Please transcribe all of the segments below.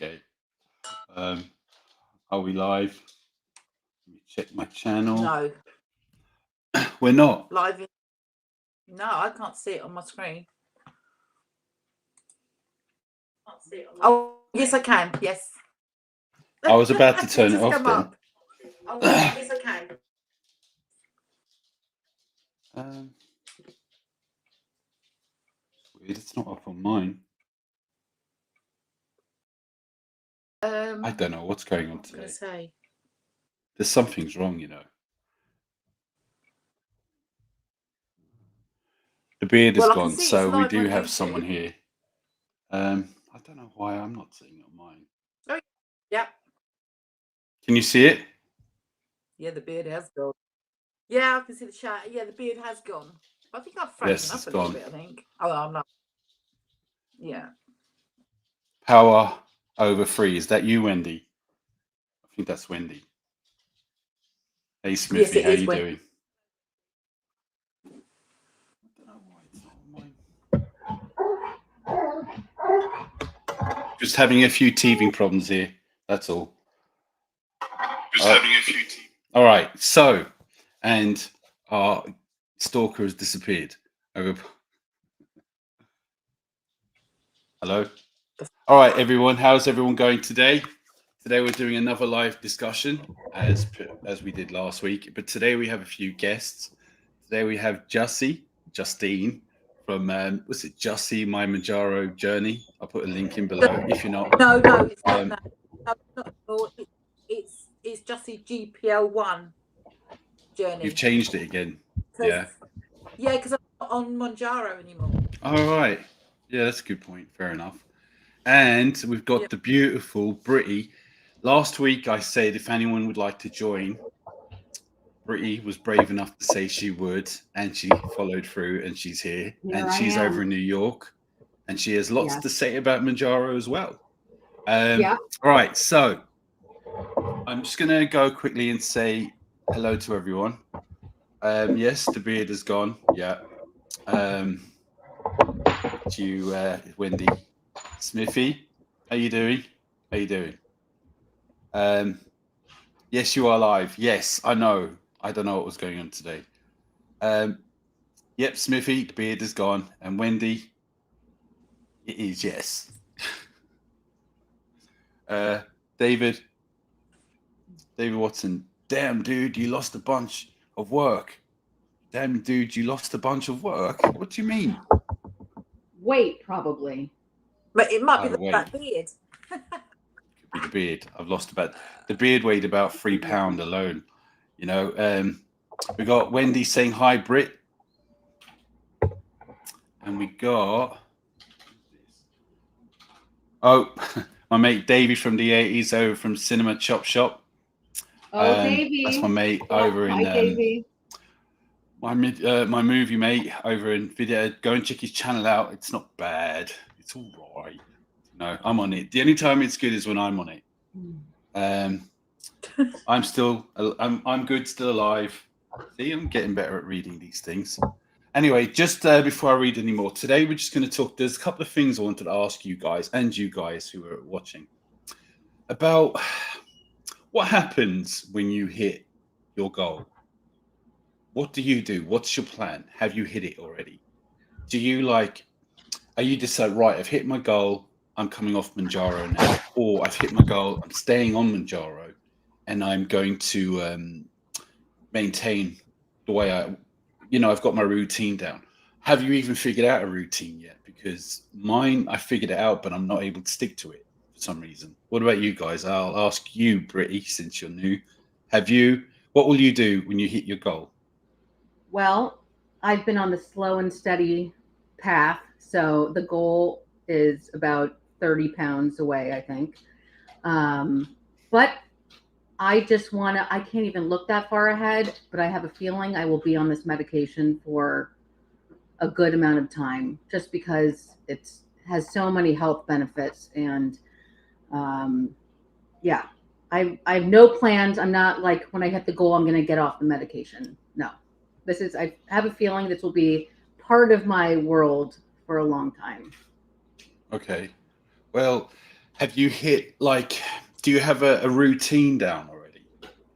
Okay. Are we live? Let me check my channel. No, We're not. live. No, I can't see it on my screen. Oh, yes, I can. Yes. I was about to turn it Just off come then. up. Oh, yes, I can. It's weird. It's not up on mine. I don't know what's going on What was I today. gonna say? There's something's wrong, you know. The beard is Well, I can gone, see it's so we live do on have YouTube. someone here. I don't know why I'm not seeing it on mine. Oh, yeah. Can you see it? Yeah, the beard has gone. Yeah, I can see the chat. Yeah, the beard has gone. I think I've frozen Yes, up it's a little gone. bit, I think. Oh, I'm not. Yeah. Power over 3. Is that you, Wendy? I think that's Wendy. Hey, Smithy, Yes, it how is you Wendy. doing? I don't know why it's not on mine. Just having a few teething problems here. That's all. All right. So, and our stalker has disappeared. Hello. All right, everyone. How's everyone going today? Today we're doing another live discussion as we did last week, but today we have a few guests. Today we have Justine from what's it? Jussie My Mounjaro Journey. I'll put a link in below if you're not. No, it's not that. No, not at all. It's just the GPL1 journey. You've changed it again. Yeah. Yeah, because I'm not on Mounjaro anymore. All right. Yeah, that's a good point. Fair enough. And we've got the beautiful Britty. Last week I said if anyone would like to join, Britty was brave enough to say she would, and she followed through, and she's here. And she's over in New York, and she has lots to say about Mounjaro as well. All right, so I'm just going to go quickly and say hello to everyone. Yes, the beard is gone. Yeah. You, Wendy. Smithy, how you doing? How you doing? Yes, you are live. Yes, I know. I don't know what was going on today. Yep, Smithy, the beard is gone. And Wendy, it is, yes. David Watson, damn, dude, you lost a bunch of work. Damn, dude, you lost a bunch of work? What do you mean? Weight, probably. But it might be that beard. Could be the beard. I've lost the beard weighed about 3 pounds alone. You know, we got Wendy saying hi, Brit. And we got, my mate Davey from the 80s over from Cinema Chop Shop. Oh, Davey. That's my mate over in Davey. my movie mate over in video. Go and check his channel out. It's not bad. It's all right. No, I'm on it. The only time it's good is when I'm on it. I'm good, still alive. See, I'm getting better at reading these things. Anyway, just before I read any more, today we're just going to talk. There's a couple of things I wanted to ask you guys and you guys who are watching about what happens when you hit your goal. What do you do? What's your plan? Have you hit it already? Are you just like, right, I've hit my goal, I'm coming off Mounjaro now, or I've hit my goal, I'm staying on Mounjaro, and I'm going to maintain the way I've got my routine down. Have you even figured out a routine yet? Because mine, I figured it out, but I'm not able to stick to it for some reason. What about you guys? I'll ask you, Britty, since you're new. What will you do when you hit your goal? Well, I've been on the slow and steady path. So the goal is about 30 pounds away, I think. But I just I can't even look that far ahead, but I have a feeling I will be on this medication for a good amount of time just because it has so many health benefits. And I have no plans. I'm not like when I hit the goal, I'm going to get off the medication. No, I have a feeling this will be part of my world for a long time. Okay. Well, have you hit, like, do you have a routine down already?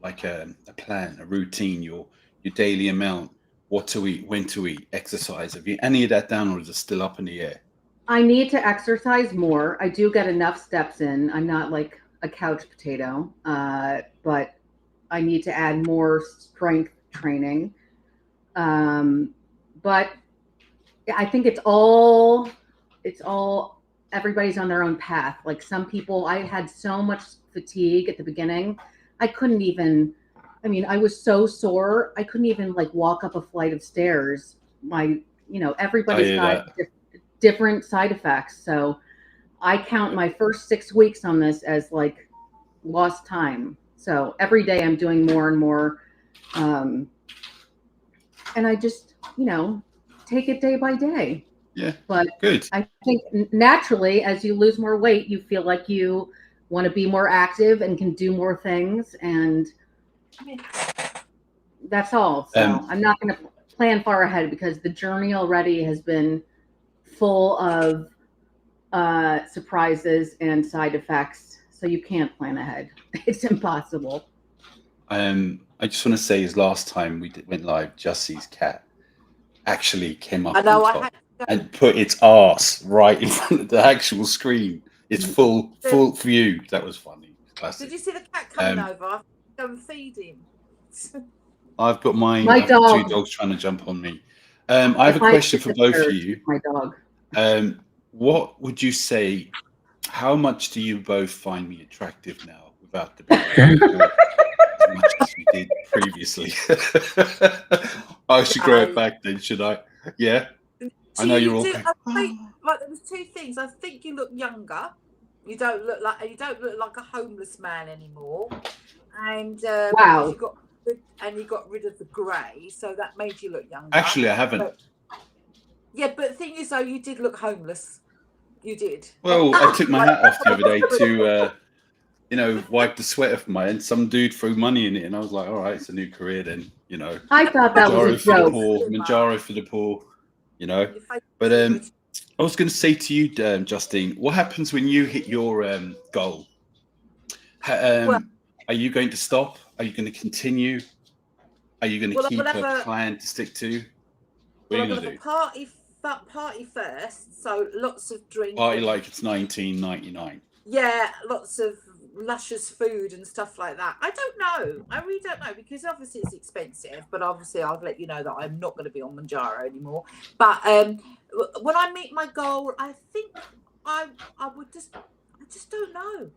Like a plan, a routine, your daily amount, what to eat, when to eat, exercise. Have you any of that down, or is it still up in the air? I need to exercise more. I do get enough steps in. I'm not like a couch potato, but I need to add more strength training. But I think it's all everybody's on their own path. Like some people, I had so much fatigue at the beginning. I couldn't even, I mean, I was so sore. I couldn't even like walk up a flight of stairs. Everybody's hear got that. different side effects. So I count my first 6 weeks on this as like lost time. So every day I'm doing more and more. And I just, take it day by day. Yeah, But good. I think naturally, as you lose more weight, you feel like you want to be more active and can do more things. And that's all. So I'm not going to plan far ahead because the journey already has been full of surprises and side effects. So you can't plan ahead. It's impossible. I just want to say, is last time we went live, Jussie's cat actually came up I know. on top and put its arse right in front of the actual screen. It's full view. That was funny. Classic. Did you see the cat coming over? I go and feed him. I've got my dog. 2 dogs trying to jump on me. I have a question for both of you. My dog. What would you say? How much do you both find me attractive now without the beard? As much as we did previously. I should grow it back then, should I? Yeah. I know you're all. I think, like, there was 2 things. I think you look younger. You don't look like a homeless man anymore. And wow. You got rid of the grey, so that made you look younger. Actually, I haven't. But the thing is, though, you did look homeless. You did. Well, I took my hat off the other day to, wipe the sweat off my hand. Some dude threw money in it, and I was like, all right, it's a new career then, I thought that was a joke. Mounjaro for the poor, But I was going to say to you, Justine, what happens when you hit your goal? Are you going to stop? Are you going to continue? Are you going to keep a plan to stick to? What are you going to do? Party first, so lots of drinks. Party like it's 1999. Yeah, lots of luscious food and stuff like that. I don't know. I really don't know, because obviously it's expensive, but obviously I'll let you know that I'm not going to be on Mounjaro anymore. But when I meet my goal, I think I just don't know.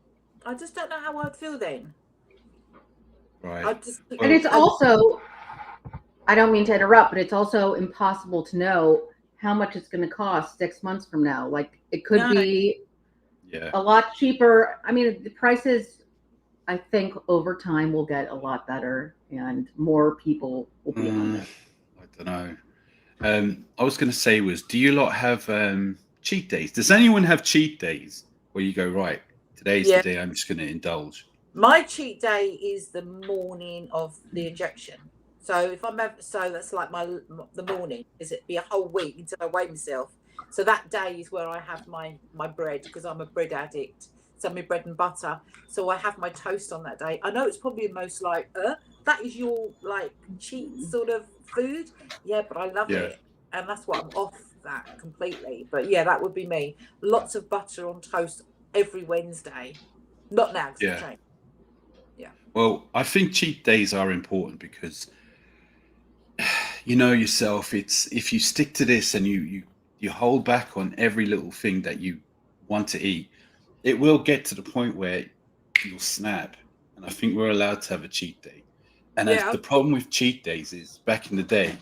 I just don't know how I'd feel then. Right. And it's also, I don't mean to interrupt, but it's also impossible to know how much it's going to cost 6 months from now. Like it could be a lot cheaper. I mean, the prices, I think over time will get a lot better and more people will be on it. I don't know. I was going to say do you lot have cheat days? Does anyone have cheat days where you go, right, today's the day I'm just going to indulge? My cheat day is the morning of the injection. So if so that's like the morning. It'd be a whole week until I weigh myself. So that day is where I have my bread, because I'm a bread addict. So my bread and butter. So I have my toast on that day. I know it's probably most like, that is your like cheat sort of food. Yeah, but I love it. And that's what I'm off that completely. But yeah, that would be me. Lots of butter on toast every Wednesday. Not now. Yeah. Well, I think cheat days are important because you know yourself. It's if you stick to this and you hold back on every little thing that you want to eat, it will get to the point where you'll snap. And I think we're allowed to have a cheat day. And the problem with cheat days is back in the day,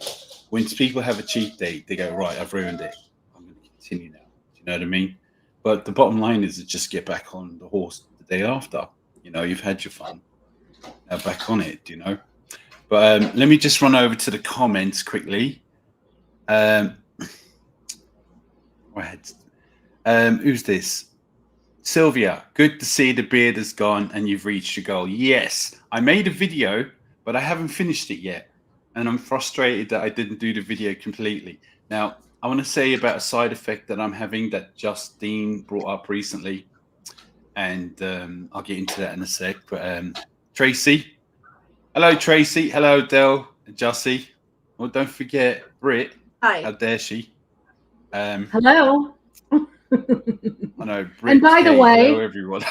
when people have a cheat day, they go, right, I've ruined it. I'm going to continue now. Do you know what I mean? But the bottom line is to just get back on the horse the day after. You've had your fun. Now back on it, But let me just run over to the comments quickly. Who's this? Sylvia, good to see the beard is gone and you've reached your goal. Yes, I made a video, but I haven't finished it yet. And I'm frustrated that I didn't do the video completely. Now, I want to say about a side effect that I'm having that Justine brought up recently. and I'll get into that in a sec. But Tracy, hello Tracy, hello Del and Jussie. Well, don't forget Brit. Hi. How dare she? Hello. I know. Brit, And by the Kate, way, hello everyone.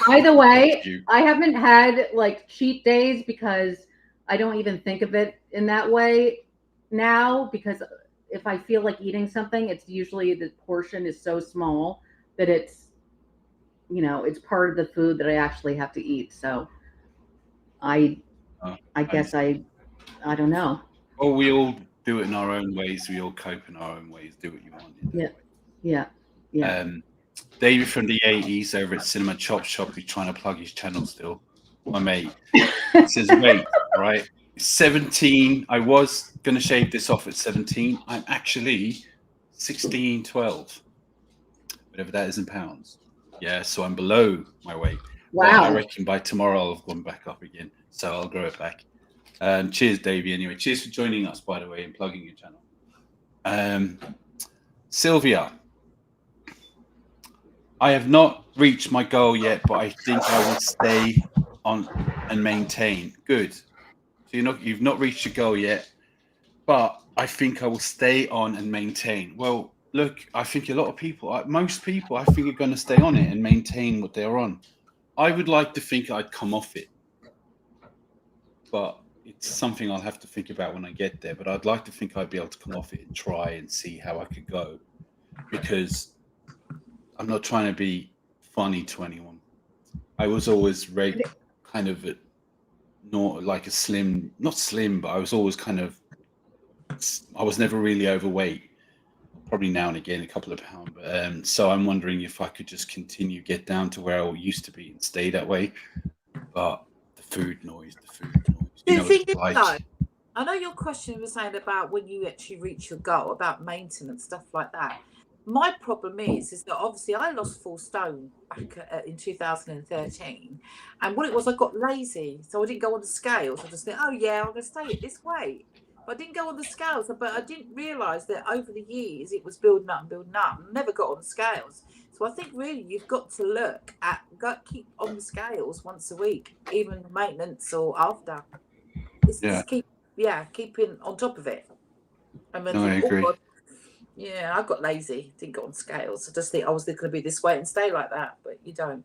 I haven't had like cheat days because I don't even think of it in that way now, because if I feel like eating something, it's usually the portion is so small that it's, you know, it's part of the food that I actually have to eat. So I guess I don't know. Well, we all do it in our own ways. We all cope in our own ways. Do what you want. Yeah. David from the 80s over at Cinema Chop Shop, who's trying to plug his channel still. My mate says, wait, right? 17. I was going to shave this off at 17. I'm actually 16, 12. Whatever that is in pounds. Yeah, so I'm below my weight. Wow. But I reckon by tomorrow I'll have gone back up again. So I'll grow it back. Cheers, Davey. Anyway, cheers for joining us, by the way, and plugging your channel. Sylvia, I have not reached my goal yet, but I think I will stay on and maintain. Good. So you've not reached your goal yet, but I think I will stay on and maintain. Well, look, I think a lot of people, most people, I think are going to stay on it and maintain what they're on. I would like to think I'd come off it, but it's something I'll have to think about when I get there. But I'd like to think I'd be able to come off it and try and see how I could go, because I'm not trying to be funny to anyone. I was always kind of not like a slim, not slim, but I was always kind of, I was never really overweight. Probably now and again a couple of pounds. But, so I'm wondering if I could just continue, get down to where I used to be and stay that way. But the food noise. You know what it's like. I know your question was saying about when you actually reach your goal, about maintenance, stuff like that. My problem is that obviously I lost 4 stone back in 2013, and what it was, I got lazy, so I didn't go on the scales. I just think, oh yeah, I'm going to stay at this weight. But I didn't go on the scales, but I didn't realise that over the years it was building up. Never got on the scales. So I think really you've got to look at, keep on the scales once a week, even maintenance or after. Just keeping on top of it. I mean, I agree. God, yeah, I got lazy, didn't go on scales. I just think I was going to be this weight and stay like that, but you don't.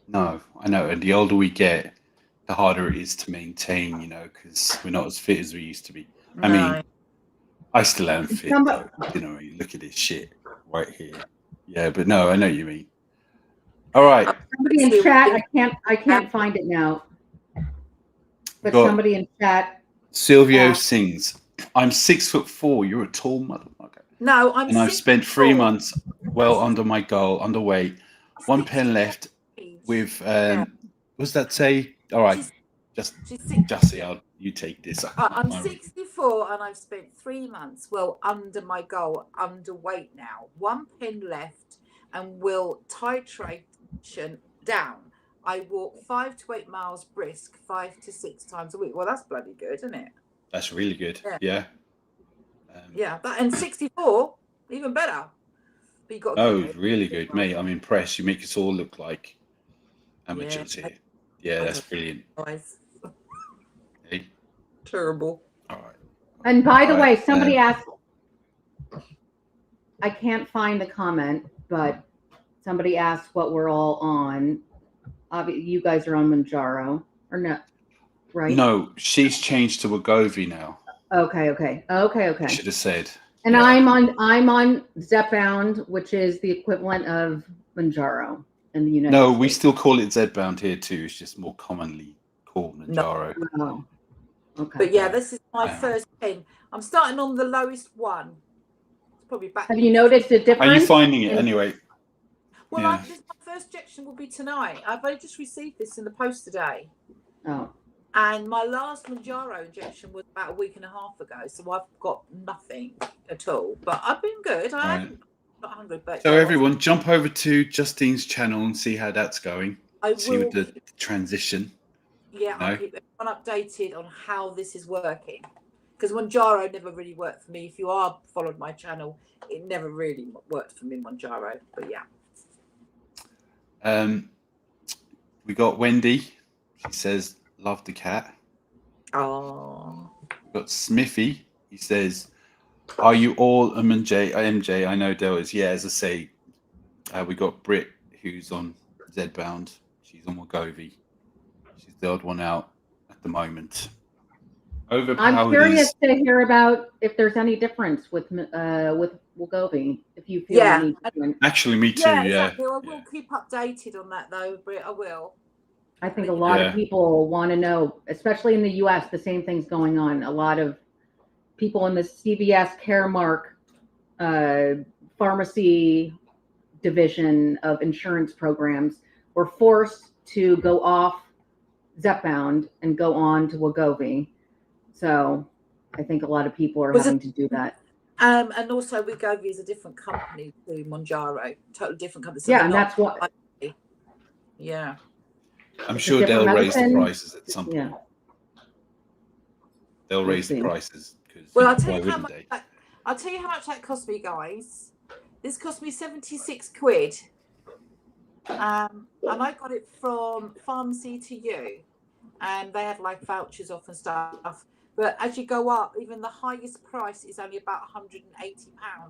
No, I know. And the older we get, the harder it is to maintain, you know, because we're not as fit as we used to be. I mean, I still am fit, though. You know, look at this shit right here. Yeah, but no, I know what you mean. All right. Somebody in chat, I can't find it now. But somebody in chat. Silvio sings, I'm 6'4". You're a tall motherfucker. No, and I've spent 3 months well under my goal, underweight. 1 pen left with what does that say? All right, Jussie, you take this. I'm 64 and I've spent 3 months well under my goal, underweight now. 1 pen left and will titration down. I walk 5 to 8 miles brisk 5 to 6 times a week. Well, that's bloody good, isn't it? That's really good. Yeah. And 64, even better. But you got really good, mate. I'm impressed. You make us all look like amateurs here. Yeah, that's brilliant. Hey. Terrible. All right. And by the way, somebody asked, I can't find the comment, but somebody asked what we're all on. You guys are on Mounjaro, or no? Right? No, she's changed to Wegovy now. Okay. I should have said. And I'm on Zepbound, which is the equivalent of Mounjaro in the United States. We still call it Zbound here too. It's just more commonly called Mounjaro. No. Okay. But yeah, this is my first pen. I'm starting on the lowest one. It's probably back. Have you noticed a difference? Are you finding it anyway? Well, my first injection will be tonight. I've only just received this in the post today. Oh. And my last Mounjaro injection was about a week and a half ago, so I've got nothing at all. But I've been good. I'm not hungry. But so everyone, jump over to Justine's channel and see how that's going. See with the transition. Yeah, I'll keep everyone updated on how this is working. Because Mounjaro never really worked for me. If you are followed my channel, it never really worked for me, Mounjaro. But yeah. We got Wendy. She says, love the cat. Oh. We got Smithy. He says, are you all MJ? I know Del is. Yeah, as I say, we got Brit, who's on Z-Bound. She's on Wegovy. She's the odd one out at the moment. I'm curious to hear about if there's any difference with Wegovy. If you feel any different. Actually, me too. Yeah, exactly. I will keep updated on that, though, Brit. I will. I think a lot of people want to know, especially in the U.S. The same thing's going on. A lot of people in the CVS Caremark pharmacy division of insurance programs were forced to go off Zepbound and go on to Wegovy. So I think a lot of people are having to do that. And also Wegovy is a different company to Mounjaro, totally different company. So yeah, and that's what. Yeah. I'm sure they'll raise the prices at some point. Yeah. They'll raise the prices. Well, I'll tell you how much that cost me, guys. This cost me 76 quid. And I got it from Pharmacy to You. And they had like vouchers off and stuff. But as you go up, even the highest price is only about £180,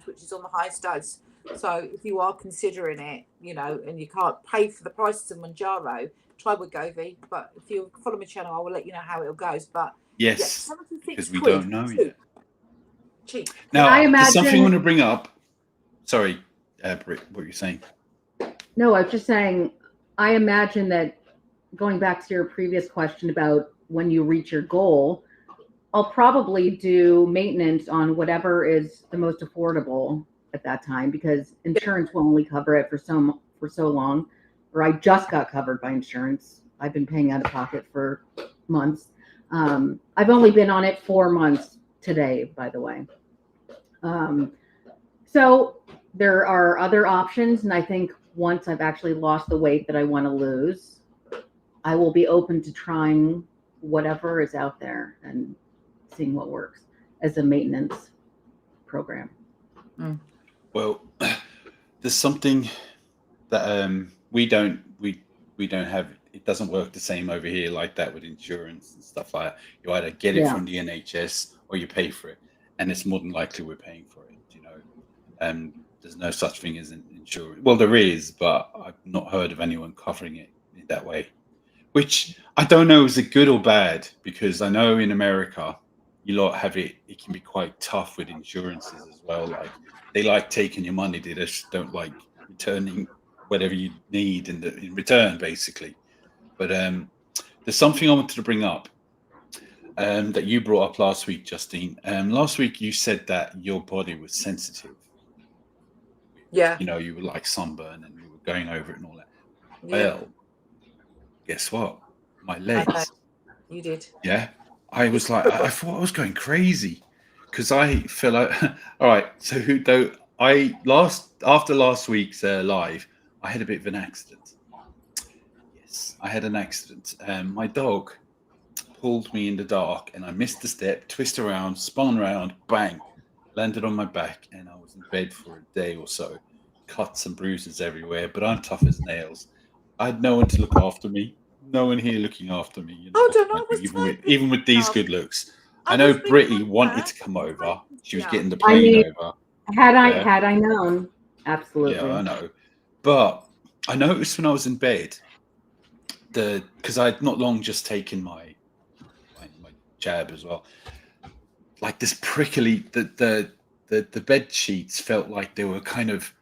which is on the highest dose. So if you are considering it, you know, and you can't pay for the prices of Mounjaro, try Wegovy. But if you follow my channel, I will let you know how it goes. But yes, because we don't know yet. Cheap. Now, there's something I want to bring up. Sorry, Britt, what were you saying? No, I was just saying, I imagine that going back to your previous question about when you reach your goal, I'll probably do maintenance on whatever is the most affordable at that time, because insurance will only cover it for so long, or I just got covered by insurance. I've been paying out of pocket for months. I've only been on it 4 months today, by the way. So there are other options, and I think once I've actually lost the weight that I want to lose, I will be open to trying whatever is out there and seeing what works as a maintenance program. Well, there's something that we don't have. It doesn't work the same over here like that with insurance and stuff like that. You either get it from the NHS or you pay for it, and it's more than likely we're paying for it. You know, there's no such thing as an insurance. Well, there is, but I've not heard of anyone covering it in that way. Which I don't know is it good or bad, because I know in America, you lot have it. It can be quite tough with insurances as well. Like they like taking your money, they just don't like returning whatever you need in return, basically. But there's something I wanted to bring up that you brought up last week, Justine. Last week you said that your body was sensitive. Yeah. You know, you were like sunburn and you were going over it and all that. Yeah. Well, guess what? My legs. You did. Yeah. I was like, I thought I was going crazy because I feel like, all right. So after last week's live, I had a bit of an accident. Yes, I had an accident. My dog pulled me in the dark and I missed the step, twisted around, spun around, bang, landed on my back, and I was in bed for a day or so. Cuts and bruises everywhere, but I'm tough as nails. I had no one to look after me. No one here looking after me. You know, even with these good looks. I know Britty wanted to come over. She was getting the plane over. Had I known, absolutely. Yeah, I know. But I noticed when I was in bed, because I had not long just taken my jab as well. Like this prickly, the bed sheets felt like they were kind of,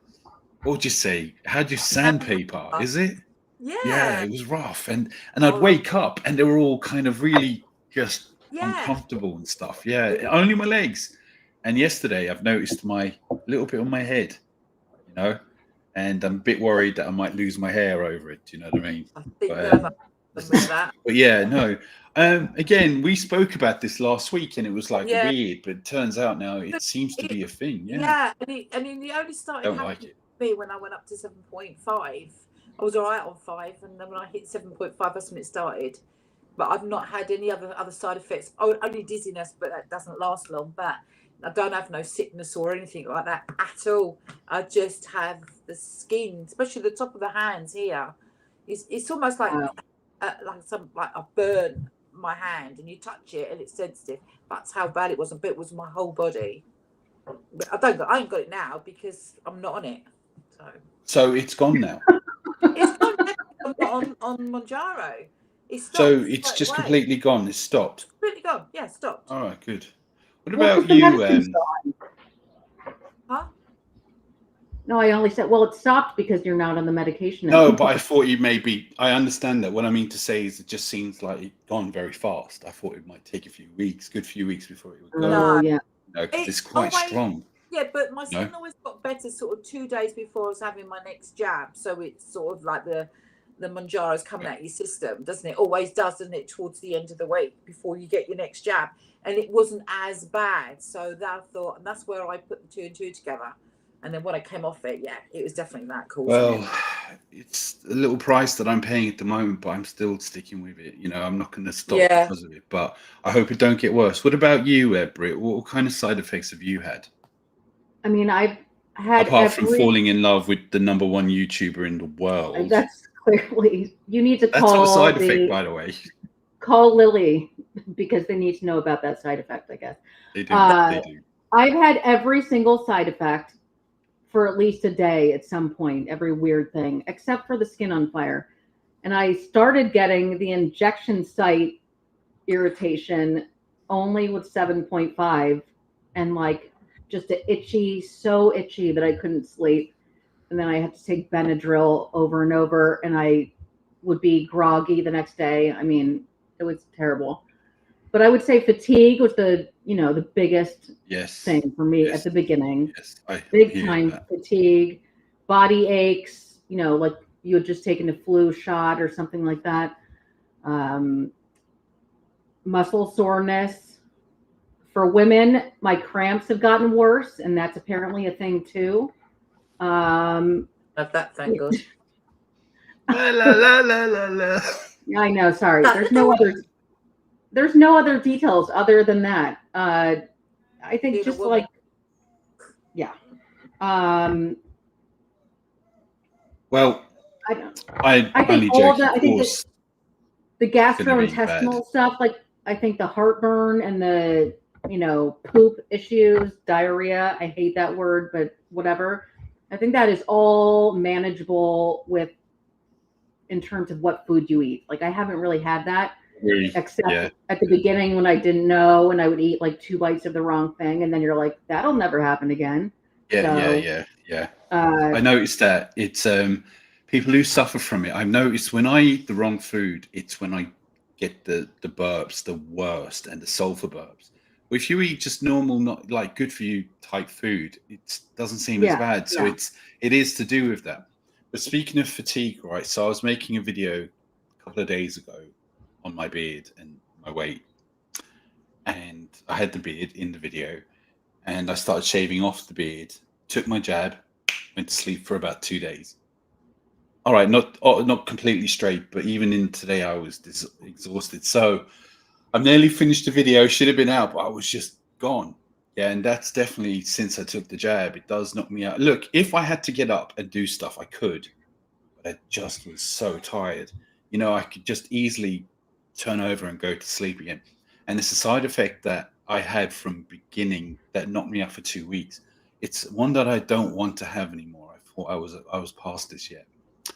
what would you say? How do you sandpaper? Is it? Yeah, it was rough, and I'd wake up and they were all kind of really just uncomfortable and stuff. Yeah, only my legs. And yesterday I've noticed my little bit on my head, you know, and I'm a bit worried that I might lose my hair over it. Do you know what I mean? But yeah, no. Again, we spoke about this last week and it was like weird, but it turns out now it seems to be a thing. Yeah, and it only started happening to me when I went up to 7.5. I was all right on 5, and then when I hit 7.5, that's when it started. But I've not had any other side effects. Oh, only dizziness, but that doesn't last long. But I don't have no sickness or anything like that at all. I just have the skin, especially the top of the hands here. It's almost like Wow. like I burn my hand, and you touch it and it's sensitive. That's how bad it was. But it was my whole body. But I ain't got it now because I'm not on it. So it's gone now. It's gone. I'm not on Mounjaro. It stopped. So it's straight just away. completely gone. It's stopped. Completely gone. Yeah, stopped. All right, good. What Well, 'cause about the you? medicine's gone. Huh? No, I only said, well, it stopped because you're not on the medication No, anymore. but I thought you maybe. I understand that. What I mean to say is, it just seems like it's gone very fast. I thought it might take a few weeks, good few weeks before it would go. Oh, yeah. No, because it's quite always, strong. Yeah, but my skin No? always got better sort of 2 days before I was having my next jab. So it's sort of like the Mounjaro's coming out your system, doesn't it? Always does, doesn't it? Towards the end of the week before you get your next jab, and it wasn't as bad. So that I thought, and that's where I put the 2 and 2 together. And then when I came off it, yeah, it was definitely that causing Well, it. it's a little price that I'm paying at the moment, but I'm still sticking with it. You know, I'm not going to stop Yeah. because of it, but I hope it don't get worse. What about you, Britt? What kind of side effects have you had? I mean, I've had Apart from falling in love with the #1 YouTuber in the world. That's clearly, you need to That's not a call side effect, by the way. call Lily because they need to know about that side effect, I guess. They do. They do. I've had every single side effect for at least a day at some point, every weird thing, except for the skin on fire. And I started getting the injection site irritation only with 7.5, and like just so itchy that I couldn't sleep. And then I had to take Benadryl over and over, and I would be groggy the next day. I mean, it was terrible. But I would say fatigue was the biggest thing for me at the beginning. Yes, big time fatigue, body aches, like you had just taken a flu shot or something like that. Muscle soreness. For women, my cramps have gotten worse, and that's apparently a thing too. Of that, thank God. La, la, la, la, la. I know. Sorry, there's no other details other than that. I think just like, yeah. Well, I think all of that. I think the gastrointestinal stuff, like I think the heartburn and the poop issues, diarrhea. I hate that word, but whatever. I think that is all manageable in terms of what food you eat. Like I haven't really had that. Except at the beginning when I didn't know, and I would eat like 2 bites of the wrong thing, and then you're like, that'll never happen again. Yeah. I noticed that it's people who suffer from it. I've noticed when I eat the wrong food, it's when I get the burps, the worst, and the sulfur burps. But if you eat just normal, not like good for you type food, it doesn't seem as bad. So it is to do with that. But speaking of fatigue, right? So I was making a video a couple of days ago on my beard and my weight, and I had the beard in the video, and I started shaving off the beard, took my jab, went to sleep for about 2 days. All right, not completely straight, but even in today I was exhausted. So I've nearly finished the video, should have been out, but I was just gone. Yeah, and that's definitely since I took the jab, it does knock me out. Look, if I had to get up and do stuff, I could, but I just was so tired. I could just easily turn over and go to sleep again. And it's a side effect that I had from beginning that knocked me out for 2 weeks. It's one that I don't want to have anymore. I thought I was past this yet.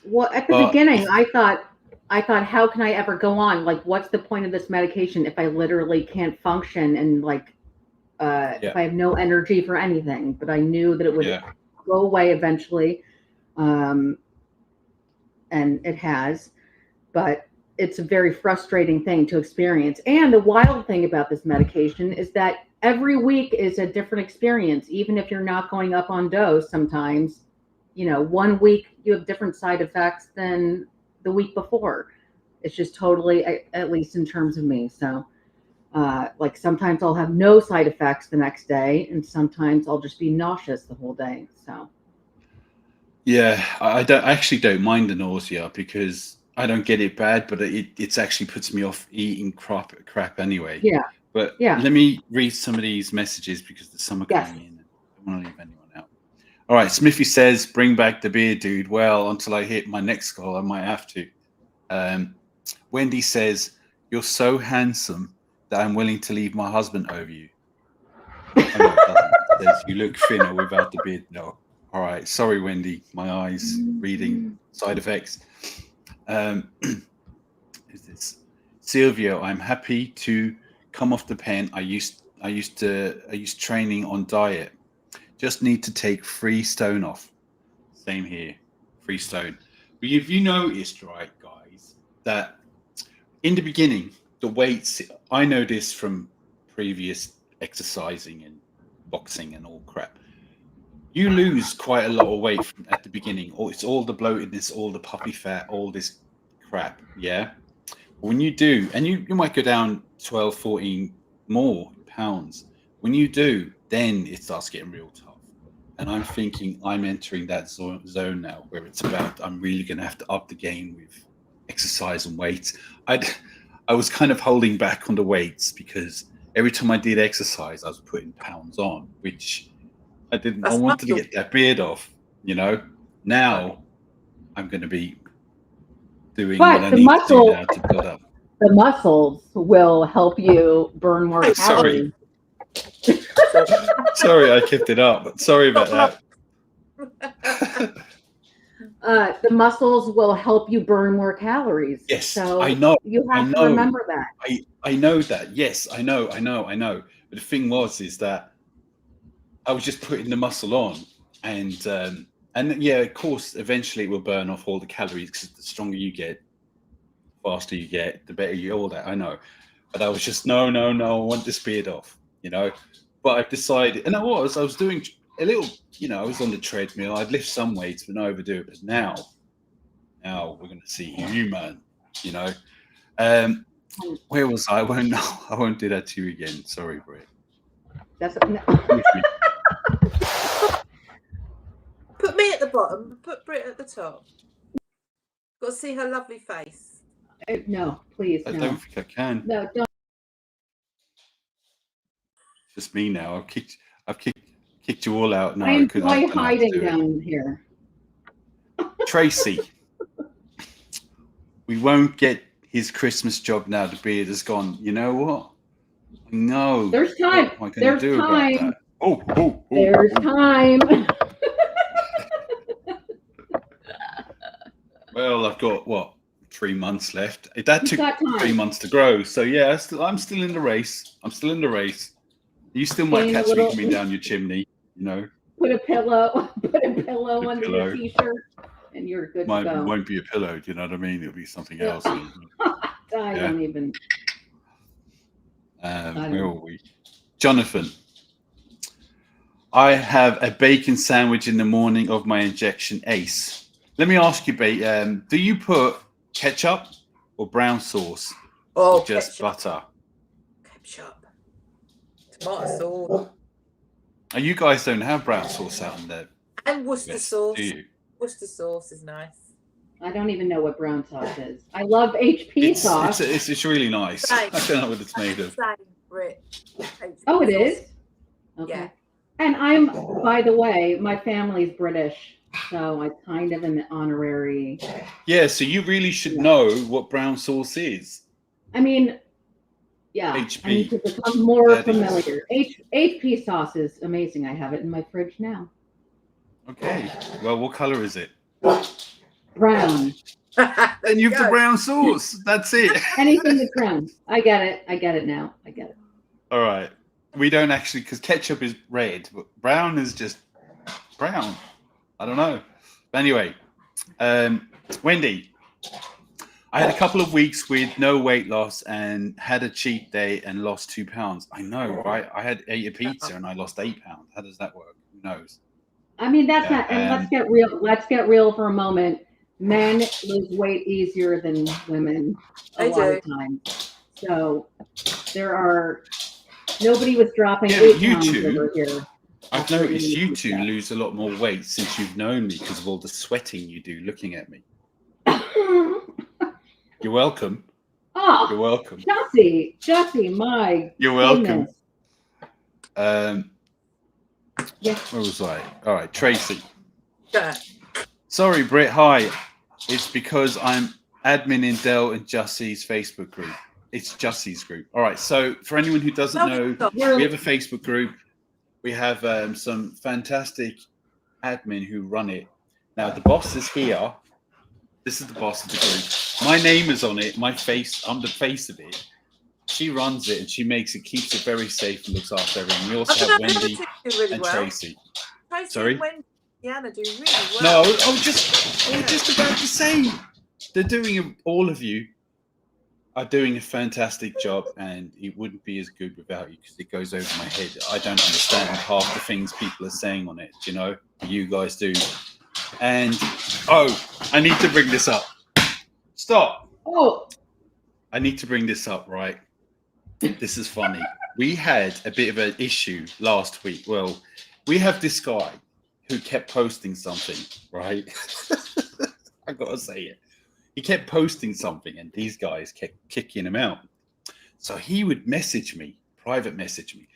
Well, at the beginning, I thought, how can I ever go on? Like, what's the point of this medication if I literally can't function and like, if I have no energy for anything? But I knew that it would go away eventually, and it has. But it's a very frustrating thing to experience. And the wild thing about this medication is that every week is a different experience, even if you're not going up on dose. Sometimes, 1 week you have different side effects than the week before. It's just totally, at least in terms of me. So like sometimes I'll have no side effects the next day, and sometimes I'll just be nauseous the whole day. So yeah, I actually don't mind the nausea because I don't get it bad, but it actually puts me off eating crap anyway. Yeah. But let me read some of these messages because there's some are coming in. I don't want to leave anyone out. All right, Smithy says, bring back the beard, dude. Well, until I hit my next goal, I might have to. Wendy says, "You're so handsome that I'm willing to leave my husband over you." Oh, no, it doesn't. It says, "You look thinner without the beard." No. All right. Sorry, Wendy. My eyes reading side effects. Who's this? Silvio, I'm happy to come off the pen. I used training on diet. Just need to take 3 stone off. Same here. 3 stone. But if you noticed, right, guys, that in the beginning, the weights, I know this from previous exercising and boxing and all crap. You lose quite a lot of weight at the beginning. Or it's all the bloatedness, all the puppy fat, all this crap. Yeah. When you do, and you might go down 12, 14 more pounds. When you do, then it starts getting real tough. And I'm thinking I'm entering that zone now where it's about, I'm really going to have to up the game with exercise and weights. I was kind of holding back on the weights because every time I did exercise, I was putting pounds on, which I didn't. That's I wanted muscle. to get that beard off, you know. Now I'm going to be doing But what I the need muscle- to do now to build up. The muscles will help you burn more Sorry. calories. Sorry, I kept it up. Sorry about that. The muscles will help you burn more calories. Yes, so I know. You have I to know. remember that. I know that. Yes, I know. But the thing is that I was just putting the muscle on, and yeah, of course, eventually it will burn off all the calories because the stronger you get, faster you get, the better you all that. I know, but I was just no. I want this beard off, you know. But I've decided, and I was doing a little, you know, I was on the treadmill. I'd lift some weights, but not overdo it. But now we're going to see you, man. You know. Where was I? I won't do that to you again. Sorry, Brett. That's Put me at the bottom. Put Brit at the top. Got to see her lovely face. no, please, I no. don't think I can. No, don't. It's just me now. I've kicked you all out now. I'm I hiding down here. Tracy, we won't get his Christmas job now. The beard is gone. You know what? No. There's time. What am I going to do about that? Oh. There's time. Well, I've got what, 3 months left. That You've took got time. 3 months to grow. So yeah, I'm still in the race. You still might Gain a catch little- me coming down your chimney. You know, Put a pillow under pillow. your t-shirt, and you're good to mine go. won't be a pillow. Do you know what I mean? It'll be something Yeah. else. I don't even. Where were we? Jonathan, I have a bacon sandwich in the morning of my injection. Ace. Let me ask you, do you put ketchup or brown sauce Oh, or just ketchup. butter? Ketchup. Tomato sauce. Oh, you guys don't have brown sauce out in there, And Worcester sauce. do you? Worcester sauce is nice. I don't even know what brown sauce is. I love HP sauce. It's really nice. Same. I don't know what it's made of. Same, Brit. Oh, it is? Okay. Yeah. And I'm, by the way, my family's British, so I kind of an honorary. Yeah, so you really should know what brown sauce is. I mean, yeah, HP. I need to become more That is. familiar. HP sauce is amazing. I have it in my fridge now. Okay. Well, what color is it? Brown. And you've the brown sauce. That's it. Anything that's brown. I get it now. I get it. All right. We don't actually, because ketchup is red, but brown is just brown. I don't know. But anyway, Wendy, I had a couple of weeks with no weight loss and had a cheat day and lost 2 pounds. I know, right? I had ate a pizza and I lost 8 pounds. How does that work? Who knows? I mean, that's Yeah, not, and let's get real. Let's get real for a moment. Men lose weight easier than women a They lot do. of times. So nobody was dropping Yeah, 8 you pounds two- over here. I've noticed you two lose a lot more weight since you've known me because of all the sweating you do looking at me. You're welcome. Oh, You're welcome. Jesse, my You're welcome. goodness. Yeah. Where was I? All right, Tracy. Yeah. Sorry, Britt. Hi. It's because I'm admin in Dell and Jussie's Facebook group. It's Jussie's group. All right. So for anyone who doesn't know, we have a Facebook group. We have some fantastic admin who run it. Now the boss is here. This is the boss of the group. My name is on it. My face. I'm the face of it. She runs it and she keeps it very safe and looks after everything. We also have Wendy and Tracy. Sorry. And Wendy and Deanna do really well. No, I was just about to say, they're doing. All of you are doing a fantastic job, and it wouldn't be as good without you because it goes over my head. I don't understand half the things people are saying on it. You know, you guys do. And I need to bring this up. Stop. Oh, I need to bring this up, right? This is funny. We had a bit of an issue last week. Well, we have this guy who kept posting something, right? I gotta say it. He kept posting something, and these guys kept kicking him out. So he would message me, private message me.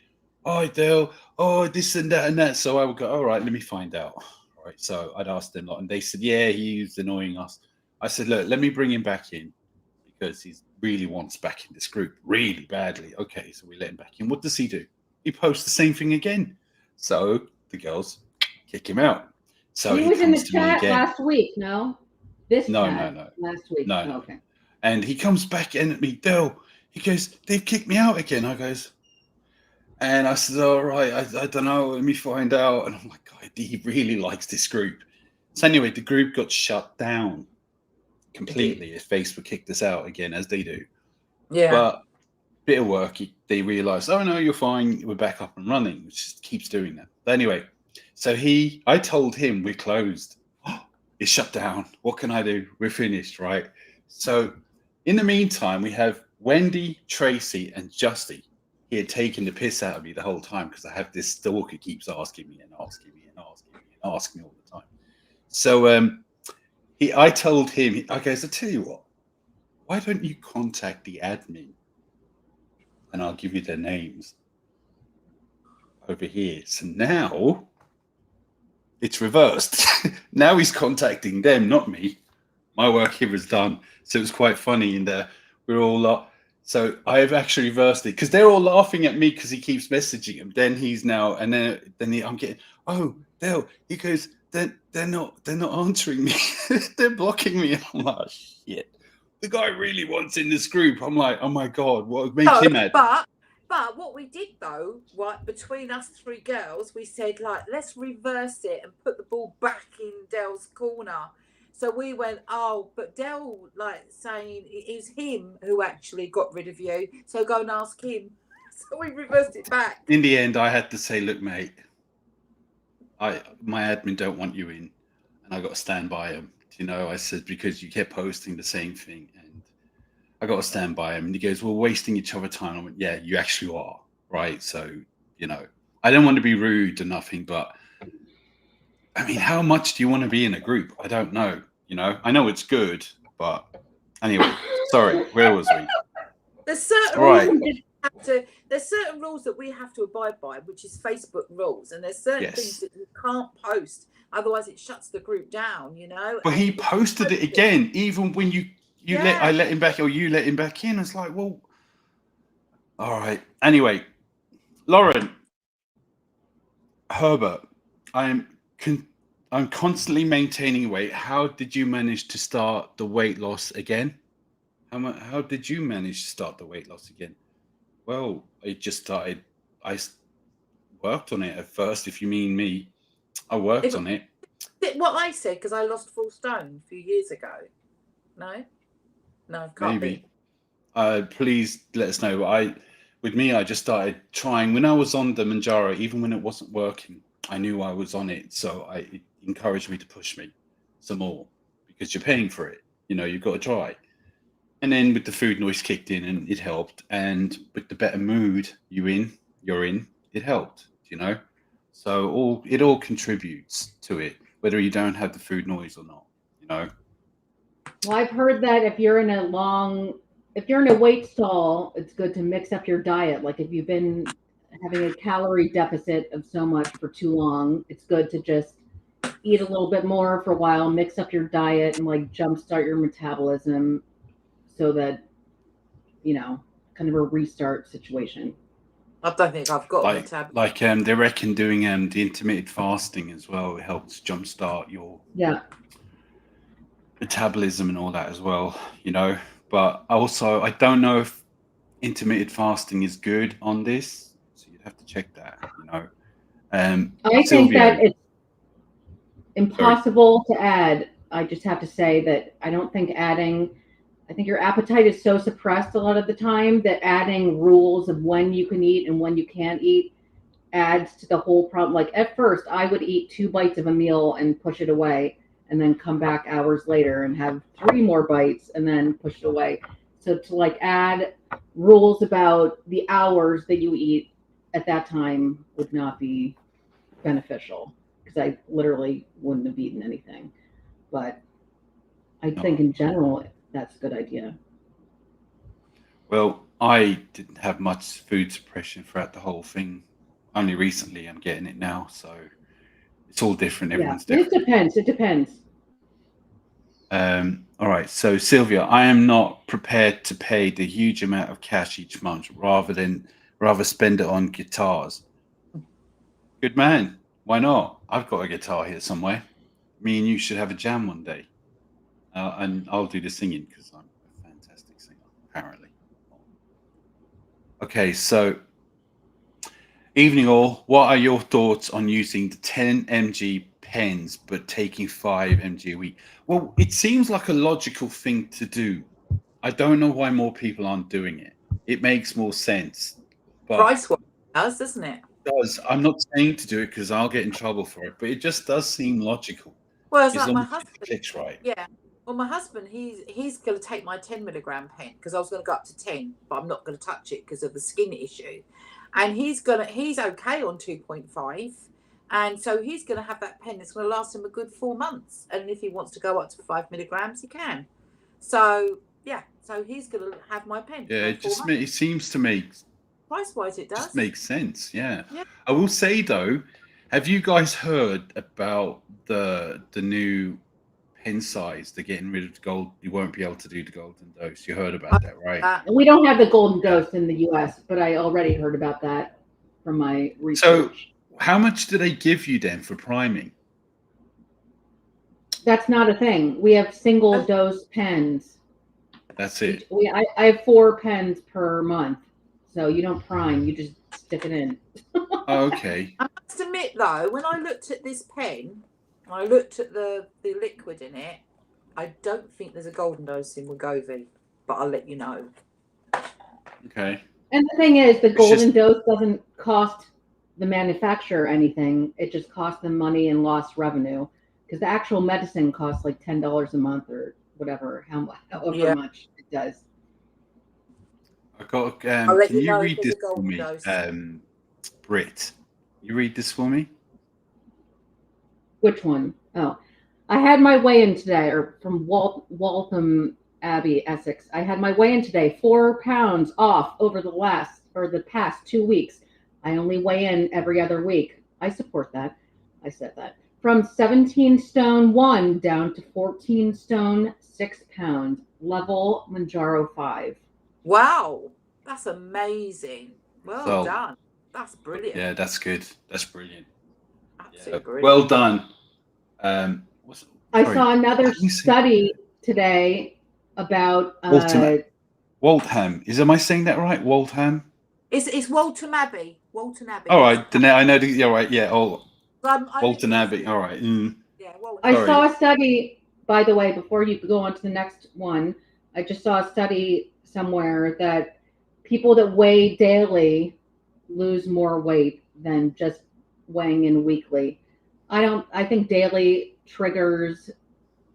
Oh, Dale, this and that and that. So I would go, all right, let me find out. All right. So I'd ask them, and they said, yeah, he's annoying us. I said, look, let me bring him back in because he really wants back in this group really badly. Okay, so we let him back in. What does he do? He posts the same thing again. So the girls kick him out. So he was in the chat last week, no? No. Last week. No. Oh, okay. And he comes back in at me, Dale. He goes, they've kicked me out again. I goes, and I said, all right, I don't know. Let me find out. And I'm like, God, he really likes this group. So anyway, the group got shut down completely if Facebook kicked us out again, as they do. Yeah. But bit of work, they realized, oh no, you're fine. We're back up and running, which just keeps doing that. But anyway, so I told him we're closed. It's shut down. What can I do? We're finished, right? So in the meantime, we have Wendy, Tracy, and Justy. He had taken the piss out of me the whole time because I have this stalker keeps asking me and asking me and asking me and asking me all the time. So I told him, I goes, I tell you what, why don't you contact the admin and I'll give you their names over here. So now it's reversed. Now he's contacting them, not me. My work here is done. So it was quite funny. And we're all so I have actually reversed it because they're all laughing at me because he keeps messaging him. Then he's now, and then I'm getting, oh, Dale, he goes, they're not answering me. They're blocking me. I'm like, shit. The guy really wants in this group. I'm like, oh my God, what would make him mad? But what we did though, right, between us three girls, we said like, let's reverse it and put the ball back in Dell's corner. So we went, oh, but Dell like saying it is him who actually got rid of you. So go and ask him. So we reversed it back. In the end, I had to say, look, mate, my admin don't want you in, and I got to stand by him. You know, I said, because you kept posting the same thing, and I got to stand by him. And he goes, well, wasting each other time. I went, yeah, you actually are, right? So, you know, I don't want to be rude or nothing, but I mean, how much do you want to be in a group? I don't know. You know, I know it's good, but anyway, sorry, where was we? There's certain there's certain rules that we have to abide by, which is Facebook rules, and there's certain things that you can't post, otherwise it shuts the group down. You know. But he posted it again, even when I let him back, or you let him back in. It's like, well, all right. Anyway, Lauren, Herbert, I'm constantly maintaining weight. How did you manage to start the weight loss again? How did you manage to start the weight loss again? Well, it just started. I worked on it at first. If you mean me, I worked on it. What I said, because I lost 4 stone a few years ago. No, can't Maybe. be. Please let us know. I just started trying when I was on the Mounjaro, even when it wasn't working. I knew I was on it, so it encouraged me to push me some more because you're paying for it. You know, you've got to try. And then with the food noise kicked in, and it helped. And with the better mood you're in, it helped. You know, so it all contributes to it, whether you don't have the food noise or not. You know. Well, I've heard that if you're in a weight stall, it's good to mix up your diet. Like if you've been having a calorie deficit of so much for too long, it's good to just eat a little bit more for a while, mix up your diet, and like jumpstart your metabolism so that, kind of a restart situation. I don't think I've got a metabolism. Like they reckon doing the intermittent fasting as well, it helps jumpstart your metabolism and all that as well, But also, I don't know if intermittent fasting is good on this, so you'd have to check that, I think that it's impossible to add. I just have to say that I don't think I think your appetite is so suppressed a lot of the time that adding rules of when you can eat and when you can't eat adds to the whole problem. Like at first, I would eat 2 bites of a meal and push it away, and then come back hours later and have 3 more bites and then push it away. So to like add rules about the hours that you eat at that time would not be beneficial, because I literally wouldn't have eaten anything. But I think in general, that's a good idea. Well, I didn't have much food suppression throughout the whole thing. Only recently I'm getting it now, so it's all different. Everyone's different. It depends. All right, so Sylvia, I am not prepared to pay the huge amount of cash each month rather spend it on guitars. Good man. Why not? I've got a guitar here somewhere. Me and you should have a jam one day. And I'll do the singing because I'm a fantastic singer, apparently. Okay, so evening all, what are your thoughts on using the 10 mg pens but taking 5 mg a week? Well, it seems like a logical thing to do. I don't know why more people aren't doing it. It makes more sense. But price-wise, it does, doesn't it? It does. I'm not saying to do it because I'll get in trouble for it, but it just does seem logical. Well, it's like my husband. Clicks right. Yeah. Well, my husband, he's going to take my 10 milligram pen because I was going to go up to 10, but I'm not going to touch it because of the skin issue. And he's okay on 2.5. And so he's going to have that pen that's going to last him a good 4 months. And if he wants to go up to 5 milligrams, he can. So, yeah. So he's going to have my pen. Yeah, it seems to make... Price-wise, it does. Just makes sense, yeah. I will say, though, have you guys heard about the new pen size? They're getting rid of the gold. You won't be able to do the golden dose. You heard about that, right? We don't have the golden dose in the US, but I already heard about that from my research. So how much do they give you then for priming? That's not a thing. We have single dose pens. That's it. I have 4 pens per month. So you don't prime, you just stick it in. Okay. I must admit, though, when I looked at this pen, I looked at the liquid in it, I don't think there's a golden dose in Wegovy, but I'll let you know. Okay. And the thing is, the golden dose doesn't cost the manufacturer anything. It just costs them money and lost revenue, because the actual medicine costs like $10 a month or whatever, however much it does. I got. Can you read this for me, Britt? You read this for me? Which one? Oh, I had my weigh-in today, or from Waltham Abbey, Essex. I had my weigh-in today. 4 pounds off over the past 2 weeks. I only weigh in every other week. I support that. I said that. From 17 stone 1 down to 14 stone 6 pounds. Level Mounjaro 5. Wow, that's amazing. Well done. That's brilliant. Yeah, that's good. That's brilliant. Absolutely brilliant. Well done. I saw another study today about Waltham. Am I saying that right? Waltham? It's Waltham Abbey. Waltham Abbey. All right. I know. Yeah, right. Yeah. Waltham Abbey. All right. Yeah. Well, I saw a study, by the way, before you go on to the next one. I just saw a study somewhere that people that weigh daily lose more weight than just weighing in weekly. I think daily triggers,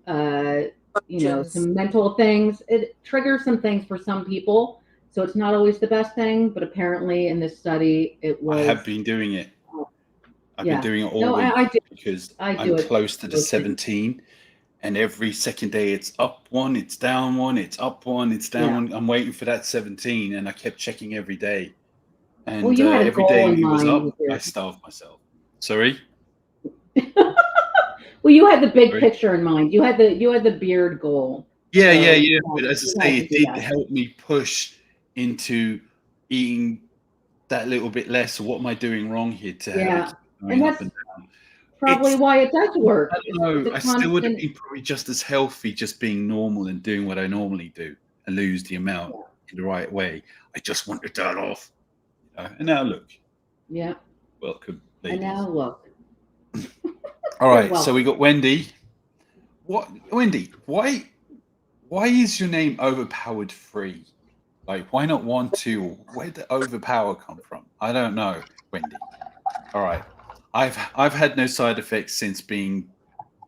some mental things. It triggers some things for some people. So it's not always the best thing, but apparently in this study, it was. I have been doing it. I've been doing it all week because I'm close to the 17. And every second day it's up 1, it's down 1, it's up 1, it's down 1. I'm waiting for that 17, and I kept checking every day. And every day it was up. I starved myself. Sorry? Well, you had the big Sorry. picture in mind. You had the beard goal. Yeah, So, yeah. But as you I had say, to it do did that. help me push into eating that little bit less. What am I doing wrong here to have Yeah. it keep going And up that's and down? probably It's, why it does work. I don't know. It's I a still would have constant. been probably just as healthy just being normal and doing what I normally do and lose the amount in the right way. I just wanted that off. You know? And now look. Yeah. Welcome, And ladies. now look. All right, You're so we got Wendy. What, Wendy? Why is your name Overpowered Free? Like, why not 1, 2? Where did overpower come from? I don't know, Wendy. All right, I've had no side effects since being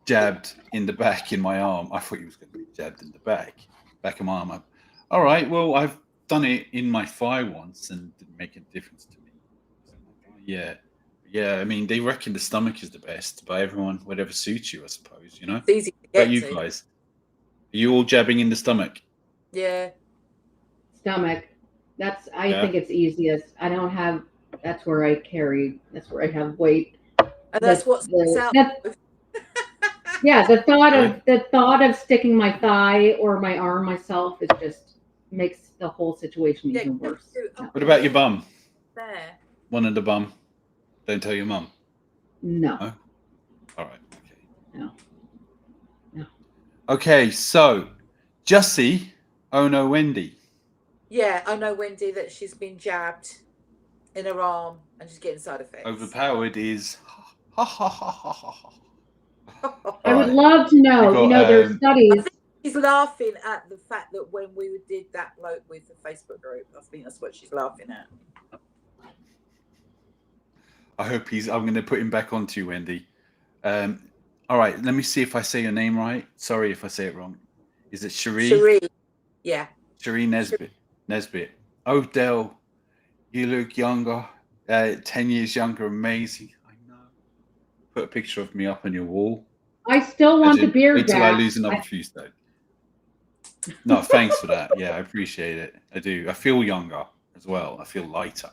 jabbed in the back in my arm. I thought you was going to be jabbed in the back of my arm. All right, well, I've done it in my thigh once and didn't make a difference to me. Yeah. Yeah, I mean, they reckon the stomach is the best, but everyone, whatever suits you, I suppose, you know? It's easy to But get you to. guys, are you all jabbing in the stomach? Yeah. Stomach. I Yeah. think it's easiest. I don't have. That's where I have weight. And that's what's out. Yeah, the thought of sticking my thigh or my arm myself is just makes the whole situation even worse. What about your bum? There. One in the bum. Don't tell your mum. No. No? All right. Okay. No. No. Okay, so Jussie, oh no, Wendy. Yeah, I know Wendy that she's been jabbed in her arm and she's getting side effects. Overpowered is ha ha ha ha ha ha. I would love to know. Got, there's studies. I think she's laughing at the fact that when we did that bloke with the Facebook group, I think that's what she's laughing at. I hope I'm going to put him back onto you, Wendy. All right, let me see if I say your name right. Sorry if I say it wrong. Is it Cherie? Cherie. Yeah. Cherie Nesbitt. Oh, Del, you look younger. 10 years younger. Amazing. I know. Put a picture of me up on your wall. I still want the beard wait till back. I lose another few stones. No, thanks for that. Yeah, I appreciate it. I do. I feel younger as well. I feel lighter.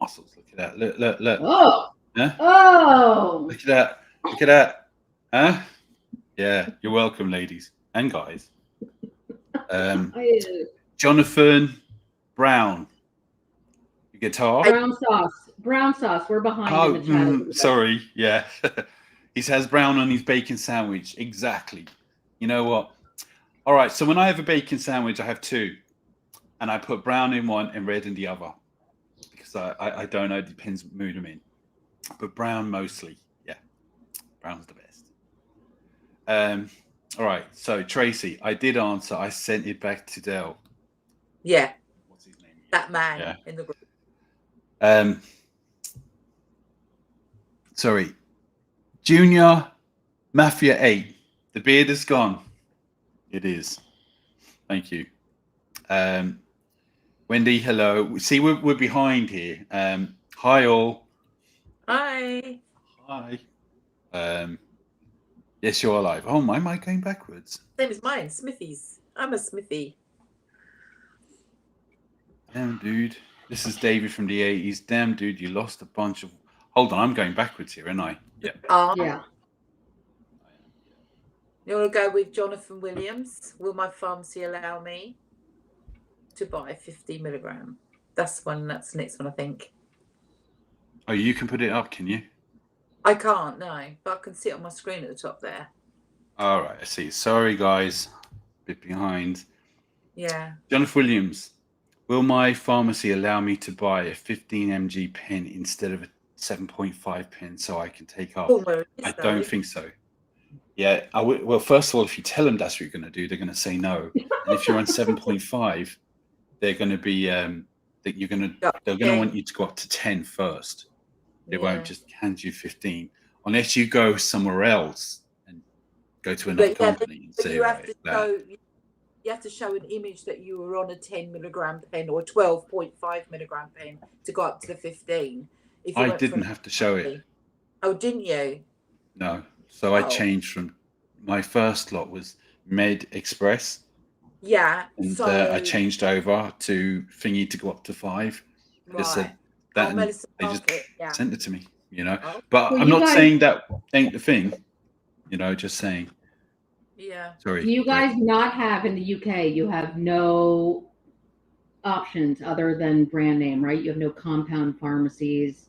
Muscles. Look at that. Look. Oh. Huh? Oh. Look at that. Huh? Yeah, you're welcome, ladies and guys. Jonathan Brown. Your guitar? Brown sauce. We're behind in the chat. Sorry. Yeah. He says brown on his bacon sandwich. Exactly. You know what? All right. So when I have a bacon sandwich, I have two. And I put brown in one and red in the other. Because I don't know. It depends what mood I'm in. But brown mostly. Yeah. Brown's the best. All right. So Tracy, I did answer. I sent it back to Del. Yeah. What's his name? That man in the group. Sorry. Junior Mafia 8. The beard is gone. It is. Thank you. Wendy, hello. See, we're behind here. Hi, all. Hi. Hi. Yes, you're alive. Oh, my, am I going backwards? Same as mine, Smithies. I'm a Smithy. Damn, dude. This is David from the 80s. Damn, dude, you lost a bunch of... Hold on, I'm going backwards here, aren't I? Yeah. Yeah. You want to go with Jonathan Williams? Will my pharmacy allow me to buy 50 milligram? That's the next one, I think. Oh, you can put it up, can you? I can't, no. But I can see it on my screen at the top there. All right, I see. Sorry, guys. A bit behind. Yeah. Jonathan Williams. Will my pharmacy allow me to buy a 15 mg pen instead of a 7.5 pen so I can take off? I don't think so. Yeah. Well, first of all, if you tell them that's what you're going to do, they're going to say no. And if you're on 7.5, they're going to be they're going to want you to go up to 10 first. They won't just hand you 15 unless you go somewhere else and go to another company and say, you have to show an image that you were on a 10 milligram pen or 12.5 milligram pen to go up to the 15. I didn't have to show it. Oh, didn't you? No. So I changed from my first lot was Med Express. Yeah. And so I changed over to thingy to go up to 5. They said that they just sent it to me, you know. But I'm not saying that ain't the thing. You know, just saying. Yeah. Sorry. Do you guys not have in the UK? You have no options other than brand name, right? You have no compound pharmacies.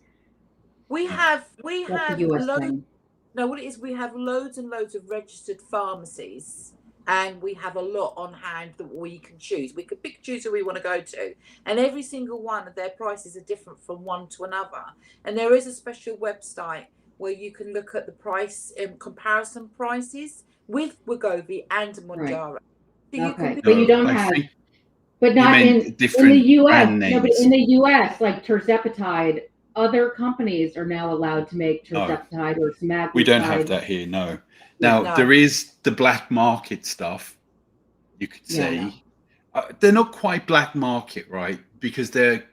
We No. have That's a US loads. thing. No, what it is, we have loads and loads of registered pharmacies, and we have a lot on hand that we can choose. We can pick and choose who we want to go to, and every single one of their prices are different from one to another. And there is a special website where you can look at the price comparison prices with Wegovy and Mounjaro. So you can Okay, pick but you don't I have, think but you not meant in the different US. brand No, but names. in the US, like tirzepatide, other companies are now allowed to make tirzepatide or semaglutide. We don't have that here, no. Yeah. Now, No. there is the black market stuff, you could Yeah, say. They're not quite black market, right? Because they're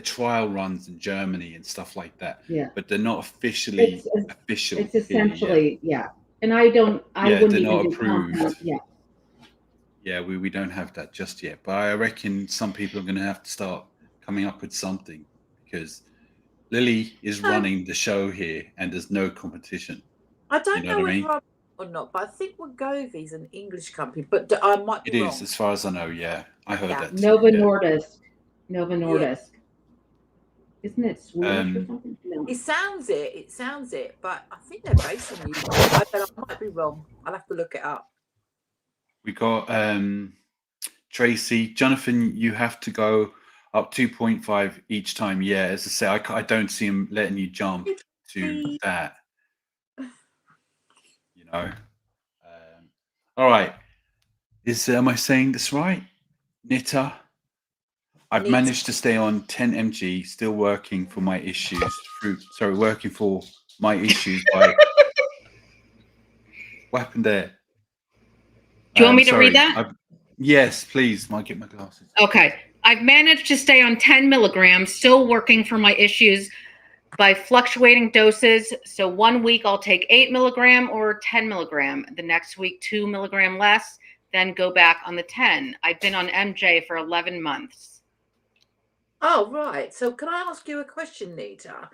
trial runs in Germany and stuff like that. Yeah. But they're not officially official. It's here, essentially, yeah. And I wouldn't they're even not do approved. compound. Yeah. Yeah, we don't have that just yet. But I reckon some people are going to have to start coming up with something, because Lily is running the show here and there's no competition. I don't You know know what I whether mean? I'm or not, but I think Wegovy's an English company, but I might be It wrong. is, as far as I know. Yeah, I heard that. Novo Yeah. Nordisk. Novo Nordisk. Isn't it Swedish or something? No. It sounds it, but I think they're based in the UK. I might be wrong. I'll have to look it up. We got Tracy, Jonathan. You have to go up 2.5 each time. Yeah, as I say, I don't see him letting you jump to that. You know. All right. Am I saying this right? Nita. I've managed to stay on 10 mg, still working for my issues working for my issues by what happened there? Do you want me to read that? Yes, please. Might get my glasses. Okay. I've managed to stay on 10 milligrams, still working for my issues by fluctuating doses. So 1 week I'll take 8 milligram or 10 milligram. The next week, 2 milligram less, then go back on the 10. I've been on MJ for 11 months. Oh, right. So can I ask you a question, Nita?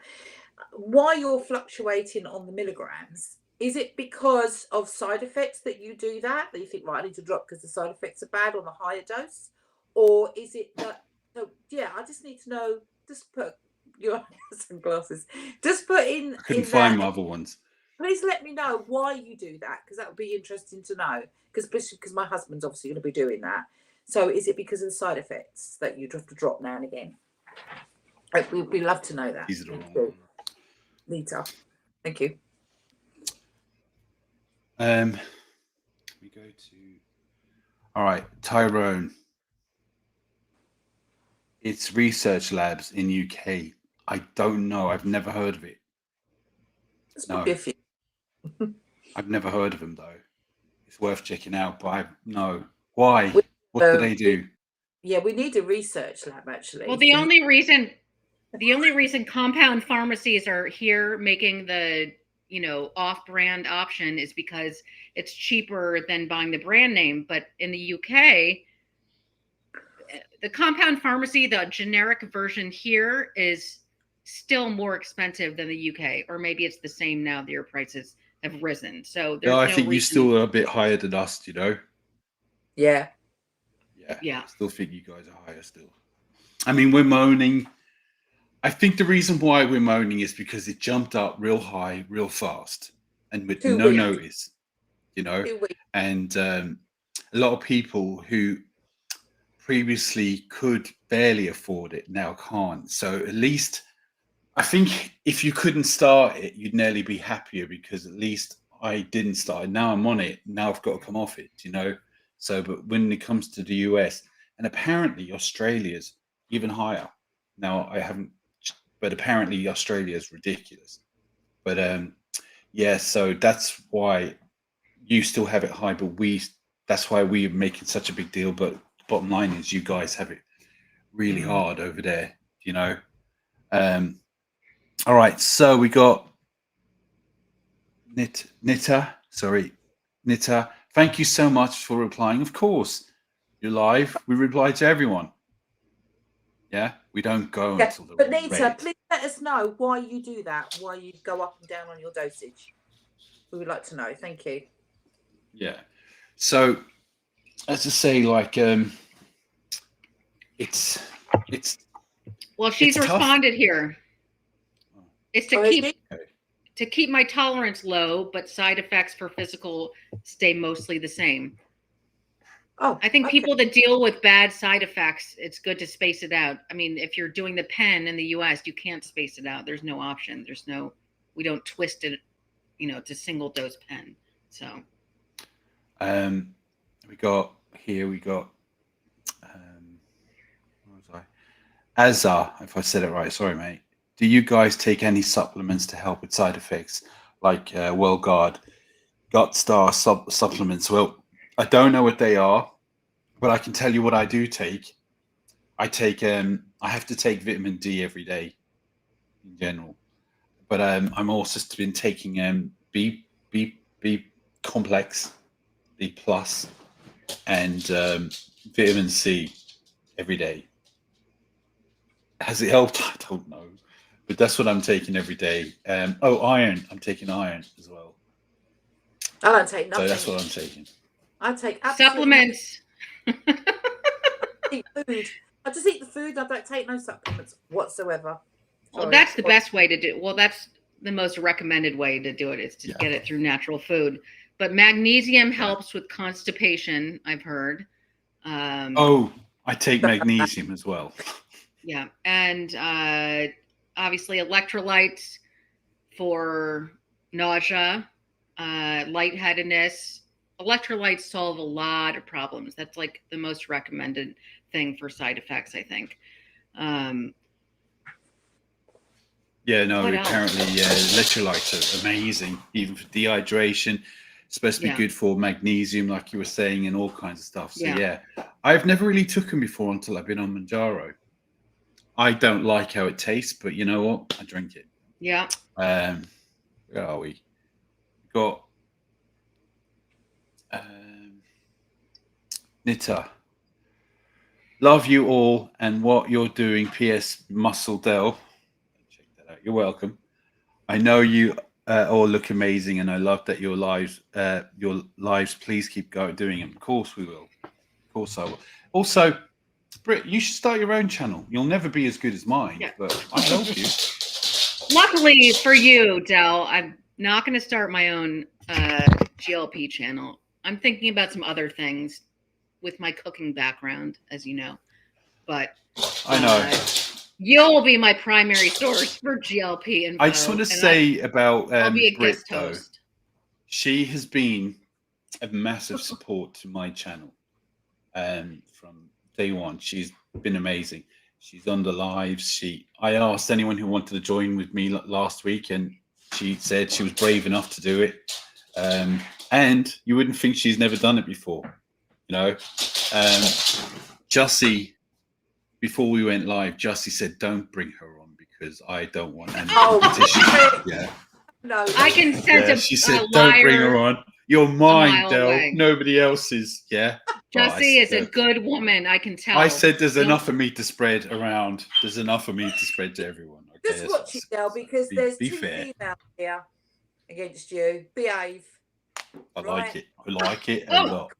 Why you're fluctuating on the milligrams? Is it because of side effects that you do that you think, right, I need to drop because the side effects are bad on the higher dose? Or is it that, I just need to know, just put your sunglasses, just put in. I couldn't find my other ones. Please let me know why you do that, because that would be interesting to know, because my husband's obviously going to be doing that. So is it because of the side effects that you have to drop now and again? We'd love to know that. These are the wrong. Nita, thank you. We go to. All right, Tyrone. It's research labs in UK. I don't know. I've never heard of it. No. I've never heard of them though. It's worth checking out, but no. Why? What do they do? We need a research lab actually. Well, the only reason compound pharmacies are here making the, off-brand option is because it's cheaper than buying the brand name. But in the UK, the compound pharmacy, the generic version here is still more expensive than the UK, or maybe it's the same now. Their prices have risen. So there's I no think reason. you still are a bit higher than us, Yeah. I still think you guys are higher still. I mean, we're moaning. I think the reason why we're moaning is because it jumped up real high, real fast, and with no notice, and a lot of people who previously could barely afford it now can't. So at least I think if you couldn't start it, you'd nearly be happier, because at least I didn't start it. Now I'm on it. Now I've got to come off it, So, but when it comes to the US, and apparently Australia's even higher. Now I haven't, but apparently Australia is ridiculous. But so that's why you still have it high, but that's why we're making such a big deal. But bottom line is you guys have it really hard over there, all right, so we got Nita. Thank you so much for replying. Of course, you're live. We reply to everyone. Yeah, we don't go until the. But Nita, please let us know why you do that. Why you go up and down on your dosage. We would like to know. Thank you. Yeah. So, as I say, like, it's Well, she's it's tough. responded here. It's to Oh, is keep it? to keep my tolerance low, but side effects for physical stay mostly the same. Oh, I think okay. people that deal with bad side effects, it's good to space it out. I mean, if you're doing the pen in the US, you can't space it out. There's no option. We don't twist it, it's a single dose pen. So we got what was I? Azar, if I said it right, sorry mate. Do you guys take any supplements to help with side effects like WellGuard, Gut Star supplements? Well, I don't know what they are, but I can tell you what I do take. I have to take vitamin D every day in general, but I'm also been taking B complex, B plus, and vitamin C every day. Has it helped? I don't know, but that's what I'm taking every day. Iron. I'm taking iron as well. I don't take nothing. So that's what I'm taking. I take absolutely supplements. eat food. I just eat the food. I don't take no supplements whatsoever. Well, Sorry. that's the best way to do. Well, that's the most recommended way to do it, is to get it through natural food. But magnesium helps with constipation, I've heard. I take magnesium as well. Yeah, and obviously electrolytes for nausea, lightheadedness. Electrolytes solve a lot of problems. That's like the most recommended thing for side effects, I think. Apparently electrolytes are amazing, even for dehydration. It's supposed to be good for magnesium, like you were saying, and all kinds of stuff. So I've never really took them before until I've been on Mounjaro. I don't like how it tastes, but you know what? I drink it. Yeah. Where are we? Got Nita. Love you all and what you're doing. P.S. Muscle Dell. Check that out. You're welcome. I know you all look amazing, and I love that your lives. Please keep doing them. Of course we will. Of course I will. Also, Britt, you should start your own channel. You'll never be as good as mine, but I'll help you. Luckily for you, Del, I'm not going to start my own GLP channel. I'm thinking about some other things with my cooking background, as you know. But I know. You'll be my primary source for GLP info. I just want to say about I'll be a Britt, guest host. She has been a massive support to my channel from day one. She's been amazing. She's on the lives. I asked anyone who wanted to join with me last week, and she said she was brave enough to do it. And you wouldn't think she's never done it before, you know. Jussie, before we went live, Jussie said, "Don't bring her on because I don't want any competition." Yeah. No. I can sense she said, "Don't bring her on. You're mine, Del. away. Nobody else's." Yeah. Jussie is a good woman. I can tell. I said there's enough of me to spread around. There's enough of me to spread to everyone. Okay? Just watch it, Del, because there's be two fair. females here against you. Behave. I like it. I like it a lot.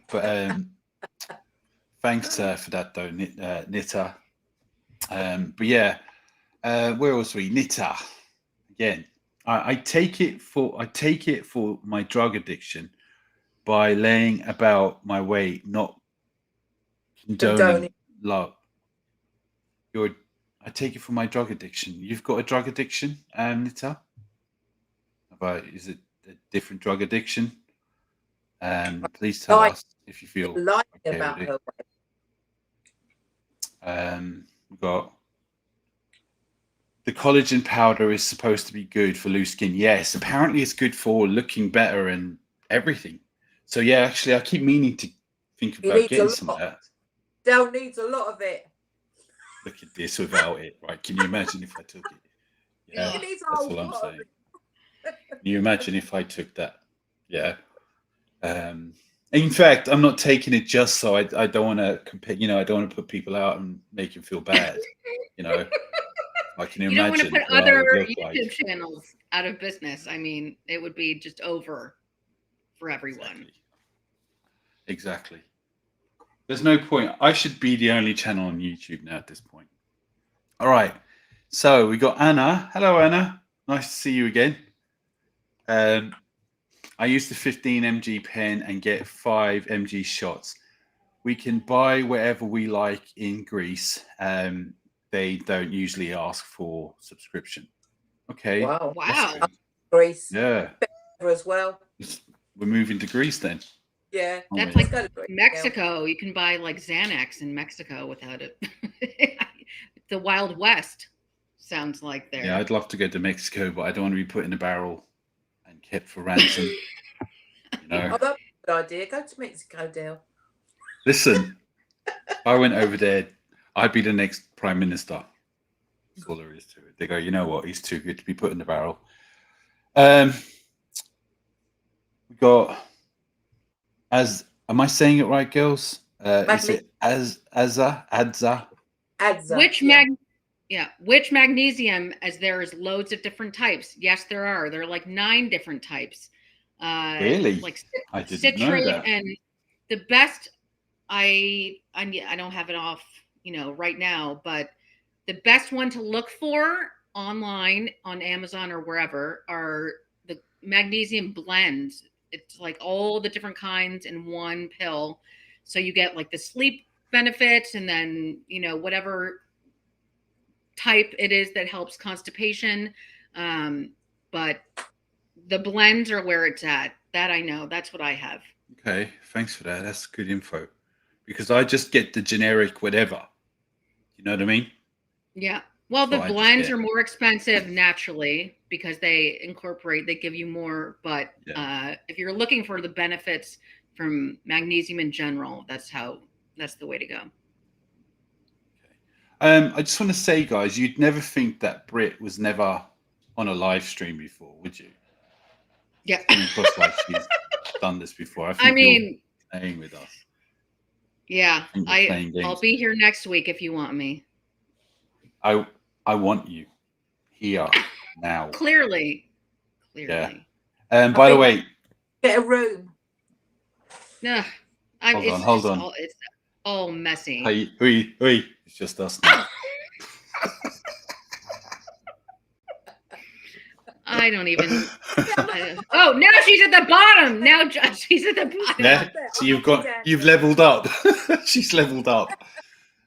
But thanks for that, though, Nita. But yeah, where was we? Nita. Again, I take it for my drug addiction by laying about my weight, not condoning love. I take it for my drug addiction. You've got a drug addiction, Nita? Is it a different drug addiction? Please tell us if you feel lying okay about with her it. We've got the collagen powder is supposed to be good for loose skin. Yes, apparently it's good for looking better and everything. So yeah, actually, I keep meaning to think about getting some of that. Del needs a lot of it. Look at this without it, right? Can you imagine if I took it? Yeah, that's what I'm saying. Can you imagine if I took that? Yeah. In fact, I'm not taking it just so I don't want to compare. You know, I don't want to put people out and make them feel bad. You know, I can You don't want to imagine put what I other would look YouTube like. channels out of business. I mean, it would be just over for everyone. Exactly. There's no point. I should be the only channel on YouTube now at this point. All right. So we got Anna. Hello, Anna. Nice to see you again. I use the 15 mg pen and get 5 mg shots. We can buy whatever we like in Greece. They don't usually ask for subscription. Okay. Wow. Wow. Greece. Yeah. As well. We're moving to Greece then. Yeah. That's we? like Let's go to Greece. Mexico. You can buy like Xanax in Mexico without it. The Wild West sounds like there. Yeah, I'd love to go to Mexico, but I don't want to be put in a barrel and kept for ransom. You know. Oh, that's a good idea. Go to Mexico, Dale. Listen, if I went over there, I'd be the next prime minister. That's all there is to it. They go, you know what? He's too good to be put in the barrel. We got am I saying it right, girls? Is it Adza? Which magnesium, as there's loads of different types. Yes, there are. There are like 9 different types. Really? Like I didn't citrate know that. and the best. I don't have it off, right now, but the best one to look for online on Amazon or wherever are the magnesium blends. It's like all the different kinds in one pill. So you get like the sleep benefits and then, whatever type it is that helps constipation. But the blends are where it's at. That I know. That's what I have. Okay, thanks for that. That's good info. Because I just get the generic whatever. You know what I mean? Yeah. Well, So the blends are more expensive naturally because they give you more. But if you're looking for the benefits from magnesium in general, that's the way to go. Okay. I just want to say, guys, you'd never think that Brit was never on a live stream before, would you? Yeah. It's coming across like she's done this before. I mean, you're playing with us. Yeah, I'll be here next week if you want me. I want you here now. Clearly. Yeah. By the way, get a room. No, hold on. It's all messy. Hey, it's just us now. I don't even. Oh, now she's at the bottom. Now she's at the bottom. Yeah, so you've leveled up. She's leveled up.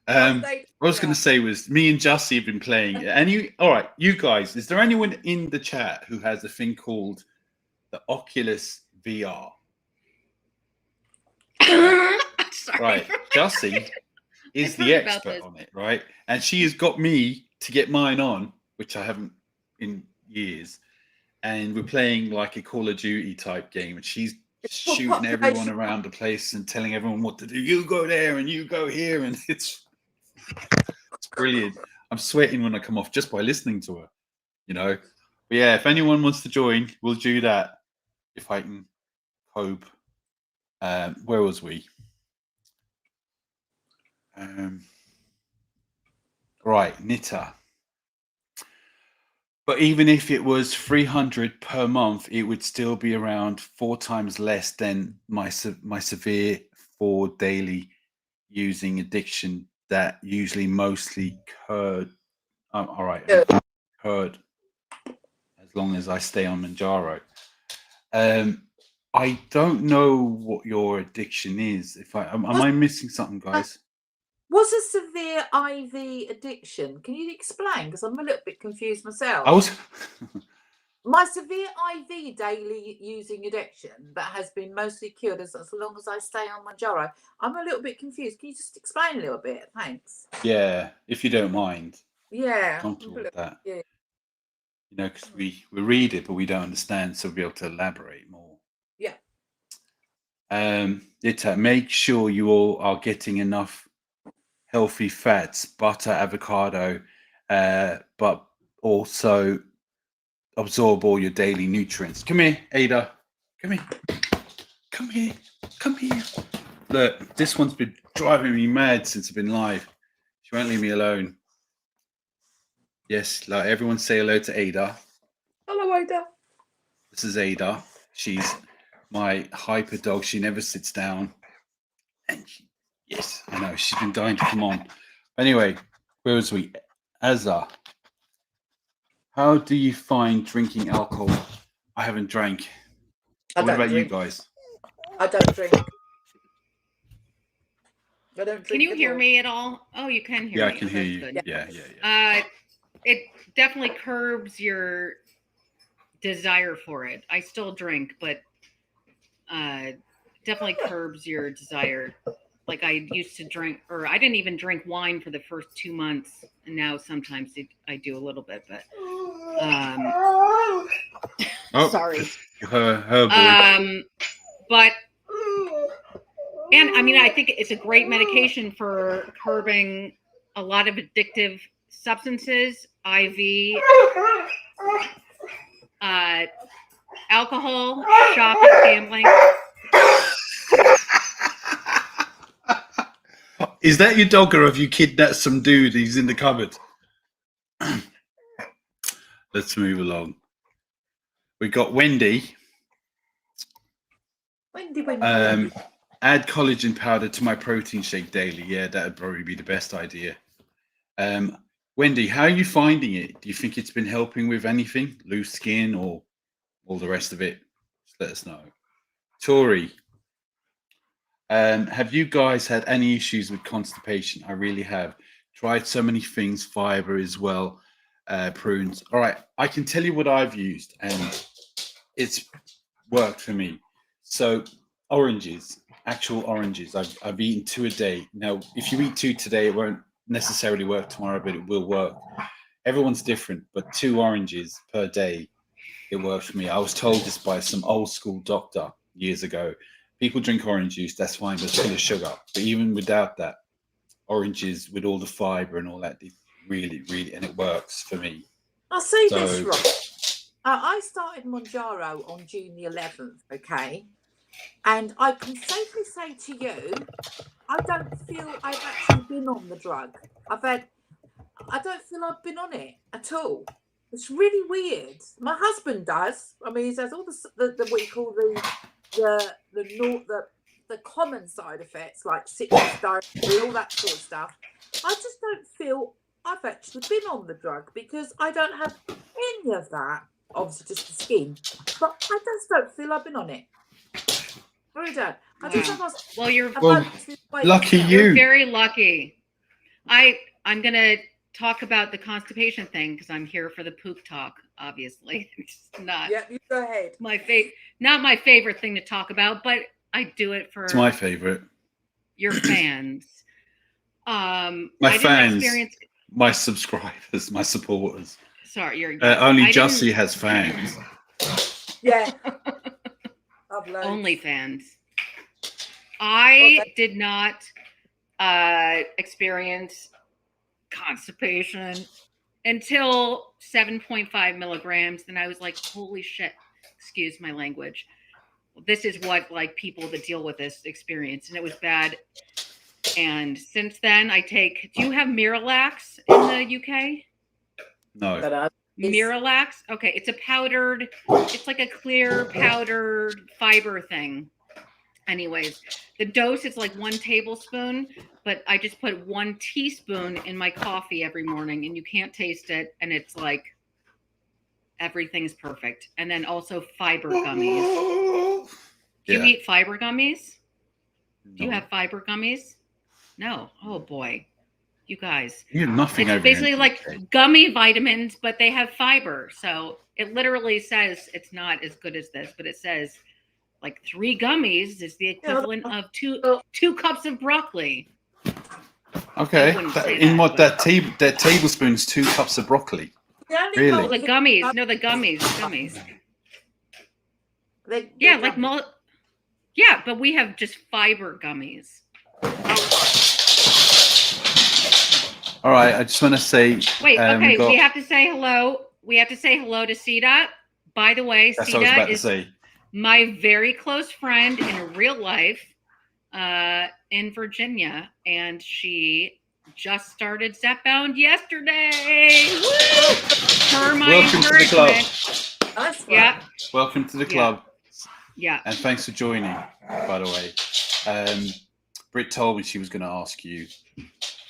What I was going to say was, me and Jussie have been playing. And you guys, is there anyone in the chat who has a thing called the Oculus VR? Right, Jussie is the expert on it, right? And she has got me to get mine on, which I haven't in years. And we're playing like a Call of Duty type game, and she's shooting everyone around the place and telling everyone what to do. You go there and you go here, and it's brilliant. I'm sweating when I come off just by listening to her, But yeah, if anyone wants to join, we'll do that. If I can cope. Where was we? Right, Nita. But even if it was 300 per month, it would still be around 4 times less than my severe 4 daily using addiction that usually mostly curd. All right, curd. As long as I stay on Mounjaro. I don't know what your addiction is. Am I missing something, guys? What's a severe IV addiction? Can you explain? Because I'm a little bit confused myself. My severe IV daily using addiction that has been mostly cured as long as I stay on Mounjaro. I'm a little bit confused. Can you just explain a little bit? Thanks. Yeah, if you don't mind. Yeah. Comfortable with that. Yeah. Because we read it, but we don't understand, so we'll be able to elaborate more. Yeah. Make sure you all are getting enough healthy fats, butter, avocado, but also absorb all your daily nutrients. Come here, Ada. Come here. Come here. Come here. Look, this one's been driving me mad since I've been live. She won't leave me alone. Yes, like everyone say hello to Ada. Hello, Ada. This is Ada. She's my hyper dog. She never sits down. And yes, I know she's been dying to come on. Anyway, where was we? Azza, how do you find drinking alcohol? I haven't drank. What about you guys? I don't drink. I don't drink. Can you at hear all. me at all? Oh, you can hear Yeah, me. I can Oh, hear that's you. good. Yeah. It definitely curbs your desire for it. I still drink, but definitely curbs your desire. Like I used to drink, or I didn't even drink wine for the first 2 months, and now sometimes I do a little bit, but sorry. Her boy. But and I mean, I think it's a great medication for curbing a lot of addictive substances, IV, alcohol, shopping, gambling. Is that your dog, or have you kidnapped some dude? He's in the cupboard. Let's move along. We got Wendy. Wendy. Add collagen powder to my protein shake daily. Yeah, that'd probably be the best idea. Wendy, how are you finding it? Do you think it's been helping with anything? Loose skin or all the rest of it? Just let us know. Tori, have you guys had any issues with constipation? I really have. Tried so many things, fiber as well, prunes. All right, I can tell you what I've used, and it's worked for me. So oranges, actual oranges. I've eaten 2 a day. Now, if you eat 2 today, it won't necessarily work tomorrow, but it will work. Everyone's different, but 2 oranges per day, it worked for me. I was told this by some old school doctor years ago. People drink orange juice, that's fine, but it's full of sugar. But even without that, oranges with all the fiber and all that, it really, and it works for me. I'll say this, Rob. I started Mounjaro on June the 11th, okay? And I can safely say to you, I don't feel I've actually been on the drug. I don't feel I've been on it at all. It's really weird. My husband does. I mean, he says all the what you call the common side effects like citrus diarrhea, all that sort of stuff. I just don't feel I've actually been on the drug because I don't have any of that. Obviously, just the skin, but I just don't feel I've been on it. I really don't. I just have lucky you. You're very lucky. I'm gonna talk about the constipation thing because I'm here for the poop talk. Obviously, it's not. Yeah, you go ahead. Not my favorite thing to talk about, but I do it for. It's my favorite. Your fans. My fans. My subscribers. My supporters. Sorry, you're. Only Jussie has fans. Yeah. Only fans. I did not experience constipation until 7.5 milligrams. And I was like, holy shit, excuse my language. This is what like people that deal with this experience. And it was bad. And since then I take, do you have Miralax in the UK? No. Miralax? Okay. It's a powdered, it's like a clear powdered fiber thing. Anyways, the dose is like 1 tablespoon, but I just put 1 teaspoon in my coffee every morning and you can't taste it. And it's like, everything's perfect. And then also fiber gummies. Do you eat fiber gummies? No. Do you have fiber gummies? No. Oh boy. You guys. You have nothing it's over basically here. like gummy vitamins, but they have fiber. So it literally says it's not as good as this, but it says like 3 gummies is the equivalent of two cups of broccoli. Okay. That tablespoon's 2 cups of broccoli. Really? The gummies. No, the gummies. Yeah, like yeah, but we have just fiber gummies. All right, I just want to say. Wait, okay, we have to say hello. We have to say hello to Sita. By the way, Sita is my very close friend in real life in Virginia, and she just started Stepbound yesterday. Woo! For my Welcome to the club. encouragement. That's fun. Yeah, Welcome to the Yeah. club. yeah. And thanks for joining, by the way. Britt told me she was going to ask you,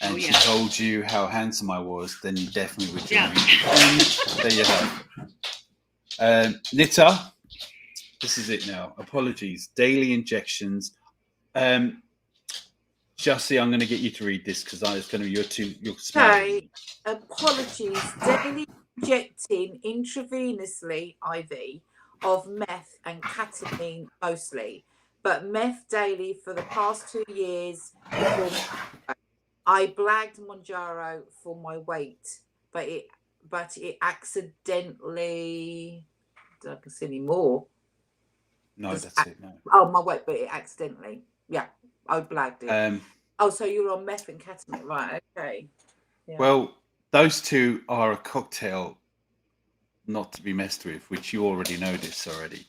and Oh, she yeah. told you how handsome I was, then you definitely would join. Yeah. And there you have. Nita, this is it now. Apologies. Daily injections. Jussie, I'm going to get you to read this because it's going to be your smart. Okay. Apologies. Daily injecting intravenously IV of meth and ketamine mostly, but meth daily for the past 2 years. I blagged Mounjaro for my weight, but it accidentally. I can see any more. No, Just that's it. No. Oh, my weight, but it accidentally. Yeah, I blagged it. Um, So you're on meth and ketamine, right? Okay. Yeah. Well, those two are a cocktail not to be messed with, which you already know this already.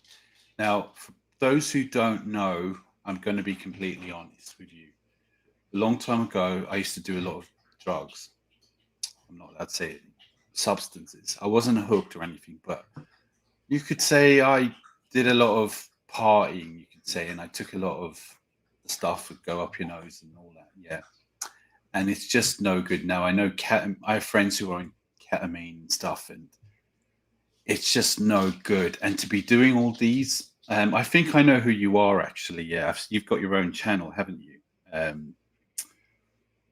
Now, for those who don't know, I'm going to be completely honest with you. A long time ago, I used to do a lot of drugs. I'm not allowed to say it, substances. I wasn't hooked or anything, but you could say I did a lot of partying, you could say, and I took a lot of the stuff would go up your nose and all that. Yeah. And it's just no good now. I know I have friends who are on ketamine and stuff, and it's just no good. And to be doing all these, I think I know who you are actually. Yeah, you've got your own channel, haven't you?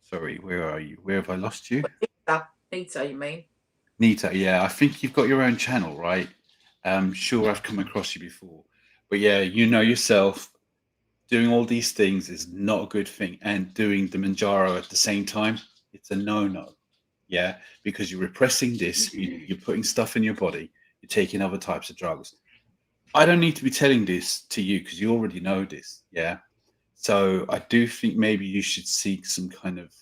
Sorry, where are you? Where have I lost you? Nita, you mean? Nita, yeah, I think you've got your own channel, right? I'm sure I've come across you before. But yeah, you know yourself, doing all these things is not a good thing. And doing the Mounjaro at the same time, it's a no-no. Yeah, because you're repressing this, you're putting stuff in your body, you're taking other types of drugs. I don't need to be telling this to you because you already know this. Yeah. So I do think maybe you should seek some kind of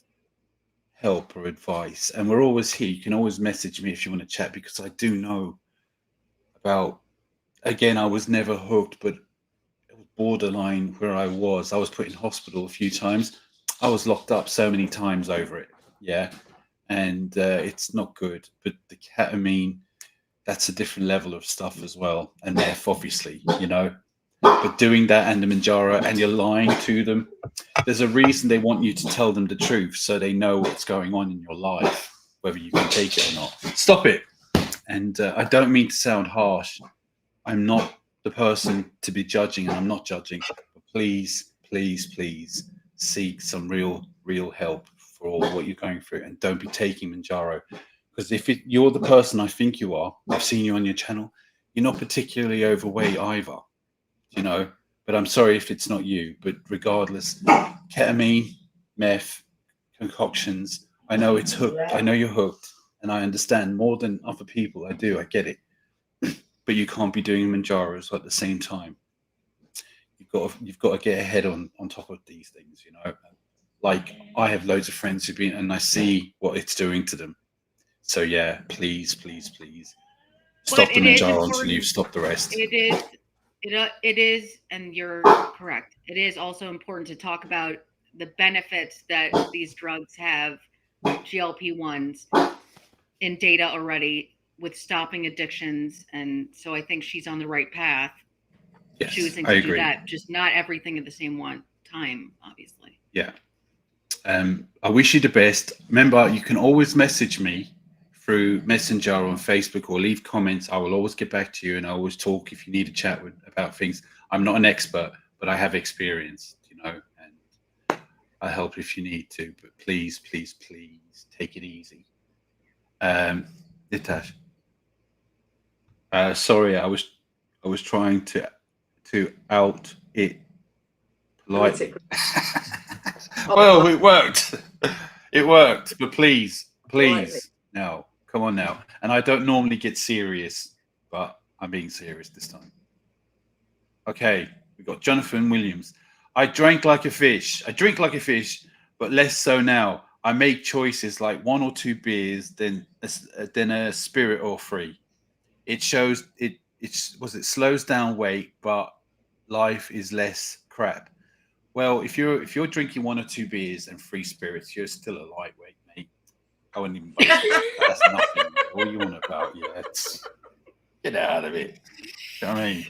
help or advice. And we're always here. You can always message me if you want to chat, because I do know about, again, I was never hooked, but it was borderline where I was. I was put in hospital a few times. I was locked up so many times over it. Yeah. And it's not good. But the ketamine, that's a different level of stuff as well. And meth, obviously, you know. But doing that and the Mounjaro, and you're lying to them, there's a reason they want you to tell them the truth, so they know what's going on in your life, whether you can take it or not. Stop it. And I don't mean to sound harsh. I'm not the person to be judging, and I'm not judging. But please, please, please seek some real help for all what you're going through, and don't be taking Mounjaro. Because if you're the person I think you are, I've seen you on your channel, you're not particularly overweight either, you know. But I'm sorry if it's not you. But regardless, ketamine, meth, concoctions, I know it's hooked. I know you're hooked, and I understand more than other people. I do. I get it. But you can't be doing Mounjaros at the same time. You've got to get ahead on top of these things, you know. Like, I have loads of friends who've been, and I see what it's doing to them. So yeah, please, please, please stop the Mounjaro until you've stopped the rest. It is, and you're correct. It is also important to talk about the benefits that these drugs have, GLP-1s, in data already with stopping addictions. And so I think she's on the right path, Yes, choosing I to agree. do that. Just not everything at the same time, obviously. Yeah. I wish you the best. Remember, you can always message me through Messenger on Facebook or leave comments. I will always get back to you, and I always talk if you need to chat about things. I'm not an expert, but I have experience, you know, and I help if you need to. But please, please, please take it easy. Nitash, sorry, I was trying to out it politely. Well, it worked. It worked. But please, no, come on now. And I don't normally get serious, but I'm being serious this time. Okay, we've got Jonathan Williams. I drink like a fish, but less so now. I make choices like 1 or 2 beers, then a spirit or 3. It shows it slows down weight, but life is less crap. Well, if you're drinking 1 or 2 beers and 3 spirits, you're still a lightweight, mate. I wouldn't even boast about that. That's nothing. What are you on about? Yeah, get out of it. You know what I mean?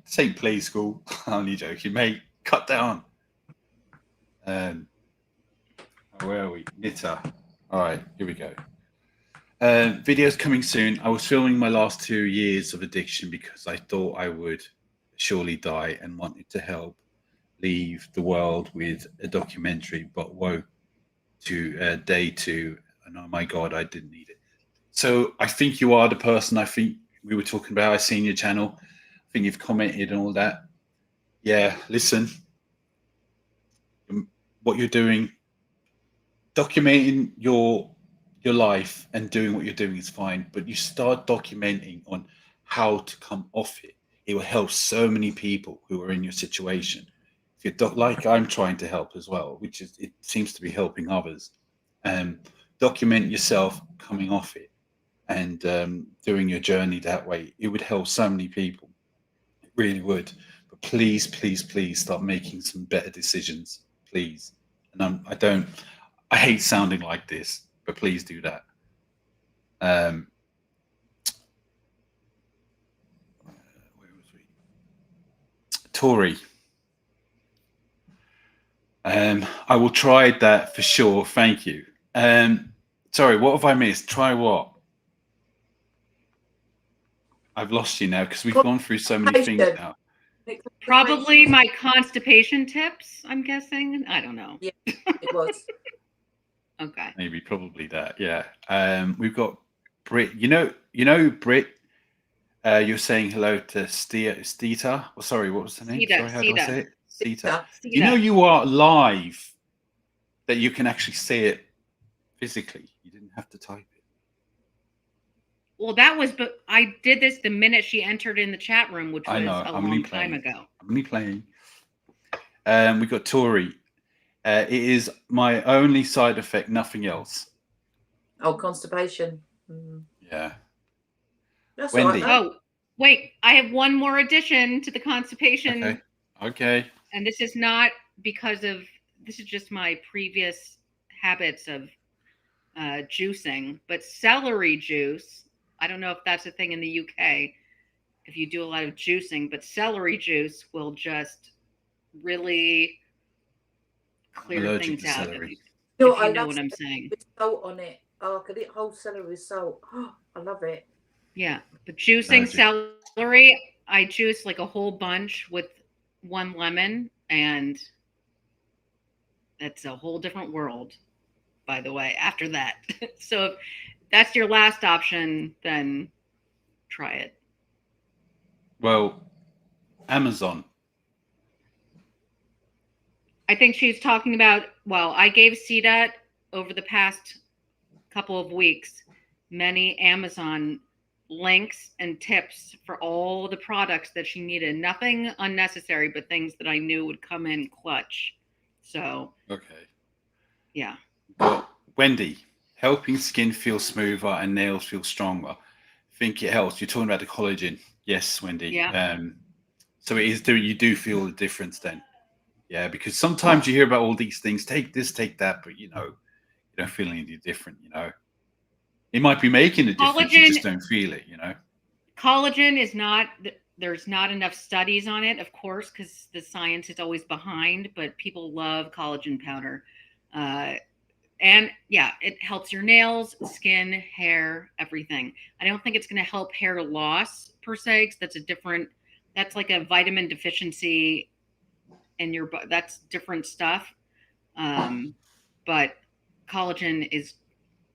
Say play school. I'm only joking, mate. Cut down. Where are we? Knitter. All right, here we go. Videos coming soon. I was filming my last 2 years of addiction because I thought I would surely die and wanted to help leave the world with a documentary, but woke to day 2, and oh my God, I didn't need it. So I think you are the person I think we were talking about. I seen your channel. I think you've commented and all that. Yeah, listen, what you're doing, documenting your life and doing what you're doing is fine, but you start documenting on how to come off it. It will help so many people who are in your situation. If you're like I'm trying to help as well, which is it seems to be helping others. Document yourself coming off it and doing your journey that way. It would help so many people. It really would. But please, please, please start making some better decisions, please. And I hate sounding like this, but please do that. Where was we? Tori. I will try that for sure. Thank you. Sorry, what have I missed? Try what? I've lost you now because we've gone through so many things now. Probably my constipation tips, I'm guessing. I don't know. Yeah, it was. Okay. Maybe probably that. Yeah. We've got Brit. You know Brit. You're saying hello to Steeta. Oh, sorry, what was the name? Sorry, how do I say it? Steeta. You know you are live. That you can actually see it physically. You didn't have to type it. Well, that was, but I did this the minute she entered in the chat room, which was a long time ago. I'm only playing. We got Tori. It is my only side effect, nothing else. Oh, constipation. Yeah. That's Wendy. all right, Oh, wait, I have one more addition to the constipation. Okay. And this is not because of, this is just my previous habits of juicing, but celery juice. I don't know if that's a thing in the UK, if you do a lot of juicing, but celery juice will just really clear things out. If you know what I'm saying. With salt on it. Oh, I could eat whole celery with salt. Oh, I love it. Yeah, but juicing celery, I juice like a whole bunch with 1 lemon, and that's a whole different world, by the way, after that. So if that's your last option, then try it. Well, Amazon. I think she's talking about, well, I gave CDAT over the past couple of weeks many Amazon links and tips for all the products that she needed. Nothing unnecessary, but things that I knew would come in clutch. So, okay. Yeah. Well, Wendy, helping skin feel smoother and nails feel stronger. I think it helps. You're talking about the collagen. Yes, Wendy. Yeah. So it is you do feel the difference then. Yeah, because sometimes you hear about all these things, take this, take that, but you don't feel any different, It might be making a difference, you just don't feel it, Collagen is not, there's not enough studies on it, of course, because the science is always behind, but people love collagen powder. And yeah, it helps your nails, skin, hair, everything. I don't think it's going to help hair loss per se, because that's like a vitamin deficiency in your, that's different stuff. But collagen is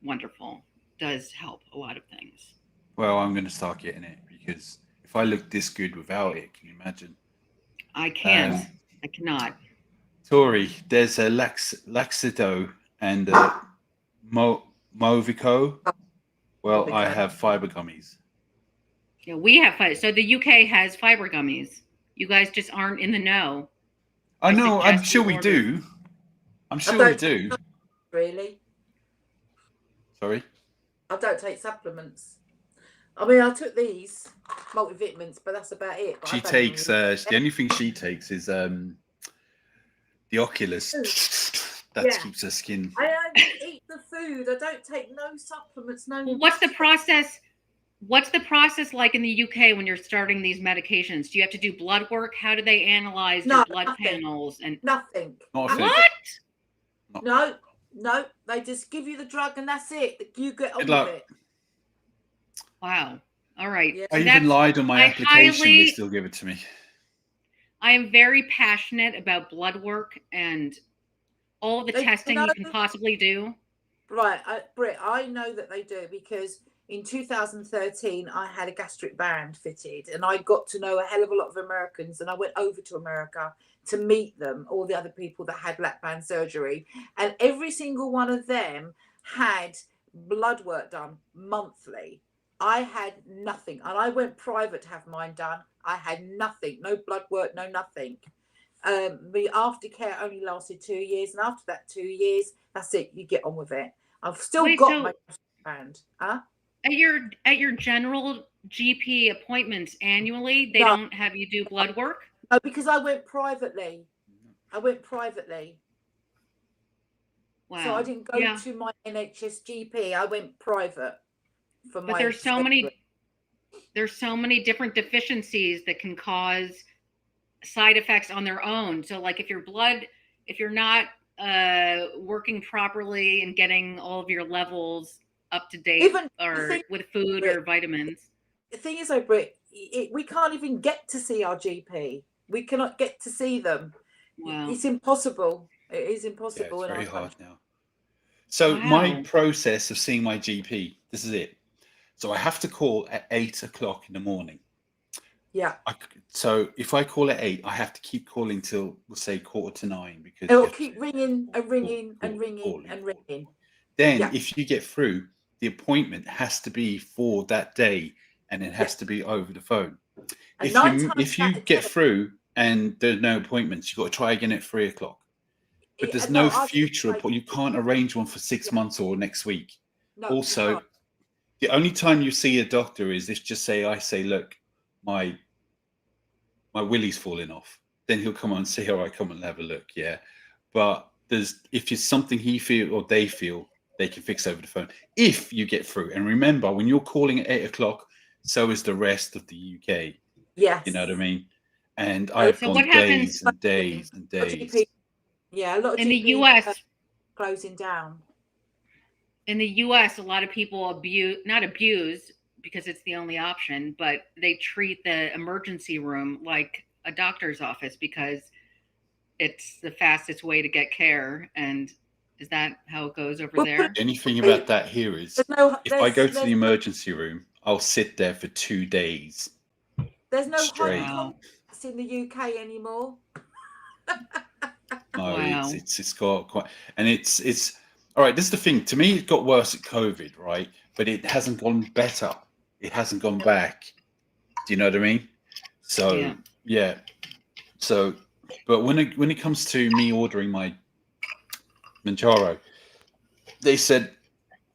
wonderful, does help a lot of things. Well, I'm going to start getting it because if I look this good without it, can you imagine? I can't. I cannot. Tori, there's a Laxido and a Movico. Well, I have fiber gummies. Yeah, we have fiber. So the UK has fiber gummies. You guys just aren't in the know. I know. I'm sure we do. I'm sure we do. Really? Sorry? I don't take supplements. I mean, I took these multivitamins, but that's about it. But She I don't even takes really- the only thing she takes is the Oculus. That Yeah. keeps her skin. I only eat the food. I don't take no supplements, no. Well, what's the nothing. process? What's the process like in the UK when you're starting these medications? Do you have to do blood work? How do they analyze No, your blood nothing. panels? And Nothing. Not a thing. what? No. They just give you the drug and that's it. You get on Good with luck. it. Wow. All right. Yeah. I So even that's- lied on my I application. They highly- still give it to me. I am very passionate about blood work and all the They testing know- you can possibly do. Right, Britt, I know that they do because in 2013 I had a gastric band fitted and I got to know a hell of a lot of Americans and I went over to America to meet them, all the other people that had lap band surgery, and every single one of them had blood work done monthly. I had nothing and I went private to have mine done. I had nothing, no blood work, no nothing. The aftercare only lasted 2 years, and after that 2 years, that's it. You get on with it. I've still Wait, got so- my band. Huh? At your general GP appointments annually, they No. don't have you do blood work? No, because I went privately. Wow. So I didn't go Yeah. to my NHS GP. I went private for my. But there's so surgery. many different deficiencies that can cause side effects on their own. So like if you're not working properly and getting all of your levels up to date Even the or thing- with food or vitamins. The thing is, though, Britt, we can't even get to see our GP. We cannot get to see them. Wow. It's impossible. It is Yeah, impossible. it's in our very hard country. now. So my Wow. process of seeing my GP, this is it. So I have to call at 8 o'clock in the morning. Yeah. So if I call at 8, I have to keep calling till, we'll say, 8:45 because It'll you have keep to- ringing and ringing and call- ringing calling. and ringing. Then Yeah. if you get through, the appointment has to be for that day and it has to be over the phone. And If nine you times if out you of get 10 through and there's no appointments, you've got to try again at 3 o'clock. But there's no future appointment. You can't arrange one for 6 months or next week. No, you Also, can't. the only time you see a doctor is if just say I say, look, my willy's falling off. Then he'll come on and say, all right, come and have a look. Yeah. But if it's something he feel or they feel, they can fix over the phone. If you get through. And remember, when you're calling at 8 o'clock, so is the rest of the UK. Yes. You know what I mean? And I've So gone what happens- days and days and A lot of days. GP Yeah, a lot of In the GPs US, are closing down. a lot of people not abuse because it's the only option, but they treat the emergency room like a doctor's office because it's the fastest way to get care. And is that how it goes over Well, there? The only thing about that here is There's no, if I go to the emergency room, I'll sit there for 2 days. there's no straight. high costs in the UK anymore. No, Wow. it's got quite, and it's all right. This is the thing. To me, it got worse at COVID, right? But it hasn't gone better. It hasn't gone back. Do you know what I mean? So yeah. So, but when it comes to me ordering my Mounjaro, they said,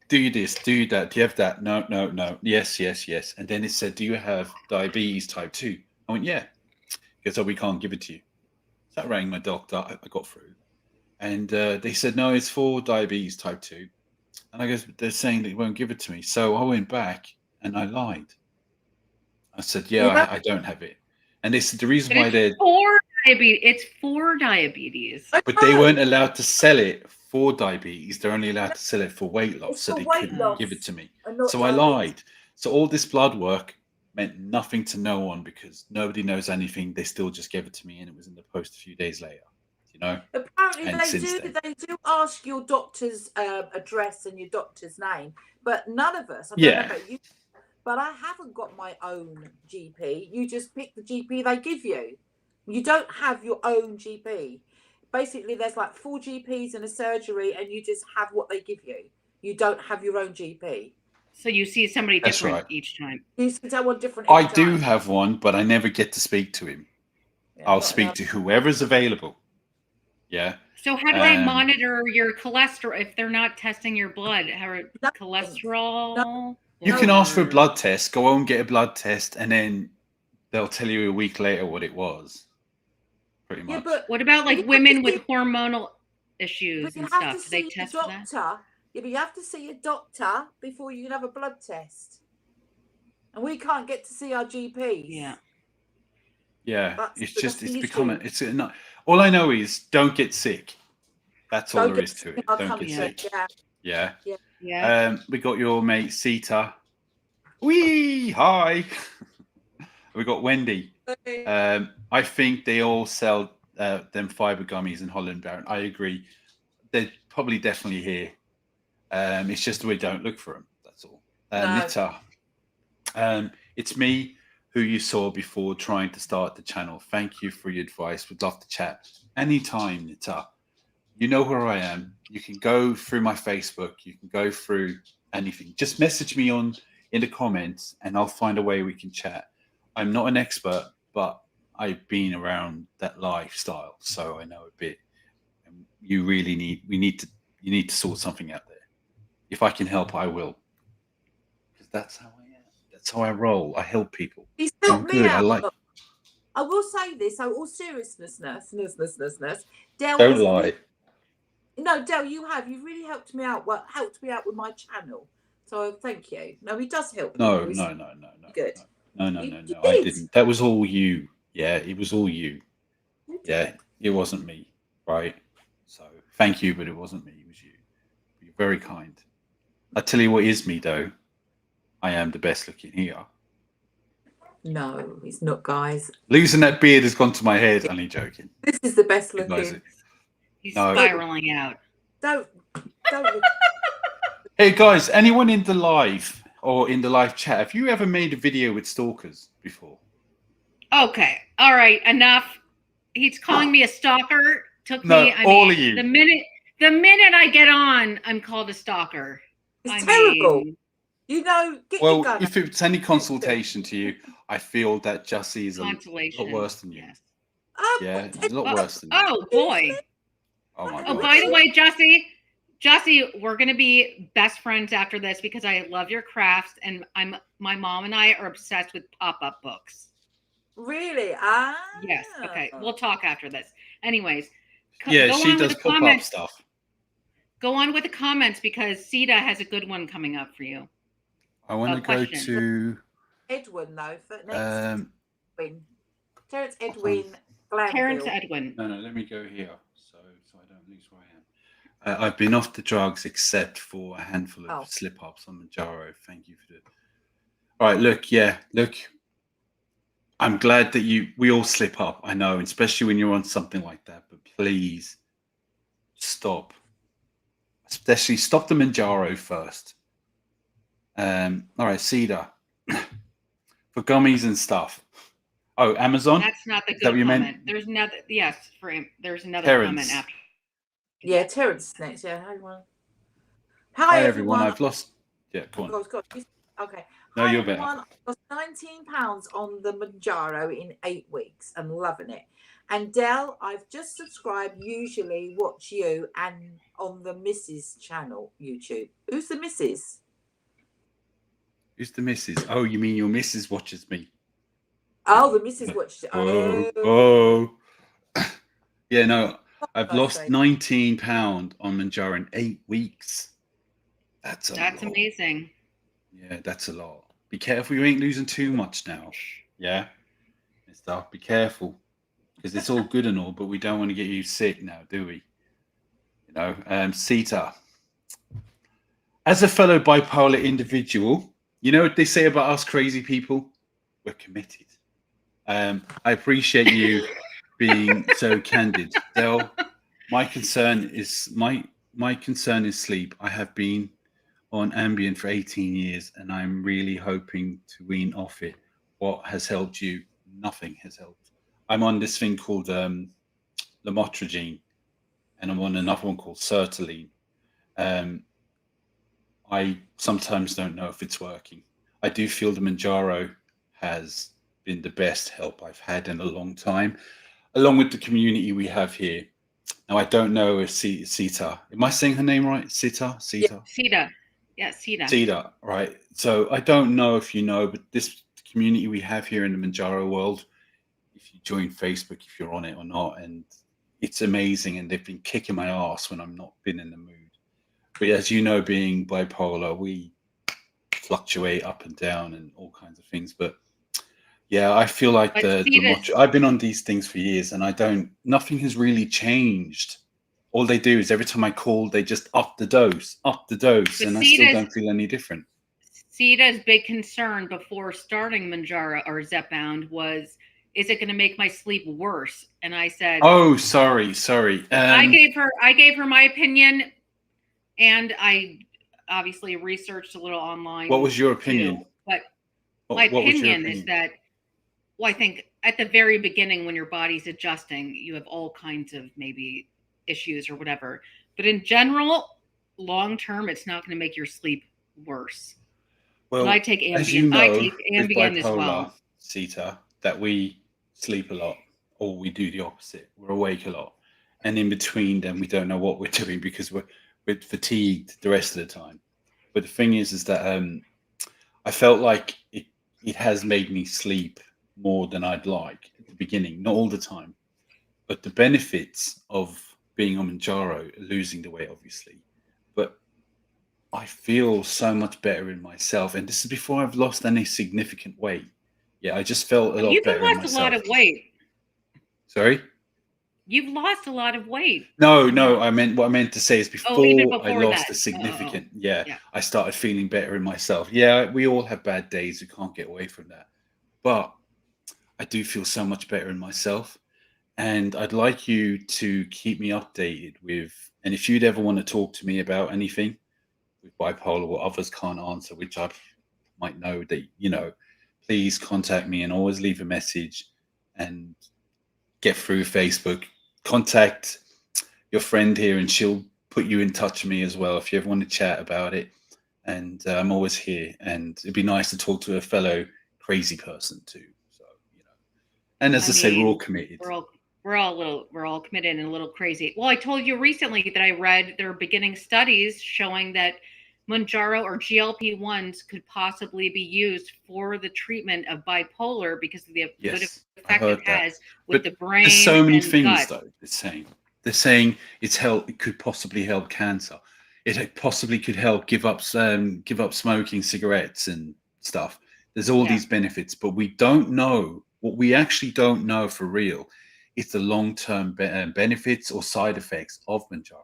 "Do you this? Do you that? Do you have that? No, no, no. Yes, yes, yes." And then it said, "Do you have diabetes type 2?" I went, "Yeah." Because we can't give it to you. So I rang my doctor. I got through, and they said, "No, it's for diabetes type 2." And I guess they're saying they won't give it to me. So I went back and I lied. I said, "Yeah, I don't have it." And they said the reason why they're for diabetes. It's for diabetes. but they weren't allowed to sell it for diabetes. They're only allowed to sell it for weight loss, It's so for they weight couldn't loss give it to me. and not So I diabetes. lied. So all this blood work meant nothing to no one because nobody knows anything. They still just gave it to me, and it was in the post a few days later. You know. Apparently, And since then. they do ask your doctor's address and your doctor's name, but none of us. I don't Yeah. know about you, but I haven't got my own GP. You just pick the GP they give you. You don't have your own GP. Basically, there's like 4 GPs in a surgery, and you just have what they give you. You don't have your own GP. So you see somebody That's different right. each time. You see someone different. I every do time. have one, but I never get to speak to him. Yeah, I'll not speak enough. to whoever's available. Yeah. So how do they Um, monitor your cholesterol if they're not testing your blood? How Nothing. cholesterol? No. You can ask for a blood test, go on, get a blood test, and then they'll tell you a week later what it was. Pretty much. Yeah, but What about like you have women to with see- hormonal issues but you and have stuff? to Do they see a test for that? doctor. Yeah, but you have to see a doctor before you can have a blood test. And we can't get to see our GPs. Yeah. Yeah, That's it's the becoming, issue. it's not, all I know is don't get sick. That's all Don't there get is to sick it. in our Don't get country. sick. Yeah. Yeah. Yeah. We got your mate Sita. Wee, hi. We got Wendy. I think they all sell them fiber gummies in Holland, Baron. I agree. They're probably definitely here. It's just we don't look for them. That's all. No. Nita, it's me who you saw before trying to start the channel. Thank you for your advice. Would love to chat anytime, Nita. You know where I am. You can go through my Facebook. You can go through anything. Just message me in the comments, and I'll find a way we can chat. I'm not an expert, but I've been around that lifestyle, so I know a bit. And you need to sort something out there. If I can help, I will. Because that's how I am. That's how I roll. I help people. He's I'm helped me good. out. I will say this. So, all seriousness, Del. Don't lie. No, Del, you have. You've really helped me out. Well, helped me out with my channel. So thank you. No, he does help. No. Good. No. You I did. didn't. That was all you. Yeah, it was all you. Yeah, it wasn't me. Right. So thank you, but it wasn't me. It was you. You're very kind. I tell you what is me though. I am the best looking here. No, he's not, guys. Losing that beard has gone to my head. Only joking. This is the best Guys, looking. He's No. spiraling out. Don't. Look. Hey guys, anyone in the live or in the live chat, have you ever made a video with stalkers before? Okay. All right. Enough. He's calling me a stalker. Took No, me. I all mean, of you. The minute I get on, I'm called a stalker. It's terrible. Mean, You know. Get Well, your gun. if it's any consultation to you, I feel that Jussie is a lot consolation. worse than you. Yes. Yeah, a lot worse than you. Oh boy. Oh my Oh, god. by the way, Jussie, we're gonna be best friends after this because I love your crafts, and my mom and I are obsessed with pop-up books. Really? Yes. Okay. We'll talk after this. Anyways. Yeah, go she on with does the pop-up comments. stuff. Go on with the comments because Sita has a good one coming up for you. I want to go question. to Edwin, though. For next. Edwin. Terence Edwin. Terence Glanville. Edwin. No, let me go here so I don't lose where I am. I've been off the drugs except for a handful of slip-ups on Mounjaro. Thank you for the. All right, look. I'm glad that we all slip up. I know, especially when you're on something like that. But please stop. Especially stop the Mounjaro first. All right, Cedar for gummies and stuff. Oh, Amazon. That's not the Is good that what you comment. meant? There's another. Yes, for him. There's another Terrence. comment after. Yeah, Terence next. Yeah, hi everyone. Hi everyone. I've lost. Yeah, go on. Go. Okay. No, Hi, you're everyone. better. I lost £19 on the Mounjaro in 8 weeks. I'm loving it. And Del, I've just subscribed. Usually watch you and on the Mrs. channel YouTube. Who's the Mrs.? Who's the missus? Oh, you mean your missus watches me? Oh, the Mrs. watches it. Oh. Yeah, no. I've lost Birthday. £19 on Mounjaro in 8 weeks. That's lot. Amazing. Yeah, that's a lot. Be careful you ain't losing too much now. Yeah. And stuff. Be careful. Because it's all good and all, but we don't want to get you sick now, do we? You know, Sita. As a fellow bipolar individual, you know what they say about us crazy people? We're committed. I appreciate you being so candid. Del, my concern is sleep. I have been on Ambien for 18 years and I'm really hoping to wean off it. What has helped you? Nothing has helped. I'm on this thing called lamotrigine and I'm on another one called sertraline. I sometimes don't know if it's working. I do feel the Mounjaro has been the best help I've had in a long time, along with the community we have here. Now, I don't know if Sita, am I saying her name right? Sita? Sita. Yeah, Sita. Cedar, right? So I don't know if you know, but this community we have here in the Mounjaro world, if you join Facebook, if you're on it or not, and it's amazing. And they've been kicking my ass when I'm not been in the mood. But as you know, being bipolar, we fluctuate up and down and all kinds of things. But yeah, I feel like But Sita's, I've been on these things for years, and nothing has really changed. All they do is every time I call, they just up the dose, but and I still don't feel any different. Sita's big concern before starting Mounjaro or Zepbound was, is it going to make my sleep worse? And I said, Oh, sorry. I gave her my opinion, and I obviously researched a little online. What was your opinion? Too. But my opinion is that, well, I think at the very beginning when your body's adjusting, you have all kinds of maybe issues or whatever. But in general, long term, it's not going to make your sleep worse. Well, and I take Ambien. As you know, I take Ambien with bipolar, as well. Sita, that we sleep a lot, or we do the opposite. We're awake a lot, and in between, then we don't know what we're doing because we're fatigued the rest of the time. But the thing is that I felt like it has made me sleep more than I'd like at the beginning, not all the time, but the benefits of being on Mounjaro, losing the weight, obviously, but I feel so much better in myself, and this is before I've lost any significant weight. Yeah, I just felt a lot You've better in lost myself. a lot of weight. Sorry? You've lost a lot of weight. No, what I meant to say is before I lost that. a significant, I started feeling better in myself. Yeah, we all have bad days. We can't get away from that. But I do feel so much better in myself. And I'd like you to keep me updated with, and if you'd ever want to talk to me about anything with bipolar what others can't answer, which I might know that, please contact me and always leave a message and get through Facebook. Contact your friend here and she'll put you in touch with me as well if you ever want to chat about it. And I'm always here, and it'd be nice to talk to a fellow crazy person too. So, and as I say, we're all committed. We're all committed and a little crazy. Well, I told you recently that I read there are beginning studies showing that Mounjaro or GLP-1s could possibly be used for the treatment of bipolar because of the good effect it has with the brain. There's so many and things gut. though. They're saying it could possibly help cancer. It possibly could help give up smoking cigarettes and stuff. There's all these benefits, but we don't know. What we actually don't know for real is the long-term benefits or side effects of Mounjaro.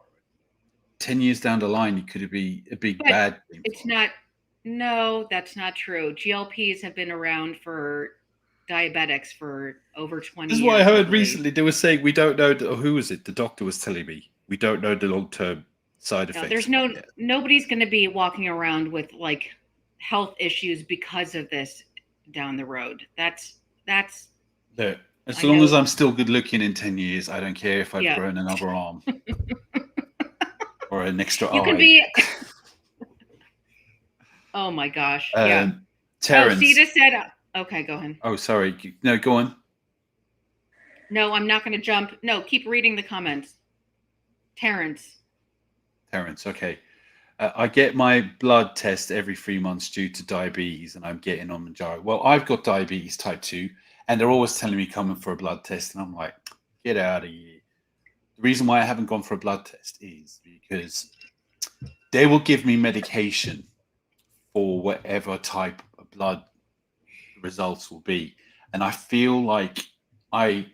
10 years down the line, it could be a big bad thing. It's not. No, that's not true. GLPs have been around for diabetics for over 20 years. This is what I heard recently. They were saying we don't know. Who was it? The doctor was telling me we don't know the long-term side effects. Nobody's going to be walking around with like health issues because of this down the road. That's. As long as I'm still good looking in 10 years, I don't care if I've grown another arm or an extra eye. You can be. Oh my gosh! Yeah. Terrence. Oh, Sita said. Okay, go ahead. Oh, sorry. No, go on. No, I'm not going to jump. No, keep reading the comments. Terrence, okay. I get my blood test every 3 months due to diabetes, and I'm getting on Mounjaro. Well, I've got diabetes type 2, and they're always telling me coming for a blood test, and I'm like, get out of here. The reason why I haven't gone for a blood test is because they will give me medication for whatever type of blood results will be, and I feel like I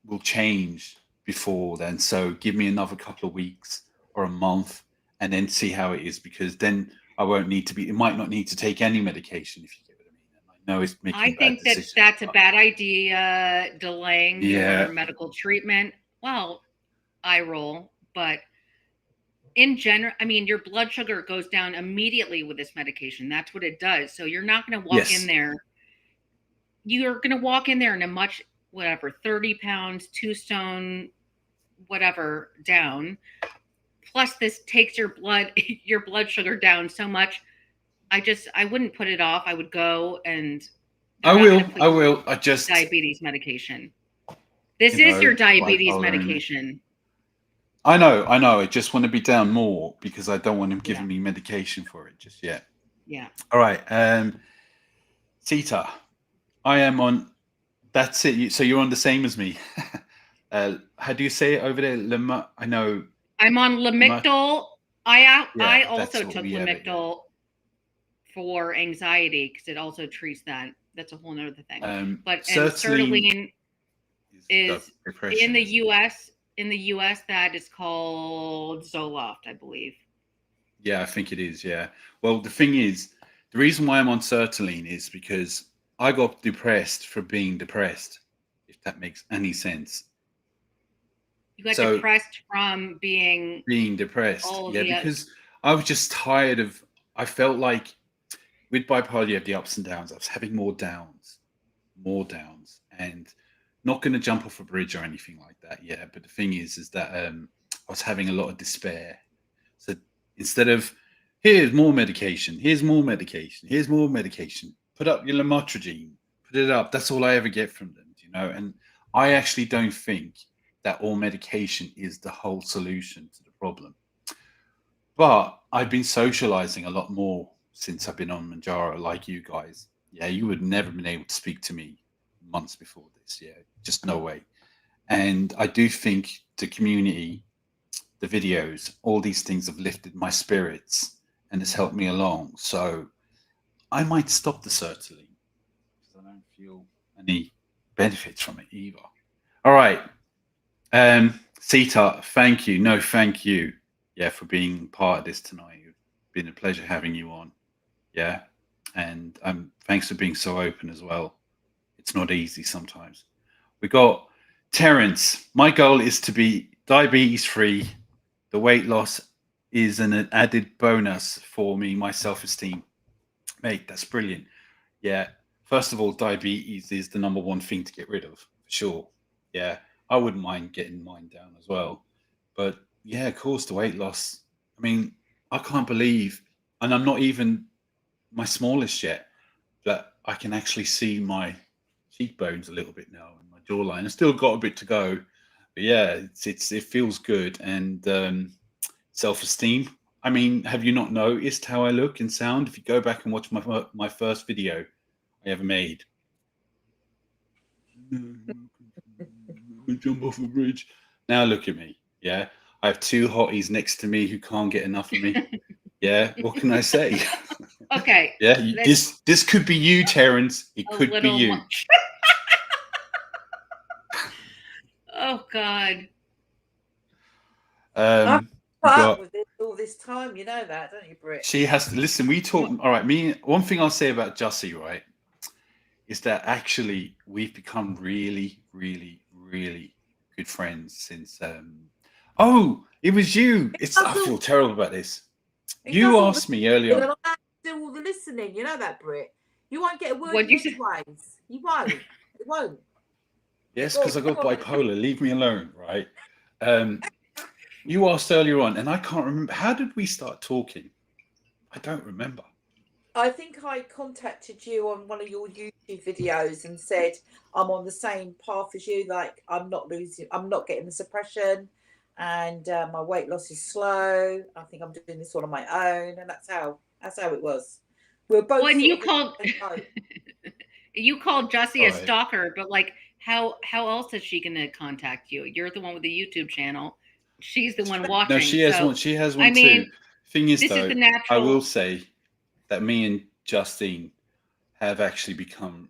will change before then. So give me another couple of weeks or a month and then see how it is, because then I won't need to it might not need to take any medication, if you get what I mean. And I know it's making I think that's a bad idea, delaying your medical treatment. Well, I roll, but in general, I mean, your blood sugar goes down immediately with this medication. That's what it does. So you're not going to walk in there. You're going to walk in there in a much, 30 pounds, 2 stone, whatever down. Plus this takes your blood sugar down so much. I wouldn't put it off. I would go and I will. I just diabetes medication. This is your diabetes medication. I know. I just want to be down more because I don't want him giving Yeah. me medication for it just yet. Yeah. All right. Sita, I am on. That's it. So you're on the same as me. How do you say it over there? I know. I'm on Lamictal. I Yeah, also that's all took we have it, yeah. Lamictal for anxiety because it also treats that. That's a whole nother thing. But and sertraline is in the US. In the US, that is called Zoloft, I believe. Yeah, I think it is. Yeah. Well, the thing is, the reason why I'm on sertraline is because I got depressed for being depressed. If that makes any sense. You got depressed from being depressed. Yeah, because I was just tired of. I felt like with bipolar, you have the ups and downs. I was having more downs, and not going to jump off a bridge or anything like that. Yeah, but the thing is that I was having a lot of despair. So instead of here's more medication, here's more medication, here's more medication, put up your lamotrigine, put it up. That's all I ever get from them, you know. And I actually don't think that all medication is the whole solution to the problem. But I've been socializing a lot more since I've been on Mounjaro, like you guys. Yeah, you would never been able to speak to me months before this. Yeah, just no way. And I do think the community, the videos, all these things have lifted my spirits and has helped me along. So I might stop the sertraline because I don't feel any benefits from it either. All right. Sita, thank you. No, thank you. Yeah, for being part of this tonight. It's been a pleasure having you on. Yeah. And thanks for being so open as well. It's not easy sometimes. We got Terence. My goal is to be diabetes free. The weight loss is an added bonus for me, my self-esteem. Mate, that's brilliant. Yeah. First of all, diabetes is the number one thing to get rid of, for sure. Yeah. I wouldn't mind getting mine down as well. But yeah, of course, the weight loss. I mean, I can't believe, and I'm not even my smallest yet, that I can actually see my cheekbones a little bit now and my jawline. I've still got a bit to go. But yeah, it feels good. And self-esteem. I mean, have you not noticed how I look and sound? If you go back and watch my first video I ever made, jump off a bridge. Now look at me. Yeah, I have two hotties next to me who can't get enough of me. Yeah, what can I say? Okay. Yeah, this could be you, Terence. It could be you. Oh God. With this all this time, you know that, don't you, Britt? She has to listen. We talk. All right. One thing I'll say about Jussie, right, is that actually we've become really, really, really good friends since. Oh, it was you. I feel terrible about this. You asked me earlier on. I do all the listening. You know that, Britt. You won't get a word edgeways. You won't. It won't. Yes, because I got bipolar. Leave me alone, right? You asked earlier on, and I can't remember. How did we start talking? I don't remember. I think I contacted you on one of your YouTube videos and said, I'm on the same path as you. Like, I'm not getting the suppression, and my weight loss is slow. I think I'm doing this all on my own. And that's how it was. We're both. When you called, you called Jussie a stalker, but like, how else is she going to contact you? You're the one with the YouTube channel. She's the one watching. No, she has one. She has one too. Thing is, though, I will say that me and Justine have actually become,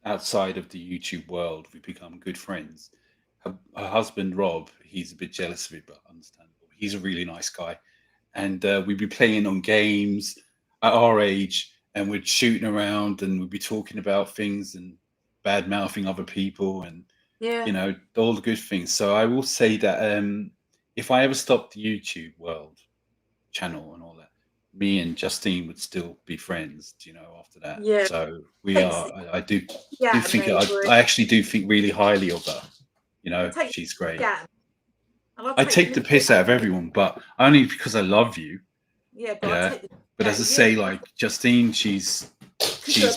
outside of the YouTube world, we've become good friends. Her husband, Rob, he's a bit jealous of it, but understandable. He's a really nice guy. And we'd be playing on games at our age, and we'd shooting around, and we'd be talking about things and bad-mouthing other people and, you know, all the good things. So I will say that if I ever stopped the YouTube world channel and all that, me and Justine would still be friends, you know, after that. Yeah. So we are. I actually do think really highly of her. You know, she's great. I take the piss out of everyone, but only because I love you. Yeah, but but as I say, like Justine, she's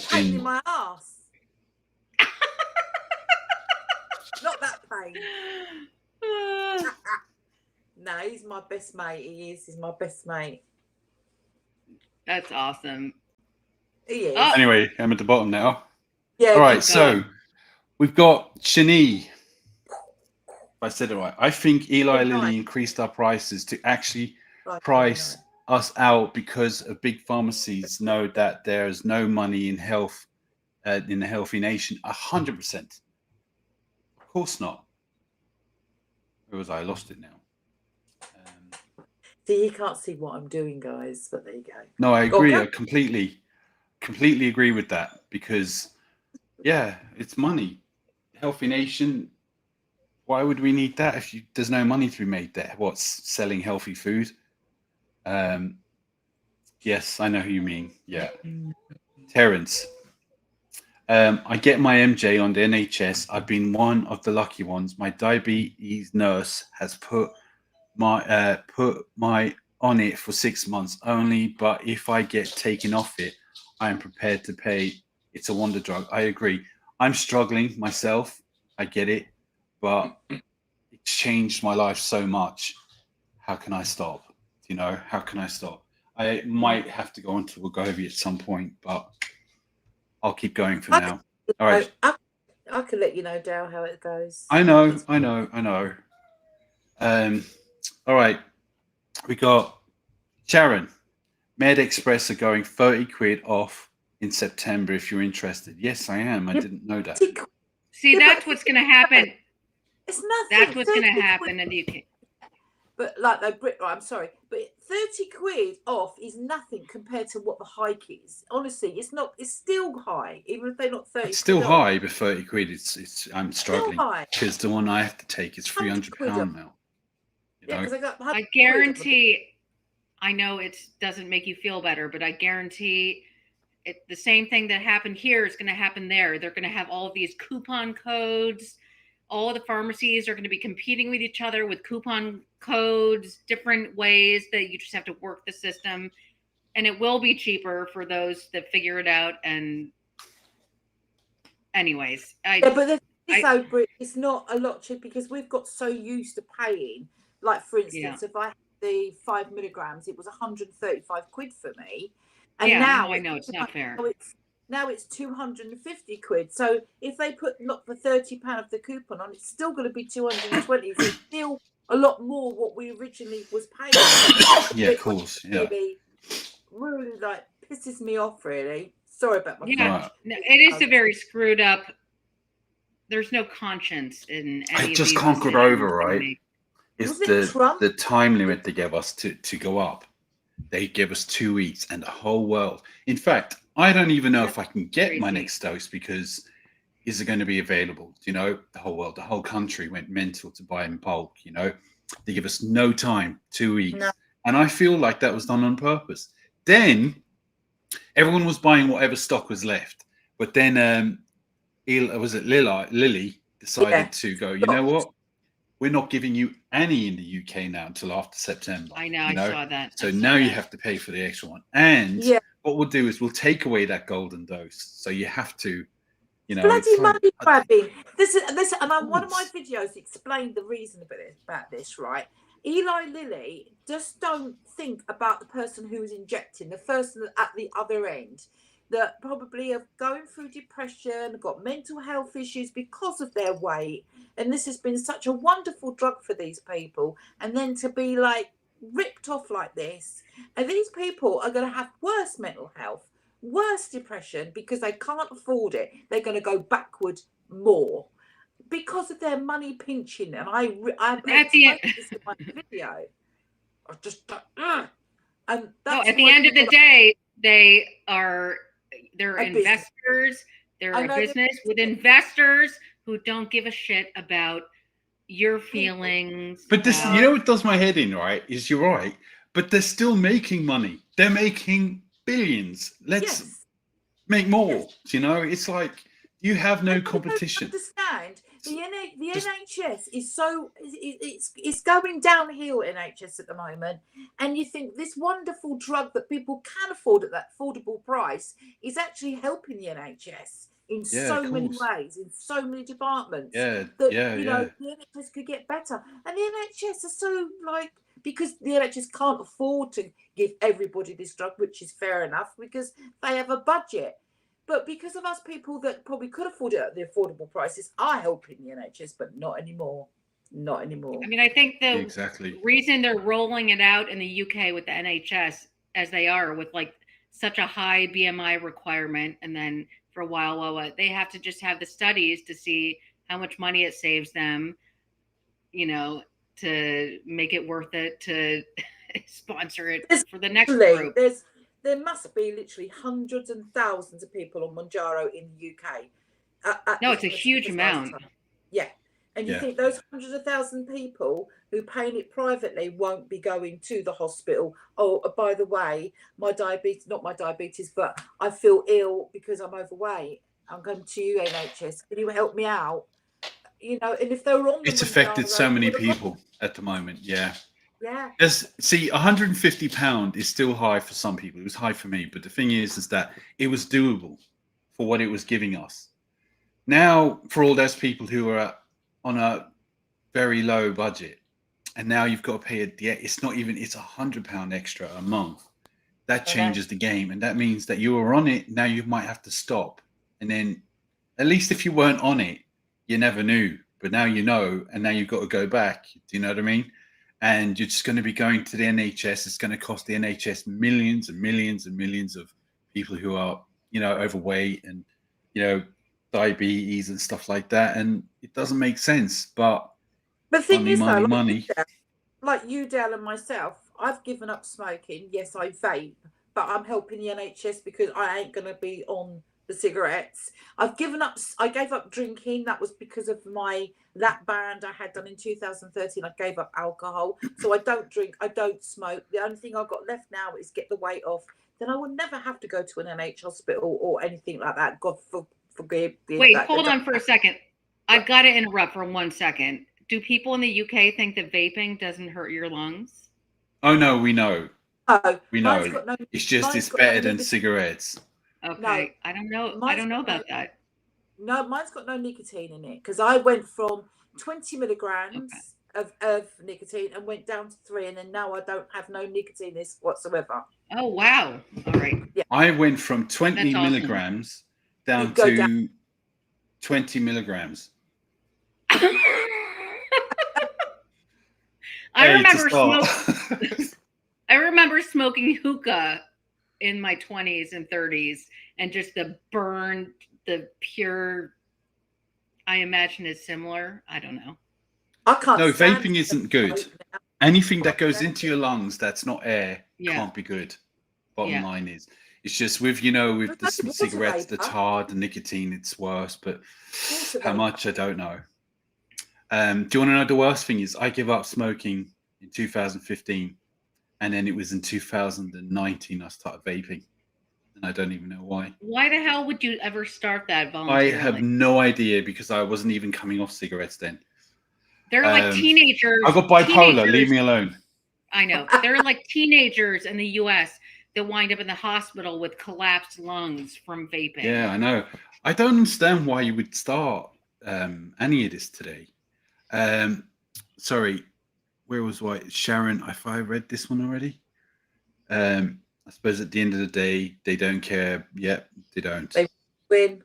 pain in my ass. Not that pain. No, he's my best mate. He's my best mate. That's awesome. He is. Oh. Anyway, I'm at the bottom now. Yeah. All right, keep so going. we've got Shani. If I said it right, I think Eli Good Lilly night. increased our prices to actually Right, price good us out because of big pharmacies know that there is no money in health in the healthy nation. 100%. Of course not. Where was I? Lost it now. See, he can't see what I'm doing, guys, but there you go. No, I Go on, agree. go. I completely agree with that because, yeah, it's money. Healthy nation. Why would we need that if there's no money to be made there? What's selling healthy food? Yes, I know who you mean. Yeah. Terence. I get my MJ on the NHS. I've been one of the lucky ones. My diabetes nurse has put my on it for 6 months only, but if I get taken off it, I am prepared to pay. It's a wonder drug. I agree. I'm struggling myself. I get it, but it's changed my life so much. How can I stop? You know, how can I stop? I might have to go on to Wegovy at some point, but I'll keep going for now. All right. I can let you know, Dale, how it goes. I know. All right. We got Sharon. Med Express are going 30 quid off in September if you're interested. Yes, I am. I didn't know that. See, that's what's going to happen. It's nothing. That's what's going to happen in the UK. But like I'm sorry, but 30 quid off is nothing compared to what the hike is. Honestly, it's not. It's still high, even if they're not 30. It's still high, but 30 quid. I'm struggling because the one I have to take is £300 now. Yeah, because I guarantee. I know it doesn't make you feel better, but I guarantee the same thing that happened here is going to happen there. They're going to have all of these coupon codes. All of the pharmacies are going to be competing with each other with coupon codes, different ways that you just have to work the system. And it will be cheaper for those that figure it out. And anyways, but it's not a lot cheaper because we've got so used to paying. Like, for instance, if I had the 5 milligrams, it was 135 quid for me. And now I know it's not fair. Now it's 250 quid. So if they put not for £30 of the coupon on, it's still going to be 220. So it's still a lot more what we originally was paying. Yeah, of course. Yeah. Really like pisses me off. Really. Sorry about my. Yeah, no, it is a very screwed up. There's no conscience in any. I just can't get over, right? It's the time limit they gave us to go up. They gave us 2 weeks and the whole world. In fact, I don't even know if I can get my next dose because is it going to be available? You know, the whole world, the whole country went mental to buy in bulk. You know, they give us no time, 2 weeks. No. And I feel like that was done on purpose. Then everyone was buying whatever stock was left. But then Lily decided to go, you know what? We're not giving you any in the UK now until after September. I know, I saw that. So now you have to pay for the extra one. And what we'll do is we'll take away that golden dose. So you have to, you know. Bloody money grabbing. This and one of my videos explained the reason about this, right? Eli Lilly just don't think about the person who is injecting, the person at the other end, that probably are going through depression, got mental health issues because of their weight. And this has been such a wonderful drug for these people. And then to be like ripped off like this. And these people are going to have worse mental health, worse depression because they can't afford it. They're going to go backward more because of their money pinching. And I at the end this in my video. I just and that's at the end of the day, they're investors. They're a business with investors who don't give a shit about your feelings. But this, you know what does my head in, right? Is you're right, but they're still making money. They're making billions. Let's make more. You know, it's like you have no competition. Understand? The NHS is so it's going downhill. NHS at the moment, and you think this wonderful drug that people can afford at that affordable price is actually helping the NHS. in Yeah, of so many course. ways, in so many departments, Yeah, that yeah, yeah. the NHS could get better. And the NHS are so like, because the NHS can't afford to give everybody this drug, which is fair enough because they have a budget. But because of us people that probably could afford it at the affordable prices are helping the NHS, but not anymore. Not anymore. I mean, I think the Exactly. reason they're rolling it out in the UK with the NHS as they are, with like such a high BMI requirement, and then for a while, they have to just have the studies to see how much money it saves them, to make it worth it to sponsor it for the next group. There must be literally hundreds and thousands of people on Mounjaro in the UK. No, it's a huge amount. Yeah. And you think those hundreds of thousand people who paying it privately won't be going to the hospital? Oh, by the way, not my diabetes, but I feel ill because I'm overweight. I'm going to you, NHS. Can you help me out? And if they were on the It's affected Mounjaro, so many people at the moment. Yeah. Yeah. See, £150 is still high for some people. It was high for me, but the thing is that it was doable for what it was giving us. Now, for all those people who are on a very low budget, and now you've got to pay it's £100 extra a month. That changes the game, and that means that you were on it. Now you might have to stop, and then at least if you weren't on it, you never knew. But now you know, and now you've got to go back. Do you know what I mean? And you're just going to be going to the NHS. It's going to cost the NHS millions and millions and millions of people who are, overweight and, diabetes and stuff like that. And it doesn't make sense. But the thing money, is, money, though, money. Like you, Dale, and myself, I've given up smoking. Yes, I vape, but I'm helping the NHS because I ain't going to be on the cigarettes. I gave up drinking. That was because of that band I had done in 2013. I gave up alcohol. So I don't drink, I don't smoke. The only thing I've got left now is get the weight off. Then I will never have to go to an NH hospital or anything like that. God forgive. Wait, hold on for a second. I've got to interrupt for 1 second. Do people in the UK think that vaping doesn't hurt your lungs? Oh, no, we know. Oh, we know. It's better than cigarettes. Okay, no, I don't know. I don't know about that. No, mine's got no nicotine in it because I went from 20 milligrams of nicotine and went down to 3, and then now I don't have no nicotine whatsoever. Oh wow! All right. Yeah. I went from 20 milligrams down to 20 milligrams. I remember smoking hookah in my 20s and 30s, and just the pure, I imagine it's similar. I don't know. I can't. No, vaping isn't good. Anything that goes into your lungs that's not air can't be good. Bottom line is, it's just with the cigarettes, the tar, the nicotine, it's worse. But how much, I don't know. Do you want to know the worst thing is? I gave up smoking in 2015, and then it was in 2019 I started vaping, and I don't even know why. Why the hell would you ever start that voluntarily? I have no idea because I wasn't even coming off cigarettes then. They're like teenagers. I got bipolar. Leave me alone. I know. They're like teenagers in the US that wind up in the hospital with collapsed lungs from vaping. Yeah, I know. I don't understand why you would start any of this today. Sorry, where was Sharon? If I read this one already. I suppose at the end of the day, they don't care. Yep, they don't. They win.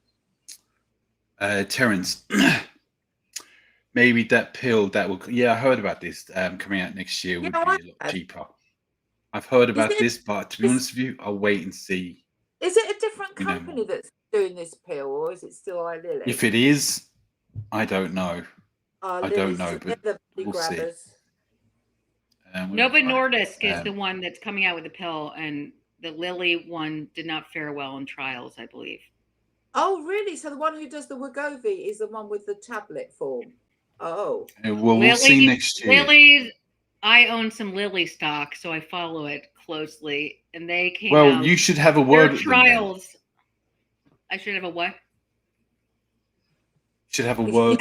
Terence. Maybe that pill that will. Yeah, I heard about this coming out next year would be a lot cheaper. I've heard about this, but to be honest with you, I'll wait and see. Is it a different company that's doing this pill, or is it still Lilly? If it is, I don't know. I don't know, but we'll see. Novo Nordisk is the one that's coming out with the pill, and the Lilly one did not fare well in trials, I believe. Oh, really? So the one who does the Wegovy is the one with the tablet form. Oh, well, we'll see next year. Lilly, I own some Lilly stock, so I follow it closely, and they came Well, out, you should have a word with trials. Them, I should have a what? Should have a word.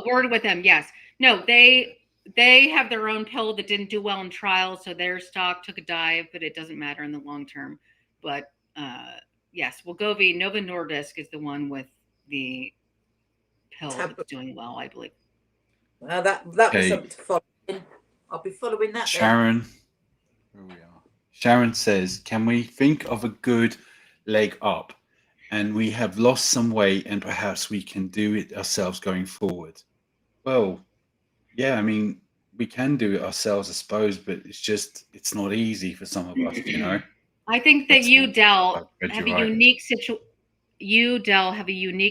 Word with them. Yes. No, they have their own pill that didn't do well in trials, so their stock took a dive, but it doesn't matter in the long term. But yes, Wegovy, Novo Nordisk is the one with the pill Tablet. that's doing well, I believe. Well, that was Okay. something to follow in. I'll be following that then. Sharon, where we are. Sharon says, "Can we think of a good leg up? And we have lost some weight, and perhaps we can do it ourselves going forward." Well, yeah, I mean, we can do it ourselves, I suppose, but it's not easy for some of us, you know. I think that That's you, all. Del, I've read have you a right. unique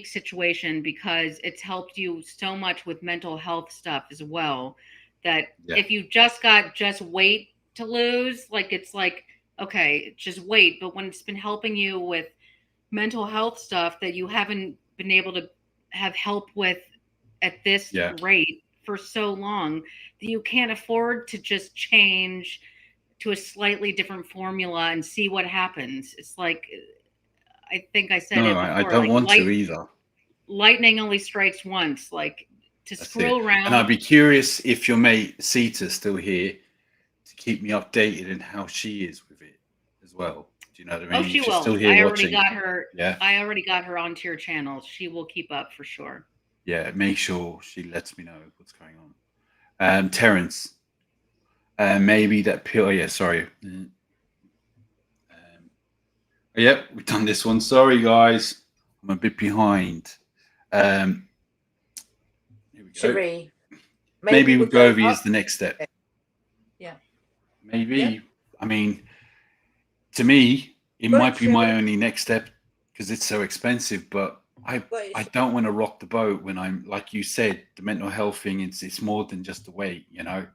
situation because it's helped you so much with mental health stuff as well. That Yeah. if you just got weight to lose, like it's like, okay, just wait. But when it's been helping you with mental health stuff that you haven't been able to have help with at this Yeah. rate for so long, that you can't afford to just change to a slightly different formula and see what happens. It's like, I think I said No, it before. I don't like want to either. lightning only strikes once. Like to That's screw it. around. And I'd be curious if your mate Sita's still here to keep me updated in how she is with it as well. Do you know what I mean? Oh, she If she's will. still here I already watching. got her. Yeah. I already got her onto your channel. She will keep up for sure. Yeah, make sure she lets me know what's going on. Terence, maybe that pill. Oh, yeah, sorry. Yep, we've done this one. Sorry, guys, I'm a bit behind. Here we go. Cherie. Maybe we'll Wegovy go is the next step. Yeah. Maybe. Yeah. I mean, to me, it Right, might be my Cherie. only next step because it's so expensive. But I don't want to rock the boat when I'm, like you said, the mental health thing. It's more than just the weight, you know.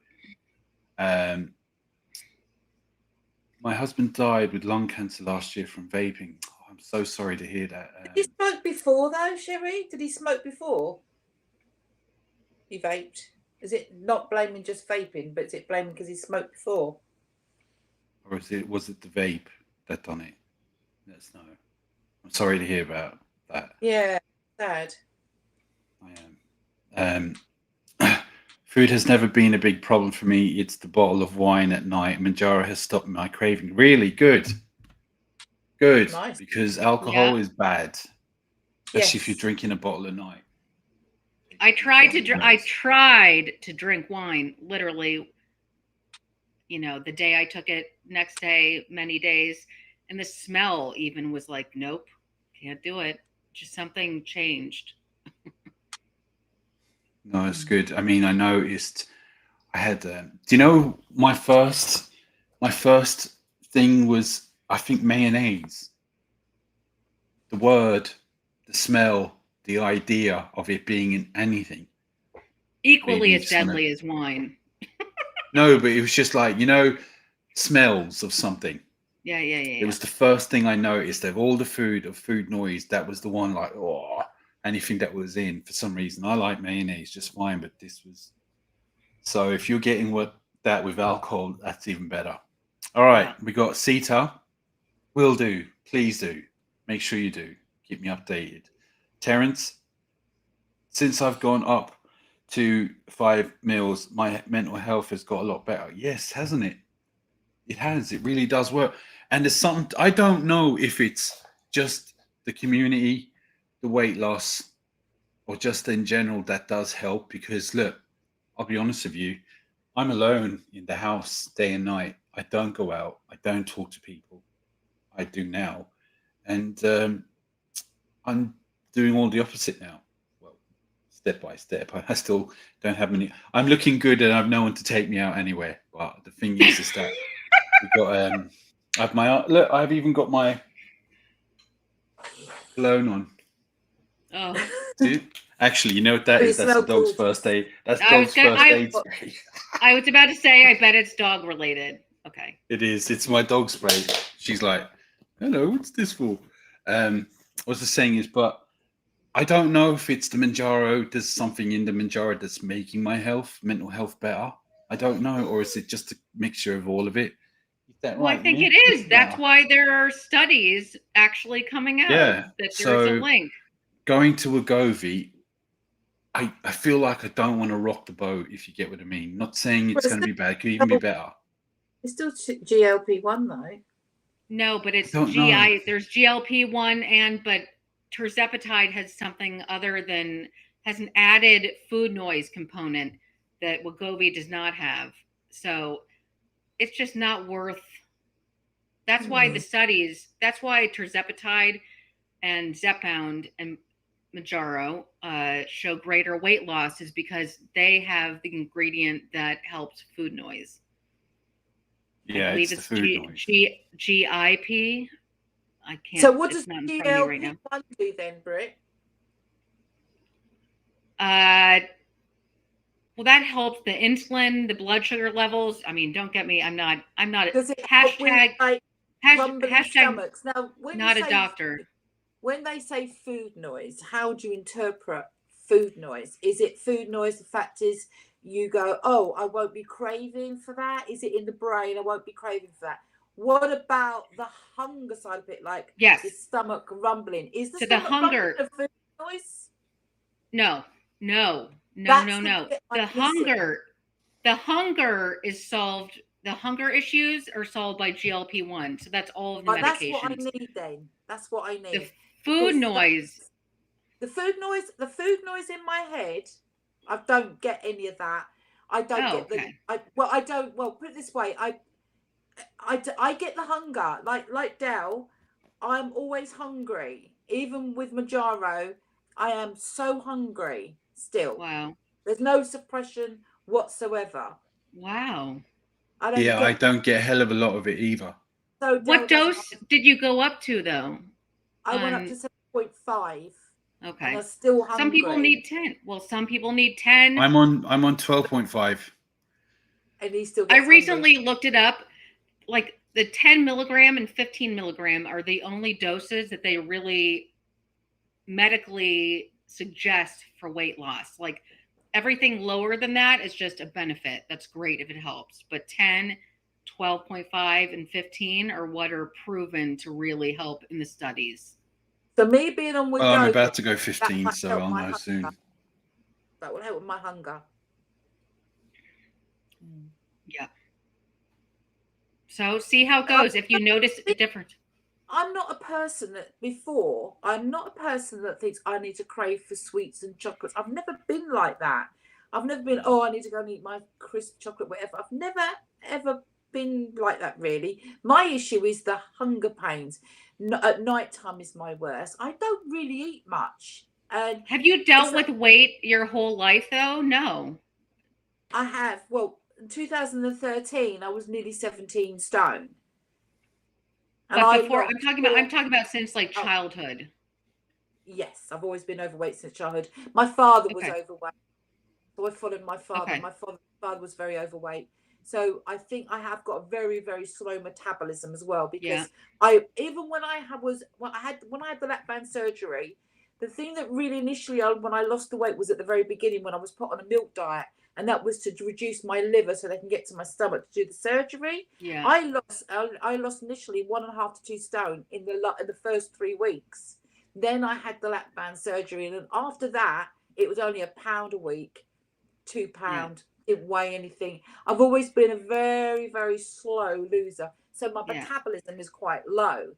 My husband died with lung cancer last year from vaping. Oh, I'm so sorry to hear that. Did he smoke before though, Cherie? Did he smoke before? He vaped. Is it not blaming just vaping, but is it blaming because he smoked before? Or was it the vape that done it? Let's know. I'm sorry to hear about that. Yeah, sad. I am. Food has never been a big problem for me. It's the bottle of wine at night. Mounjaro has stopped my craving. Really good. Good. Nice. Because alcohol is bad, especially if you're Yes. drinking a bottle a night. I tried to drink wine literally, you know, the day I took it, next day, many days, and the smell even was like, nope, can't do it. Just something changed. No, it's good. I mean, I noticed I had, do you know, my first thing was, I think, mayonnaise. The word, the smell, the idea of it being in anything. Equally as deadly as wine. No, but it was just like, you know, smells of something. Yeah. It was the first thing I noticed of all the food noise. That was the one, like, oh, anything that was in for some reason. I like mayonnaise just fine, but this was. So if you're getting that with alcohol, that's even better. All right, we got Sita. Will do. Please do. Make sure you do. Keep me updated. Terence, since I've gone up to 5 meals, my mental health has got a lot better. Yes, hasn't it? It has. It really does work. And there's something, I don't know if it's just the community, the weight loss, or just in general that does help. Because look, I'll be honest with you, I'm alone in the house day and night. I don't go out. I don't talk to people. I do now. And I'm doing all the opposite now. Well, step by step. I still don't have many. I'm looking good and I've no one to take me out anywhere. But the thing is that we've got, I've look, I've even got my cologne on. Oh. See? Actually, you know what that is? That's the dog's first aid. That's dog's first aid spray. I was about to say, I bet it's dog related. Okay. It is. It's my dog spray. She's like, hello, what's this for? What the saying is, but I don't know if it's the Mounjaro. There's something in the Mounjaro that's making my mental health better. I don't know. Or is it just a mixture of all of it? Is that well, right? I think it is. That's why there are studies actually coming out that there's a link. Going to Wegovy, I feel like I don't want to rock the boat, if you get what I mean. Not saying it's going to be bad. It could even be better. It's still GLP-1 though. No, but it's GI. There's GLP-1 but tirzepatide has something has an added food noise component that Wegovy does not have. So it's just not worth. That's why that's why tirzepatide and Zepbound and Mounjaro show greater weight loss, is because they have the ingredient that helps food noise. Yeah, I believe it's the food noise. GIP. I can't. So what it's does not in front of me right now. GLP-1 do then, Britt? Well, that helps the insulin, the blood sugar levels. I mean, don't get me. I'm not. Does it help with, like, rumbling hashtag stomachs? Now, when not you a say, doctor. when they say food noise, how do you interpret food noise? Is it food noise? The fact is, you go, oh, I won't be craving for that. Is it in the brain? I won't be craving for that. What about the hunger side of it? Like, Yes. the stomach rumbling. Is the So stomach the hunger. rumbling a food noise? No. That's the bit I'm missing. The hunger is solved. The hunger issues are solved by GLP-1. So that's all of the But that's what I medications. need then. That's what I need. The food noise. The food noise in my head, I don't get any of that. I don't get I don't, well, put it this way, I get the hunger, like Del. I'm always hungry. Even with Mounjaro, I am so hungry still. Wow. There's no suppression whatsoever. Wow. I don't get a hell of a lot of it either. So what dose did you go up to though? I went up to 7.5. Okay. And I'm still hungry. Some people need 10. Well, some people need 10. I'm on 12.5. And he still I gets recently hungry. looked it up. Like the 10 milligram and 15 milligram are the only doses that they really medically suggest for weight loss. Like everything lower than that is just a benefit. That's great if it helps. But 10, 12.5, and 15 are what are proven to really help in the studies. So me being on Wegovy, I'm about to go 15, so I'll know soon. That will help with my hunger. Yeah. So see how it goes. If you notice a difference. I'm not a person that thinks I need to crave for sweets and chocolates. I've never been like that. I've never been, oh, I need to go and eat my crisp chocolate, whatever. I've never, ever been like that, really. My issue is the hunger pains. At night time is my worst. I don't really eat much. And have you dealt with weight your whole life, though? No. I have. Well, in 2013, I was nearly 17 stone. And but before, I'm talking about since like childhood. Yes, I've always been overweight since childhood. My father was overweight, so I followed my father. Okay. My father was very overweight, so I think I have got a very, very slow metabolism as well. Because even when I had the lap band surgery, the thing that really initially when I lost the weight was at the very beginning when I was put on a milk diet. And that was to reduce my liver so they can get to my stomach to do the surgery. Yeah. I lost initially 1.5 to 2 stone in the first 3 weeks. Then I had the lap band surgery, and after that, it was only £1 a week, £2. Yeah. Didn't weigh anything. I've always been a very, very slow loser, so my metabolism is quite low.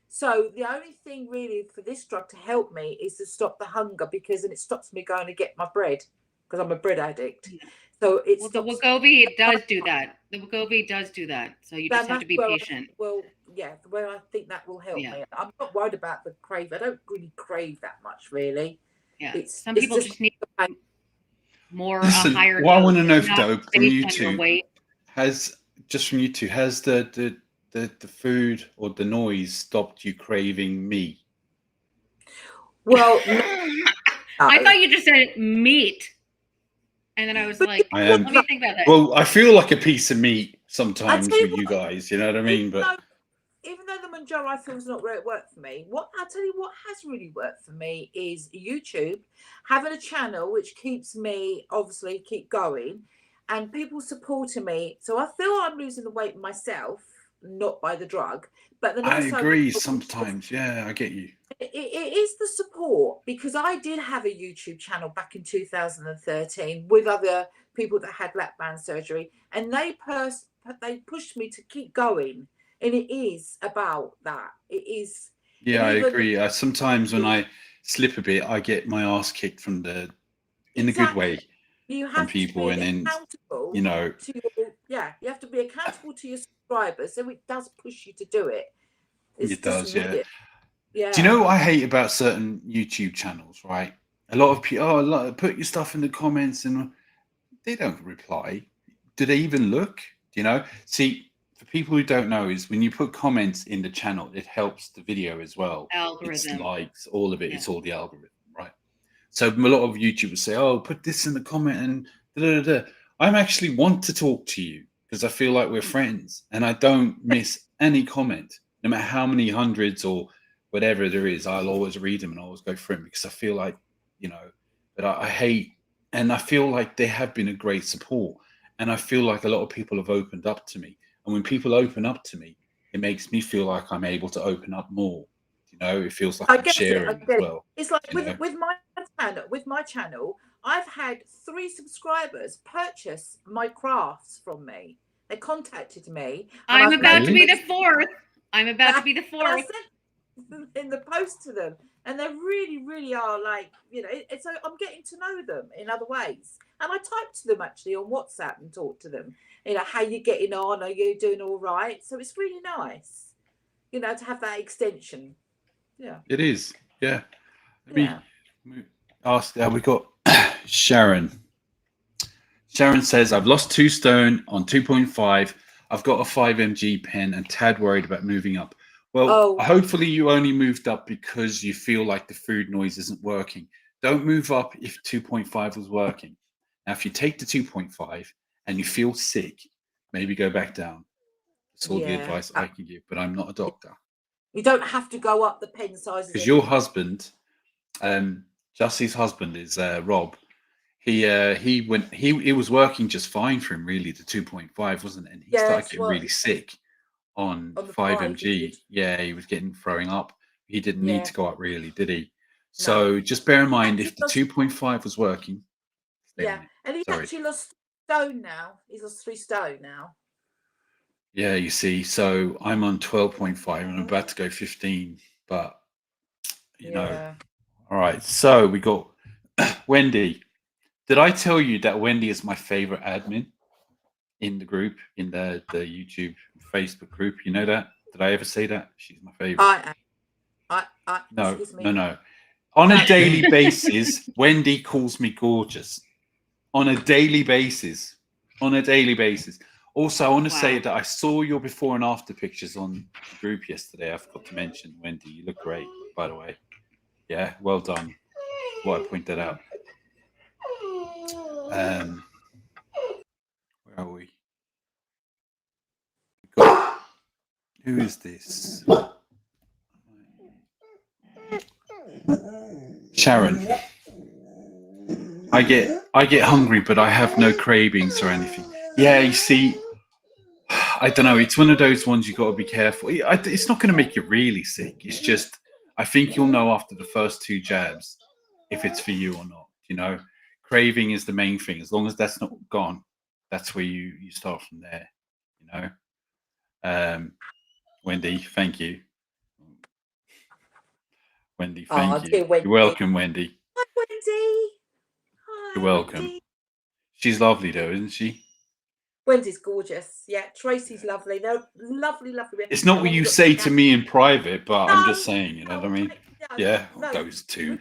So the only thing really for this drug to help me is to stop the hunger, because then it stops me going to get my bread. Because I'm a bread addict. So it's the Wegovy does do that. The Wegovy does do that. So you just have to be patient. The way I think that will help me. I'm not worried about the crave. I don't really crave that much, really. Yeah. Some people just need more higher. What I want to know, though, from you two, has the food or the noise stopped you craving me? Well, I thought you just said meat. And then I was like, let me think about that. Well, I feel like a piece of meat sometimes with you guys, you know what I mean? But even though the Mounjaro I feel is not where it worked for me, I'll tell you what has really worked for me is YouTube, having a channel which keeps me obviously keep going, and people supporting me. So I feel I'm losing the weight myself, not by the drug. But then I agree sometimes. Yeah, I get you. It is the support, because I did have a YouTube channel back in 2013 with other people that had lap band surgery, and they pushed me to keep going. And it is about that. It is Yeah, I And even agree. Sometimes when I slip a bit, I get my ass kicked from in a good way you from have to people, be and then accountable you know, to your, you have to be accountable to your subscribers, so it does push you to do it. It's it just does. Yeah. weird. Yeah. Do you know what I hate about certain YouTube channels? Right, a lot of people, put your stuff in the comments, and they don't reply. Do they even look? Do you know? See, for people who don't know, is when you put comments in the channel, it helps the video as well. It's Algorithm. likes, all of it. Yeah. It's all the algorithm, right? So a lot of YouTubers say, "Oh, put this in the comment," and da, da, da. I'm actually want to talk to you because I feel like we're friends, and I don't miss any comment, no matter how many hundreds or whatever there is. I'll always read them and always go through them because I feel like, but I hate, and I feel like they have been a great support, and I feel like a lot of people have opened up to me, and when people open up to me, it makes me feel like I'm able to open up more. It feels like I I'm get it. I sharing get as it. well. It's like you know? with my channel, I've had 3 subscribers purchase my crafts from me. They contacted me. And I'm I've about to Really? be the fourth. I'm about to be the and I fourth. sent them in the post to them, and they really, really are like, it's so I'm getting to know them in other ways. And I type to them actually on WhatsApp and talk to them. How you getting on? Are you doing all right? So it's really nice, to have that extension. Yeah. It is, yeah. Let Yeah. me ask. We got Sharon. Sharon says, "I've lost 2 stone on 2.5. I've got a 5 mg pen and tad worried about moving up." Well, hopefully you only moved up because you feel like the food noise isn't working. Don't move up if 2.5 was working. Now, if you take the 2.5 and you feel sick, maybe go back down. That's all the advice I can give, but I'm not a doctor. You don't have to go up the pen sizes. Because your husband, Jussie's husband is Rob. He was working just fine for him, really, the 2.5, wasn't it? And he started getting really sick on 5 mg. Yeah, he was throwing up. He didn't need to go up, really, did he? So just bear in mind, if the 2.5 was working. Yeah, and he actually lost stone now. He's lost 3 stone now. Yeah, you see, so I'm on 12.5 and I'm about to go 15, but you know. All right, so we got Wendy. Did I tell you that Wendy is my favorite admin in the group, in the YouTube Facebook group? You know that? Did I ever say that? She's my favorite. No. On a daily basis, Wendy calls me gorgeous. On a daily basis. Also, I want to say that I saw your before and after pictures on the group yesterday. I forgot to mention, Wendy, you look great, by the way. Yeah, well done. Why I point that out. Where are we? Who is this? Sharon. I get hungry, but I have no cravings or anything. Yeah, you see, I don't know. It's one of those ones you got to be careful. It's not going to make you really sick. It's just, I think you'll know after the first 2 jabs if it's for you or not. Craving is the main thing. As long as that's not gone, that's where you start from there. Wendy, thank you. Wendy, thank you. You're welcome, Wendy. Hi, Wendy. Hi, You're welcome. Wendy. She's lovely, though, isn't she? Wendy's gorgeous. Yeah, Tracy's lovely. No, lovely. It's not what you say to me in private, but I'm just saying, you know what I mean? Yeah, those 2.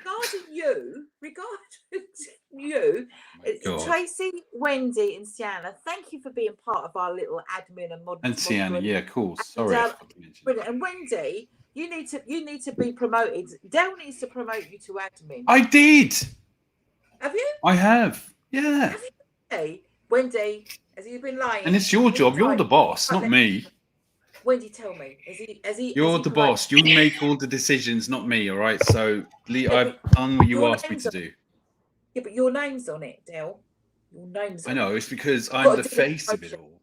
Regarding you, Tracy, Wendy, and Sienna, thank you for being part of our little admin and mod. And Sienna, yeah, cool. Sorry, I forgot to mention. And Wendy, you need to be promoted. Dell needs to promote you to admin. I did. Have you? I have. Yeah. Have you? Hey, Wendy, has he been lying? And it's your job. You're the boss, not me. Wendy, tell me, has he? You're the boss. You make all the decisions, not me. All right. So I've done what you asked me to do. Yeah, but your name's on it, Dell. Your name's on it. I know. It's because I'm the face of it all.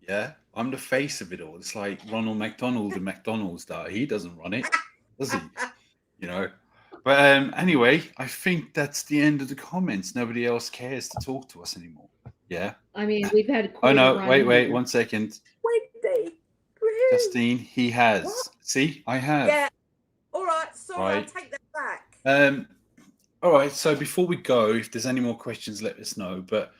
Yeah, I'm the face of it all. It's like Ronald McDonald and McDonald's. That he doesn't run it, does he? But anyway, I think that's the end of the comments. Nobody else cares to talk to us anymore. Yeah. I mean, we've had. Oh no! Wait! 1 second. Wendy. Justine, he has. See, I have. Yeah, All right. Sorry, I'll Right. take that back. All right. So before we go, if there's any more questions, let us know. But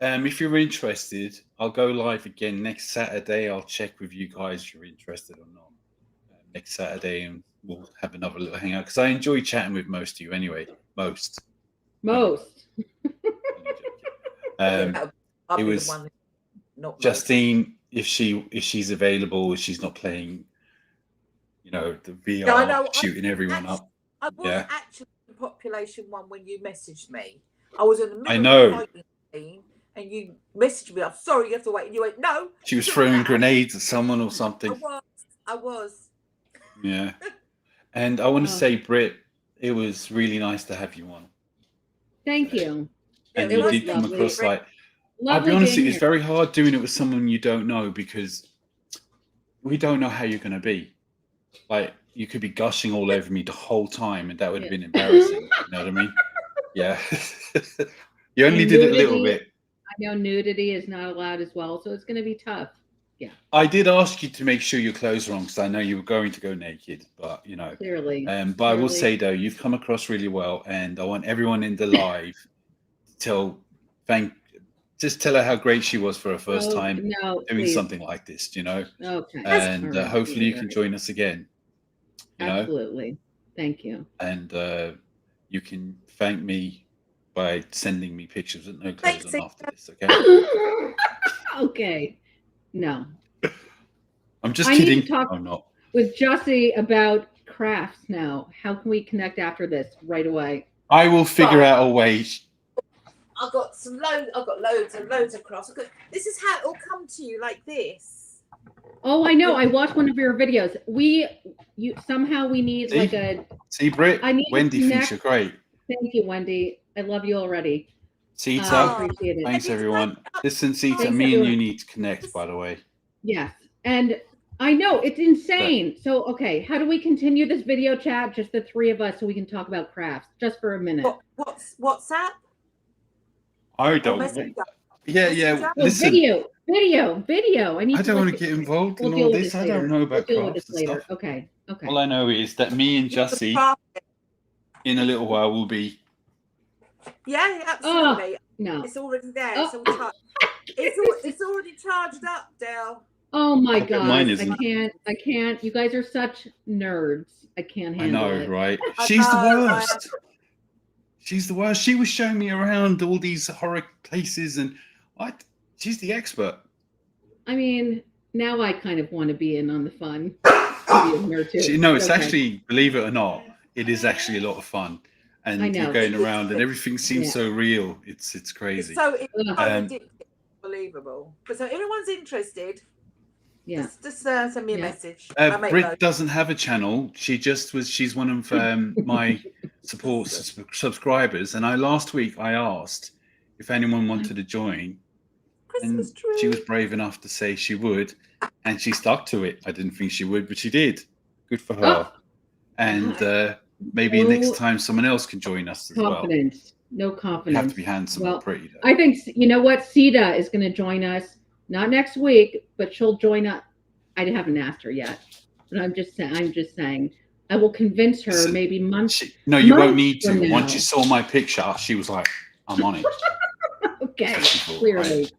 if you're interested, I'll go live again next Saturday. I'll check with you guys if you're interested or not next Saturday, and we'll have another little hangout because I enjoy chatting with most of you anyway. Most. Most. I'll it be was the one, not most. Justine, if she's available, if she's not playing, you know, the VR No, I know. shooting everyone up. I wasn't Yeah. actually in population one when you messaged me. I was in the middle I know. of the fighting scene, and you messaged me. I'm sorry, you have to wait. And you went, no. She was do throwing that. grenades at someone or something. I was. Yeah. And I want to say, Britt, it was really nice to have you on. Thank you. And Yeah, you it did was come lovely. across like, I'll Lovely be honest, being it's here. very hard doing it with someone you don't know because we don't know how you're going to be. Like, you could be gushing all over me the whole time, and that would have been embarrassing. You know what I mean? Yeah. You only And did it a little nudity, bit. I know nudity is not allowed as well, so it's going to be tough. Yeah, I did ask you to make sure your clothes were on because I know you were going to go naked, but you know. clearly. But I will say though, you've come across really well, and I want everyone in the live to just tell her how great she was for her first time No, doing please. something like this, you know. Okay. And All right. hopefully you All can right. join us again. You know, Absolutely. Thank you. and you can thank me by sending me pictures with no clothes on after this. Okay. Okay. No. I'm just I need to kidding. talk- I'm not. With Jussie about crafts now. How can we connect after this right away? I will figure out a way. I've got loads and loads of crafts. This is how it'll come to you like this. Oh, I know. I watched one of your videos. Somehow we need like a. See, Britt, I need to Wendy thinks connect- you're great. Thank you, Wendy. I love you already. Sita, Oh, appreciate it. thanks everyone. Listen, Sita, Thanks, me and everyone. you need to connect, by the way. Yes. And I know it's insane. So, okay, how do we continue this video chat? Just the three of us so we can talk about crafts just for a minute. What's WhatsApp? I Or don't. Messenger? Yeah. Messenger? Oh, Listen, video. I don't want to get involved in all this. I don't know about We'll deal with crafts this and later. stuff. Okay. All I know is that me and Jussie, in a little while, will be. Yeah, absolutely. No. It's already there. Oh. It's all charged. It's already charged up, Dale. Oh my I bet god. mine I isn't. can't. You guys are such nerds. I can't handle I know, it. right? I She's the know, worst. She's the worst. She was showing me around all these horror places, and she's the expert. I mean, now I kind of want to be in on the fun. Be a nerd too. No, it's Okay. actually, believe it or not, it is actually a lot of fun. And I know. you're going around, and everything seems Yeah. so real. It's crazy. It's so Ugh. unbelievable. But so everyone's interested. Yeah. Just send me a Yeah. message. I'll make Britt those. doesn't have a channel. She's one of my subscribers. And last week I asked if anyone wanted to join. And Christmas tree. she was brave enough to say she would. And she stuck to it. I didn't think she would, but she did. Good for her. Oh. And maybe next time someone else can join us as Confidence. No well. You confidence. have to be handsome or pretty, though. I think, you know what? Sita is going to join us. Not next week, but she'll join us. I haven't asked her yet. But I'm just saying. I will convince her Listen, maybe months. No, you won't months need from to. now. Once you saw my picture, she was like, I'm on it. Okay. Festival, Clearly. right?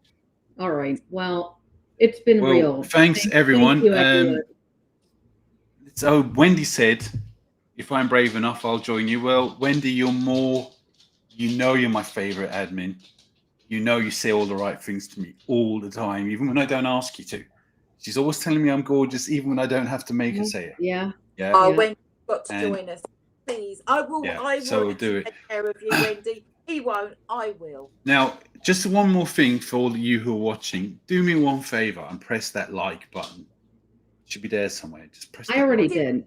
All right. Well, it's been real. Thanks everyone. Thank you, everyone. So Wendy said, if I'm brave enough, I'll join you. Well, Wendy, you're my favorite admin. You say all the right things to me all the time, even when I don't ask you to. She's always telling me I'm gorgeous, even when I don't have to make her say it. Yeah. Yeah. Oh, Yeah. Wendy's got to join us. Please. I will. Yeah, I will so we'll do it. take care of you, Wendy. He won't. I will. Now, just one more thing for all of you who are watching. Do me one favor and press that like button. It should be there somewhere. Just press. I already like. did.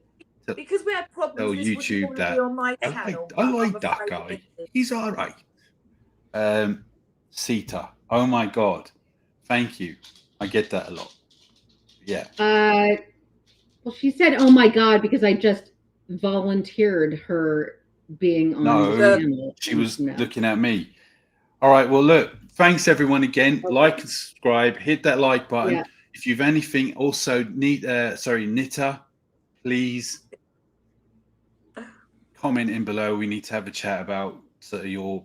Because we had problems. Tell this would YouTube normally that be on my I channel. like that guy. He's all right. Sita. Oh my God. Thank you. I get that a lot. Yeah. Well, she said, "Oh my God," because I just volunteered her being on the channel. She was looking at me. All right. Well, look. Thanks everyone again. Okay. Like and subscribe. Hit that like button. Yeah. If you've anything, also Nita, please. comment in below. We need to have a chat about sort of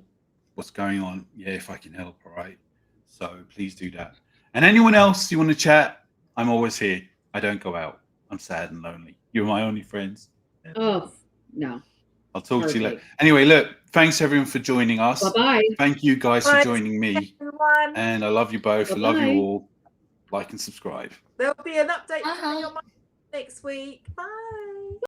what's going on. Yeah, if I can help, all right. So please do that. And anyone else you want to chat, I'm always here. I don't go out. I'm sad and lonely. You're my only friends. Oh, no. I'll talk to you later. Hardly. Anyway, look, thanks everyone for joining us. Bye-bye. Thank you guys for Bye, joining me. everyone. And I love you both. I love you Bye-bye. all. Like and subscribe. There'll be an update Bye. coming on next week. Bye.